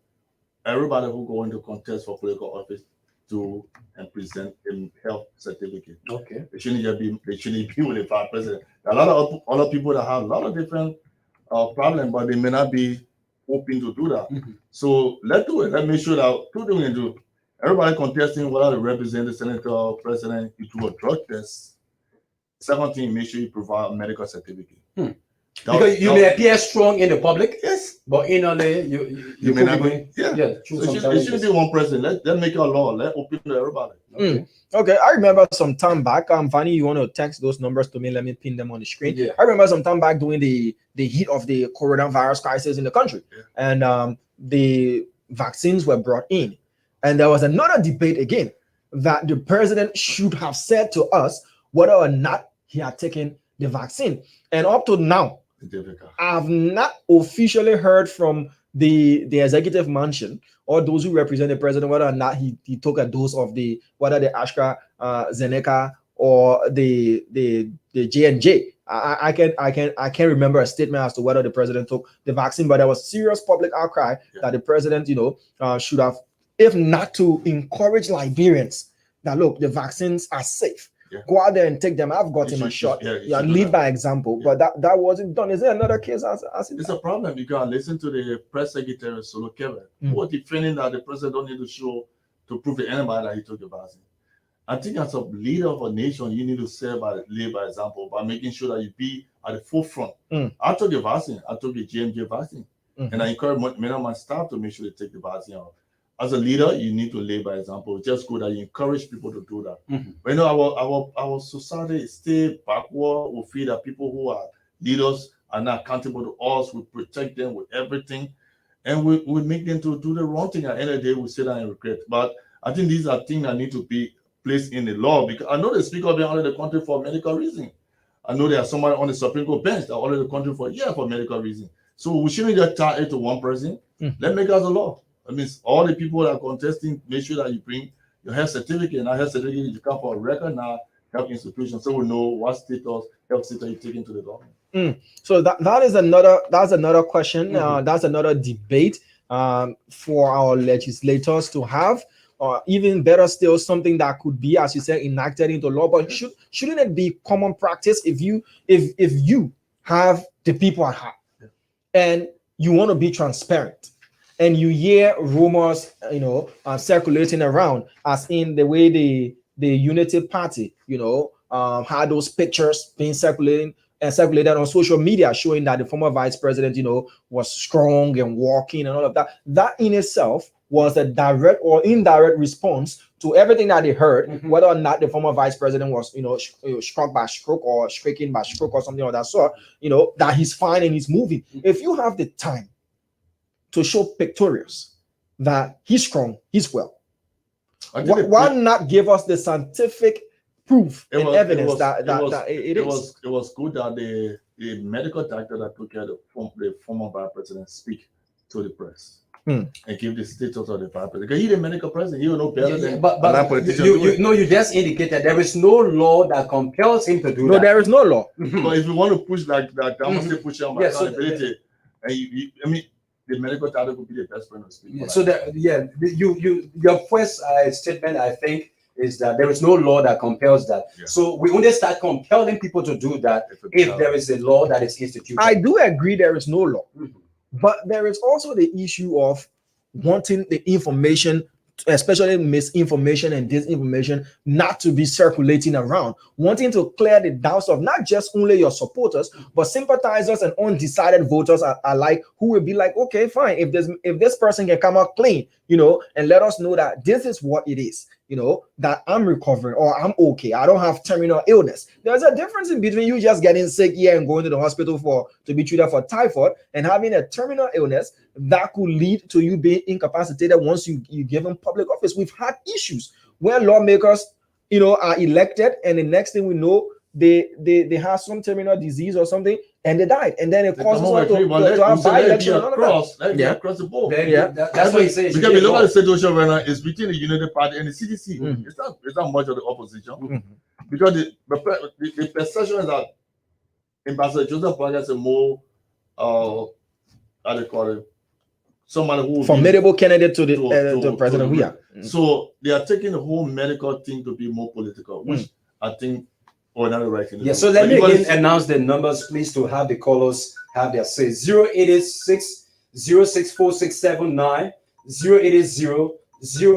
everybody who go into contest for political office do and present a health certificate. Okay. They shouldn't be with the vice president. There are a lot of other people that have a lot of different problems, but they may not be hoping to do that. So let's do it. Let's make sure that two things we do. Everybody contesting, whether they represent the senator, president, you do a drug test. Second thing, make sure you provide a medical certificate. Because you may appear strong in the public, yes, but innerly you may not be. So it shouldn't be one president. Let's make a law. Let's open to everybody. Okay, I remember some time back. Fanny, you want to text those numbers to me? Let me pin them on the screen. Yeah. I remember some time back during the heat of the coronavirus crisis in the country, and the vaccines were brought in, and there was another debate again that the president should have said to us whether or not he had taken the vaccine. And up to now, I've not officially heard from the executive mansion or those who represent the president whether or not he took a dose of whether the AstraZeneca or the J&J. I can't remember a statement as to whether the president took the vaccine, but there was serious public outcry that the president, should have, if not to encourage Liberians that look, the vaccines are safe. Go out there and take them. I've gotten a shot. Lead by example, but that wasn't done. Is there another case as it's a problem because listen to the press secretary Solo Kevin, who was defending that the president don't need to show to prove to anybody that he took the vaccine. I think as a leader of a nation, you need to lead by example by making sure that you be at the forefront. I took the vaccine. I took the J&J vaccine, and I encourage many of my staff to make sure they take the vaccine. As a leader, you need to lead by example. It's just good that you encourage people to do that. But our society is still backward. We feel that people who are leaders are not accountable to us. We protect them with everything, and we make them to do the wrong thing. At the end of the day, we sit down and regret. But I think these are things that need to be placed in the law, because I know the speaker been out of the country for medical reason. I know there's somebody on the Supreme Court bench that out of the country for medical reason. So we shouldn't just tie it to one person. Let's make it as a law. That means all the people that are contesting, make sure that you bring your health certificate. And that health certificate, you come for a record now, health institution, so we know what health status you taking to the government. So that's another question. That's another debate for our legislators to have. Or even better still, something that could be, as you said, enacted into law. But shouldn't it be common practice if you have the people at heart and you want to be transparent, and you hear rumors, circulating around, as in the way the Unity Party, had those pictures being circulated on social media showing that the former vice president, was strong and walking and all of that. That in itself was a direct or indirect response to everything that they heard, whether or not the former vice president was, struck by stroke or stricken by stroke or something of that sort, that he's fine and he's moving. If you have the time to show pictorials that he's strong, he's well, why not give us the scientific proof and evidence that it is? It was good that the medical doctor that took care of the former vice president speak to the press and give the status of the vice president. Because he's the medical president, he will know better than politician. You just indicated there is no law that compels him to do that. No, there is no law. But if you want to push like that, I must say push on accountability. And the medical doctor would be the best friend to speak. So your first statement, I think, is that there is no law that compels that. So we only start compelling people to do that if there is a law that is instituted. I do agree there is no law, but there is also the issue of wanting the information, especially misinformation and disinformation, not to be circulating around, wanting to clear the doubts of not just only your supporters but sympathizers and undecided voters alike, who will be like, okay, fine, if this person can come out clean, and let us know that this is what it is, that I'm recovering or I'm okay, I don't have terminal illness. There's a difference in between you just getting sick here and going to the hospital to be treated for typhoid and having a terminal illness that could lead to you being incapacitated once you give them public office. We've had issues where lawmakers, are elected, and the next thing we know, they have some terminal disease or something, and they died, and then it causes us to have by-election and all of that. Across the board. That's what he says. Because we look at the situation right now, it's between the United Party and the CDC. Mm-hmm. It's not much of the opposition. Because the perception is that Ambassador Joseph Parker is a more how do you call it, somebody who formidable candidate to President Weah. So they are taking the whole medical thing to be more political, which I think another right thing. Yeah, so let me again announce the numbers, please, to have the callers have their say. 0886 064679, 0880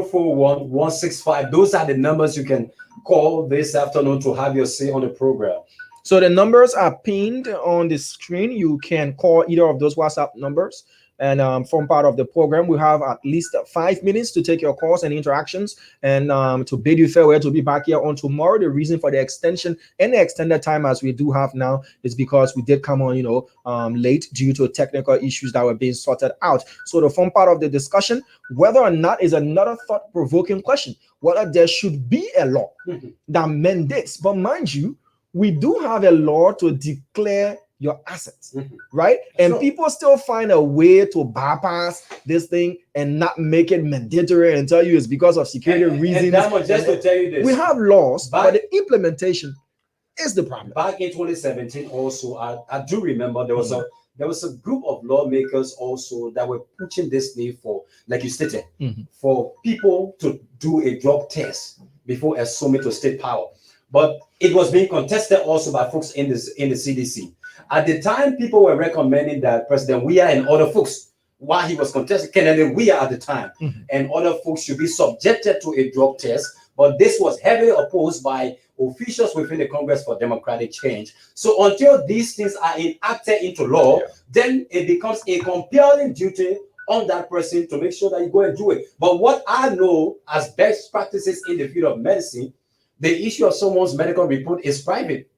041 165. Those are the numbers you can call this afternoon to have your say on the program. So the numbers are pinned on the screen. You can call either of those WhatsApp numbers and form part of the program. We have at least 5 minutes to take your calls and interactions, and to bid you farewell to be back here on tomorrow. The reason for the extension and the extended time as we do have now is because we did come on, late due to technical issues that were being sorted out. So to form part of the discussion, whether or not is another thought-provoking question, whether there should be a law that mandates, but mind you, we do have a law to declare your assets, right? And people still find a way to bypass this thing and not make it mandatory and tell you it's because of security reasons. And just to tell you this, we have laws, but the implementation is the problem. Back in 2017, also, I do remember there was a group of lawmakers also that were pushing this need for, like you stated, for people to do a drug test before assuming to state power. But it was being contested also by folks in the CDC. At the time, people were recommending that President Weah and other folks, while he was contesting, Kennedy Weah at the time, and other folks should be subjected to a drug test. But this was heavily opposed by officials within the Congress for Democratic Change. So until these things are enacted into law, then it becomes a compelling duty on that person to make sure that you go and do it. But what I know as best practices in the field of medicine, the issue of someone's medical report is private.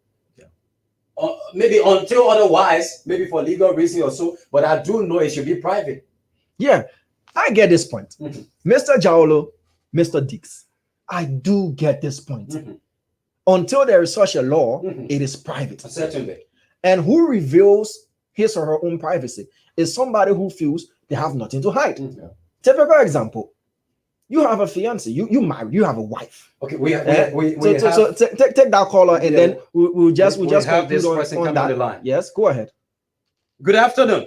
Maybe until otherwise, maybe for legal reasons or so, but I do know it should be private. Yeah, I get this point. Mr. Jaulo, Mr. Dix, I do get this point. Until there is such a law, it is private. Certainly. And who reveals his or her own privacy is somebody who feels they have nothing to hide. Typical example. You have a fiance, you married, you have a wife. Okay, so take that caller, and then we'll just have this person on the line. Yes, go ahead. Good afternoon.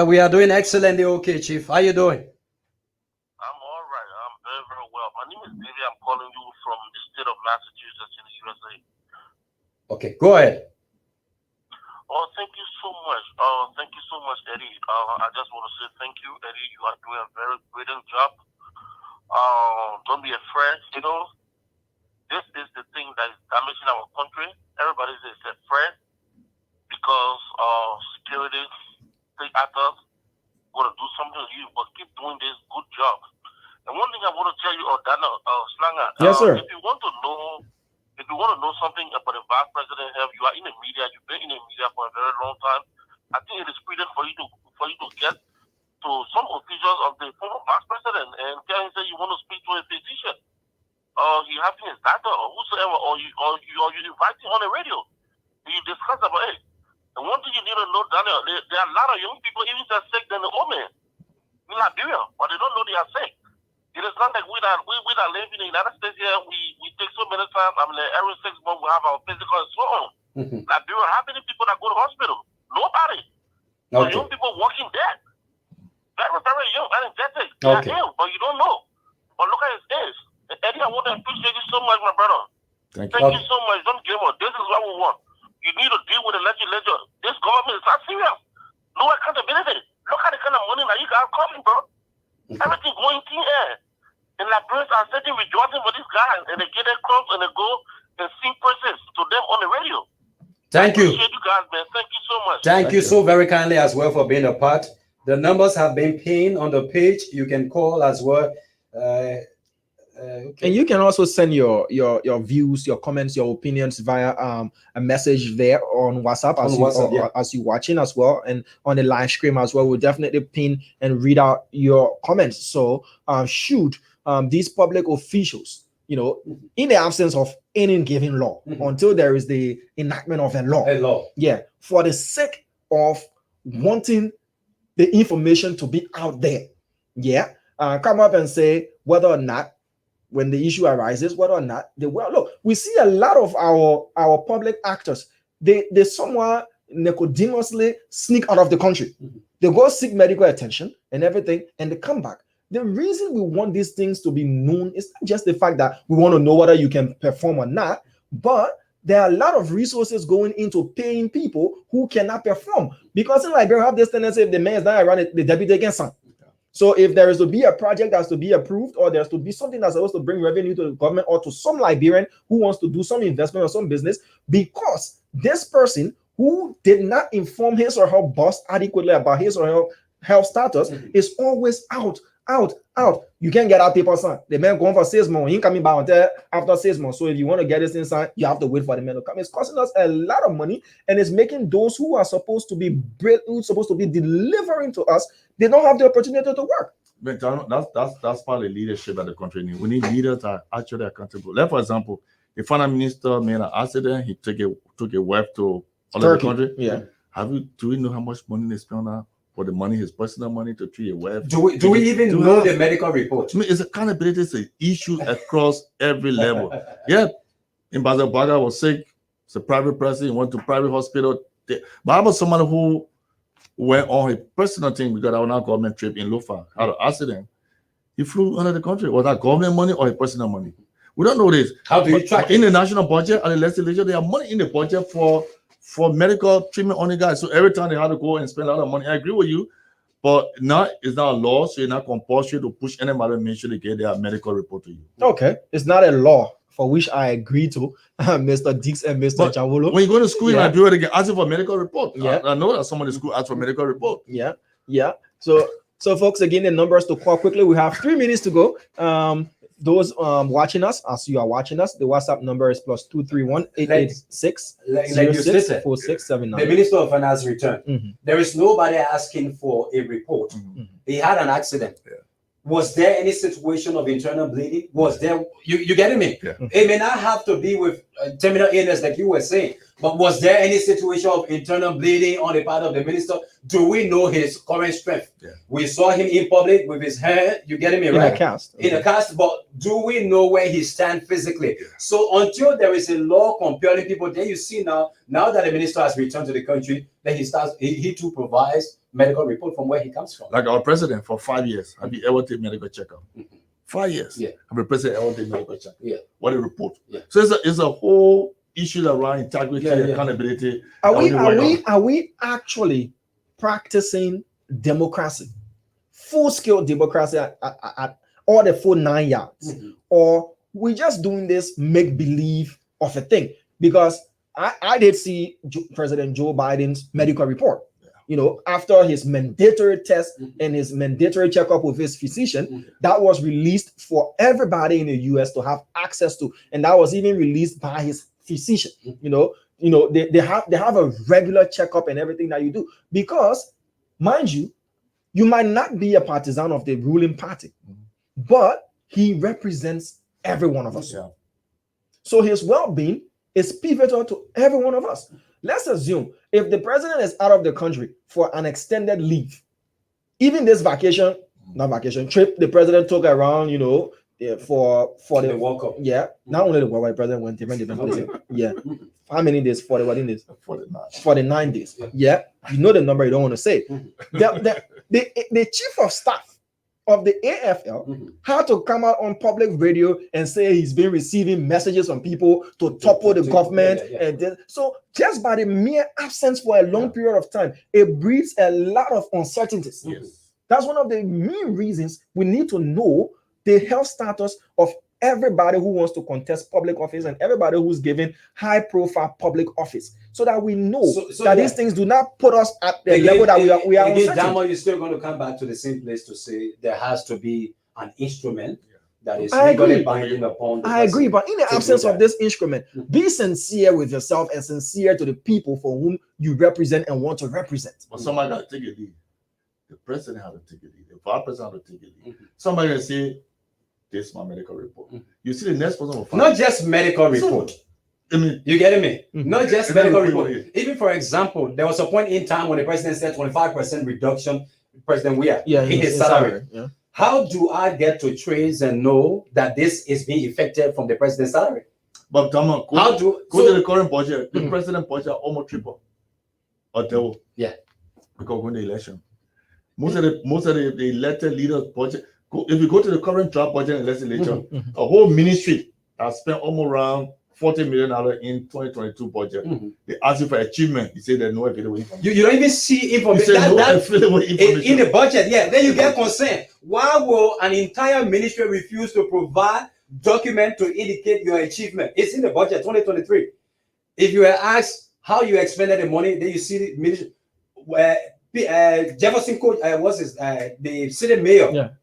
We are doing excellently okay, Chief. How you doing? I'm all right. I'm very, very well. My name is David. I'm calling you from the state of Massachusetts in the USA. Okay, go ahead. Oh, thank you so much. Thank you so much, Eddie. I just want to say thank you, Eddie. You are doing a very brilliant job. Don't be afraid. This is the thing that is damaging our country. Everybody is afraid because security actors want to do something to you, but keep doing this good job. And one thing I want to tell you, Dana Slanger, yes, sir. If you want to know something about the vice president health, you are in the media. You've been in the media for a very long time. I think it is prudent for you to get to some officials of the former vice president and tell him that you want to speak to a physician, or you have his doctor or whosoever, or you invite him on the radio. You discuss about it. And one thing you need to know, Daniel, there are a lot of young people even that are sick than the old man in Liberia, but they don't know they are sick. It is not like we that live in the United States here. We take so many times. I mean, every 6 months we have our physical and so on. Liberia, how many people that go to hospital? Nobody. So young people walking dead, very, very young, energetic. They are ill, but you don't know. But look at his age. Eddie, I want to appreciate you so much, my brother. Thank you so much. Don't give up. This is what we want. You need to deal with the legislature. This government is not serious. No accountability. Look at the kind of money that you guys coming, bro. Everything going in air. And Liberians are sitting rejoicing for these guys, and they get their crops and they go and sing praises to them on the radio. Thank you. Appreciate you guys, man. Thank you so much. Thank you so very kindly as well for being a part. The numbers have been pinned on the page. You can call as well. Okay. And you can also send your views, your comments, your opinions via a message there on WhatsApp as you watching as well, and on the live stream as well. We'll definitely pin and read out your comments. So should these public officials, you know, in the absence of any given law, until there is the enactment of a law, for the sake of wanting the information to be out there, come up and say whether or not, when the issue arises, whether or not they will. Look, we see a lot of our public actors, they somewhat nicodemously sneak out of the country. They go seek medical attention and everything, and they come back. The reason we want these things to be known is not just the fact that we want to know whether you can perform or not, but there are a lot of resources going into paying people who cannot perform. Because in Liberia, we have this tendency, if the man is not around, the deputy against some. So if there is to be a project that's to be approved, or there's to be something that's supposed to bring revenue to the government or to some Liberian who wants to do some investment or some business, because this person who did not inform his or her boss adequately about his or her health status is always out. You can't get out people, son. The man going for 6 months, he ain't coming back until after 6 months. So if you want to get this inside, you have to wait for the man to come. It's costing us a lot of money, and it's making those who are supposed to be delivering to us, they don't have the opportunity to work. But that's part of the leadership that the country needs. We need leaders that are actually accountable. Like, for example, the finance minister made an accident. He took a wife to all over the country. Yeah. Do we know how much money they spend on for the money, his personal money, to treat a wife? Do we even know the medical report? I mean, it's accountability. It's an issue across every level. Yeah. In Baga was sick. It's a private person. He went to private hospital. But how about someone who went on a personal thing because on our government trip in Lofa, had an accident? He flew out of the country. Was that government money or his personal money? We don't know this. How do you track in the national budget and the legislature? There are money in the budget for medical treatment on the guys. So every time they had to go and spend a lot of money. I agree with you, but now it's not a law, so it's not compulsory to push anybody to make sure they get their medical report to you. Okay, it's not a law for which I agree to, Mr. Dix and Mr. Jawolo. When you go to school in Liberia, they get asked for a medical report. Yeah. I know that some of the school asked for a medical report. Yeah. So folks, again, the numbers to call quickly. We have 3 minutes to go. Those watching us, as you are watching us, the WhatsApp number is +231 886 064679. The Minister of Finance returned. There is nobody asking for a report. He had an accident. Was there any situation of internal bleeding? Was there, you getting me? It may not have to be with terminal illness like you were saying, but was there any situation of internal bleeding on the part of the minister? Do we know his current strength? We saw him in public with his hair, you getting me, right? In a cast, but do we know where he stands physically? So until there is a law compelling people, then you see now that the minister has returned to the country, then he too provides medical report from where he comes from. Like our president for 5 years, have you ever taken medical checkup? 5 years. Yeah. Have the president ever taken medical checkup? Yeah. What a report. Yeah. So it's a whole issue around integrity, accountability. Are we actually practicing democracy, full-scale democracy at all the full 9 yards, or we just doing this make-believe of a thing? Because I did see President Joe Biden's medical report. You know, after his mandatory test and his mandatory checkup with his physician, that was released for everybody in the US to have access to, and that was even released by his physician. You know, they have a regular checkup and everything that you do, because, mind you, you might not be a partisan of the ruling party, but he represents every one of us. So his well-being is pivotal to every one of us. Let's assume if the president is out of the country for an extended leave, even this trip the president took around, you know, for the World Cup. Not only the World Cup, president went different places. How many days? 41 days. 49 days. You know the number you don't want to say. The chief of staff of the AFL had to come out on public radio and say he's been receiving messages from people to topple the government. And so just by the mere absence for a long period of time, it breeds a lot of uncertainties. That's one of the main reasons we need to know the health status of everybody who wants to contest public office and everybody who's given high profile public office, so that we know that these things do not put us at the level that we are again, Damo, you're still going to come back to the same place to say there has to be an instrument that is legally binding upon the I agree, but in the absence of this instrument, be sincere with yourself and sincere to the people for whom you represent and want to represent. But somebody got to take a lead. The president had to take a lead. The vice president had to take a lead. Somebody can say, this is my medical report. You see the next person will find not just medical report. I mean, you getting me? Not just medical report. Even for example, there was a point in time when the president said 25% reduction, President Weah, in his salary. How do I get to trace and know that this is being effected from the president's salary? But come on, go to the current budget. The president budget almost triple or double. Yeah, because when the election, most of the elected leaders budget. If you go to the current draft budget and legislature, a whole ministry has spent almost around $40 million in 2022 budget. They ask you for achievement. You say there's no available information. You don't even see information. In the budget. Then you get concerned. Why will an entire ministry refuse to provide document to indicate your achievement? It's in the budget 2023. If you are asked how you expended the money, then you see the ministry. Jefferson Coach, the city mayor.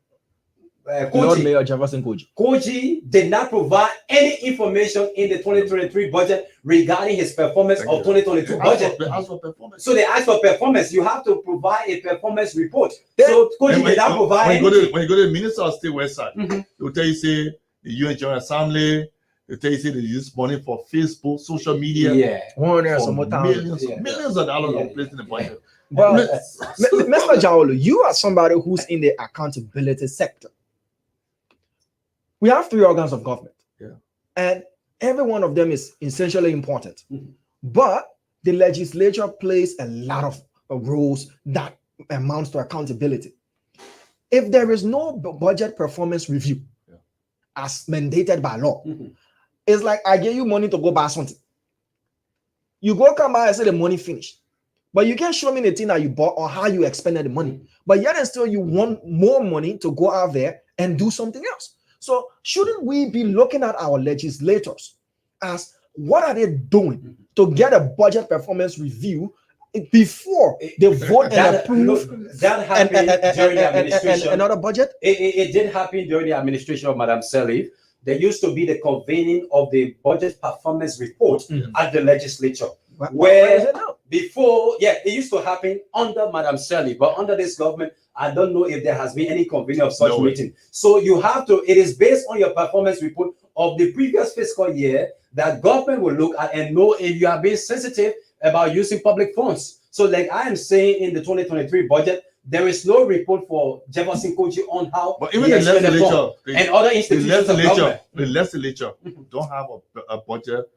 Lord Mayor Jefferson Koji did not provide any information in the 2023 budget regarding his performance of 2022 budget. So they asked for performance. You have to provide a performance report. So Koji did not provide. When you go to the Minister of State website, they'll tell you say the UN General Assembly. They tell you say they use money for Facebook, social media. Millions of dollars are placed in the budget. But Mr. Jaolo, you are somebody who's in the accountability sector. We have 3 organs of government, and every one of them is essentially important. But the legislature plays a lot of roles that amounts to accountability. If there is no budget performance review, as mandated by law, it's like I gave you money to go buy something. You go come by and say the money finished, but you can't show me the thing that you bought or how you expended the money. But yet and still, you want more money to go out there and do something else. So shouldn't we be looking at our legislators as what are they doing to get a budget performance review before they vote and approve that happened during the administration? Another budget? It did happen during the administration of Madam Sirleaf. There used to be the convening of the budget performance report at the legislature. Where before, it used to happen under Madam Sirleaf, but under this government, I don't know if there has been any convening of such meeting. So you have to, it is based on your performance report of the previous fiscal year that government will look at and know if you are being sensitive about using public funds. So like I am saying in the 2023 budget, there is no report for Jefferson Koji on how. But even the legislature and other institutions the legislature don't have a budget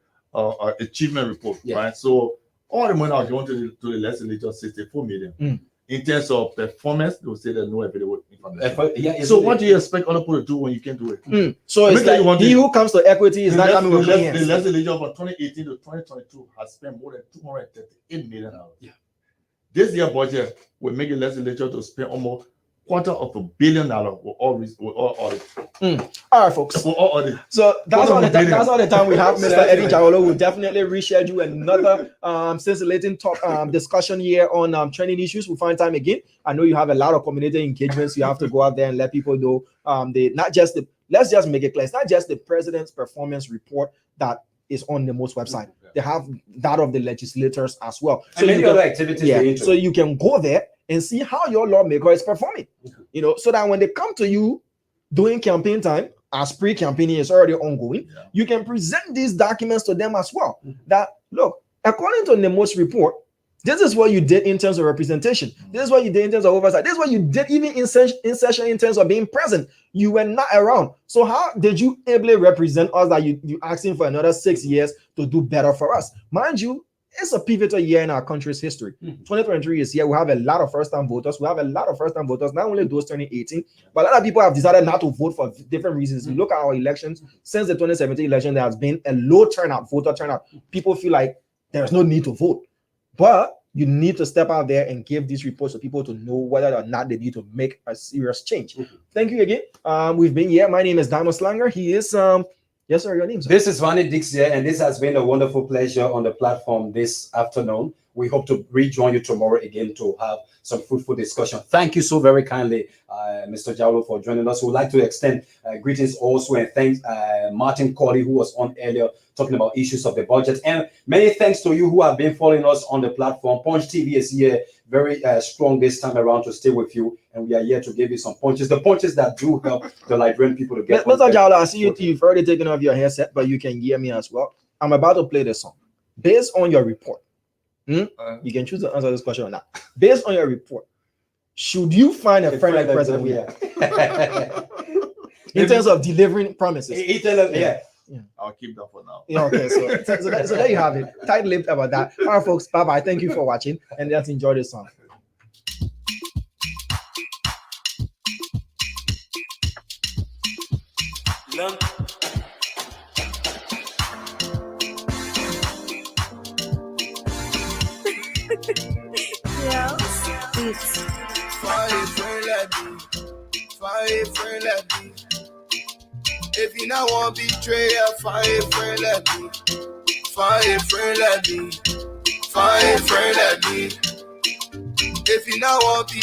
achievement report, right? So all the money I going to the legislature, 64 million. In terms of performance, they will say there's no available information. So what do you expect other people to do when you can't do it? So it's like he who comes to equity is not coming with clean hands. The legislature from 2018 to 2022 has spent more than $238 million. This year budget will make the legislature to spend almost $250 million with all audit. All right, folks. With all audit. So that's all the time we have. Mr. Eddie Jaolo will definitely reschedule another scintillating discussion here on trending issues. We'll find time again. I know you have a lot of community engagements. You have to go out there and let people know. Let's just make it clear. It's not just the president's performance report that is on the most website. They have that of the legislators as well. So many other activities. So you can go there and see how your lawmaker is performing. So that when they come to you during campaign time, as pre-campaigning is already ongoing, you can present these documents to them as well. That look, according to Nemo's report, this is what you did in terms of representation. This is what you did in terms of oversight. This is what you did even in session in terms of being present. You were not around. So how did you ably represent us that you asking for another 6 years to do better for us? Mind you, it's a pivotal year in our country's history. 2023 is here. We have a lot of first-time voters. Not only those turning 18, but a lot of people have decided not to vote for different reasons. You look at our elections, since the 2017 election, there has been a low voter turnout. People feel like there's no need to vote. But you need to step out there and give these reports so people to know whether or not they need to make a serious change. Thank you again. We've been here. My name is Diamond Slanger. He is yes, sir. Your name, sir. This is Vanny Dix here, and this has been a wonderful pleasure on the platform this afternoon. We hope to rejoin you tomorrow again to have some fruitful discussion. Thank you so very kindly, Mr. Jalo, for joining us. We'd like to extend greetings also and thanks Martin Corley, who was on earlier talking about issues of the budget. And many thanks to you who have been following us on the platform. Punch TV is here very strong this time around to stay with you, and we are here to give you some punches. The punches that do help the Liberian people to get. Mr. Jalo, I see you've already taken off your headset, but you can hear me as well. I'm about to play this song. Based on your report, you can choose to answer this question or not. Based on your report, should you find a friend like President William in terms of delivering promises? Yeah. I'll keep that for now. Yeah, okay, so there you have it. Tight-lipped about that. All right, folks, bye-bye. Thank you for watching, and let's enjoy this song. Friend like me. If you not want betrayal, find a friend like me. Find a friend like me. Find a friend like me. If you not want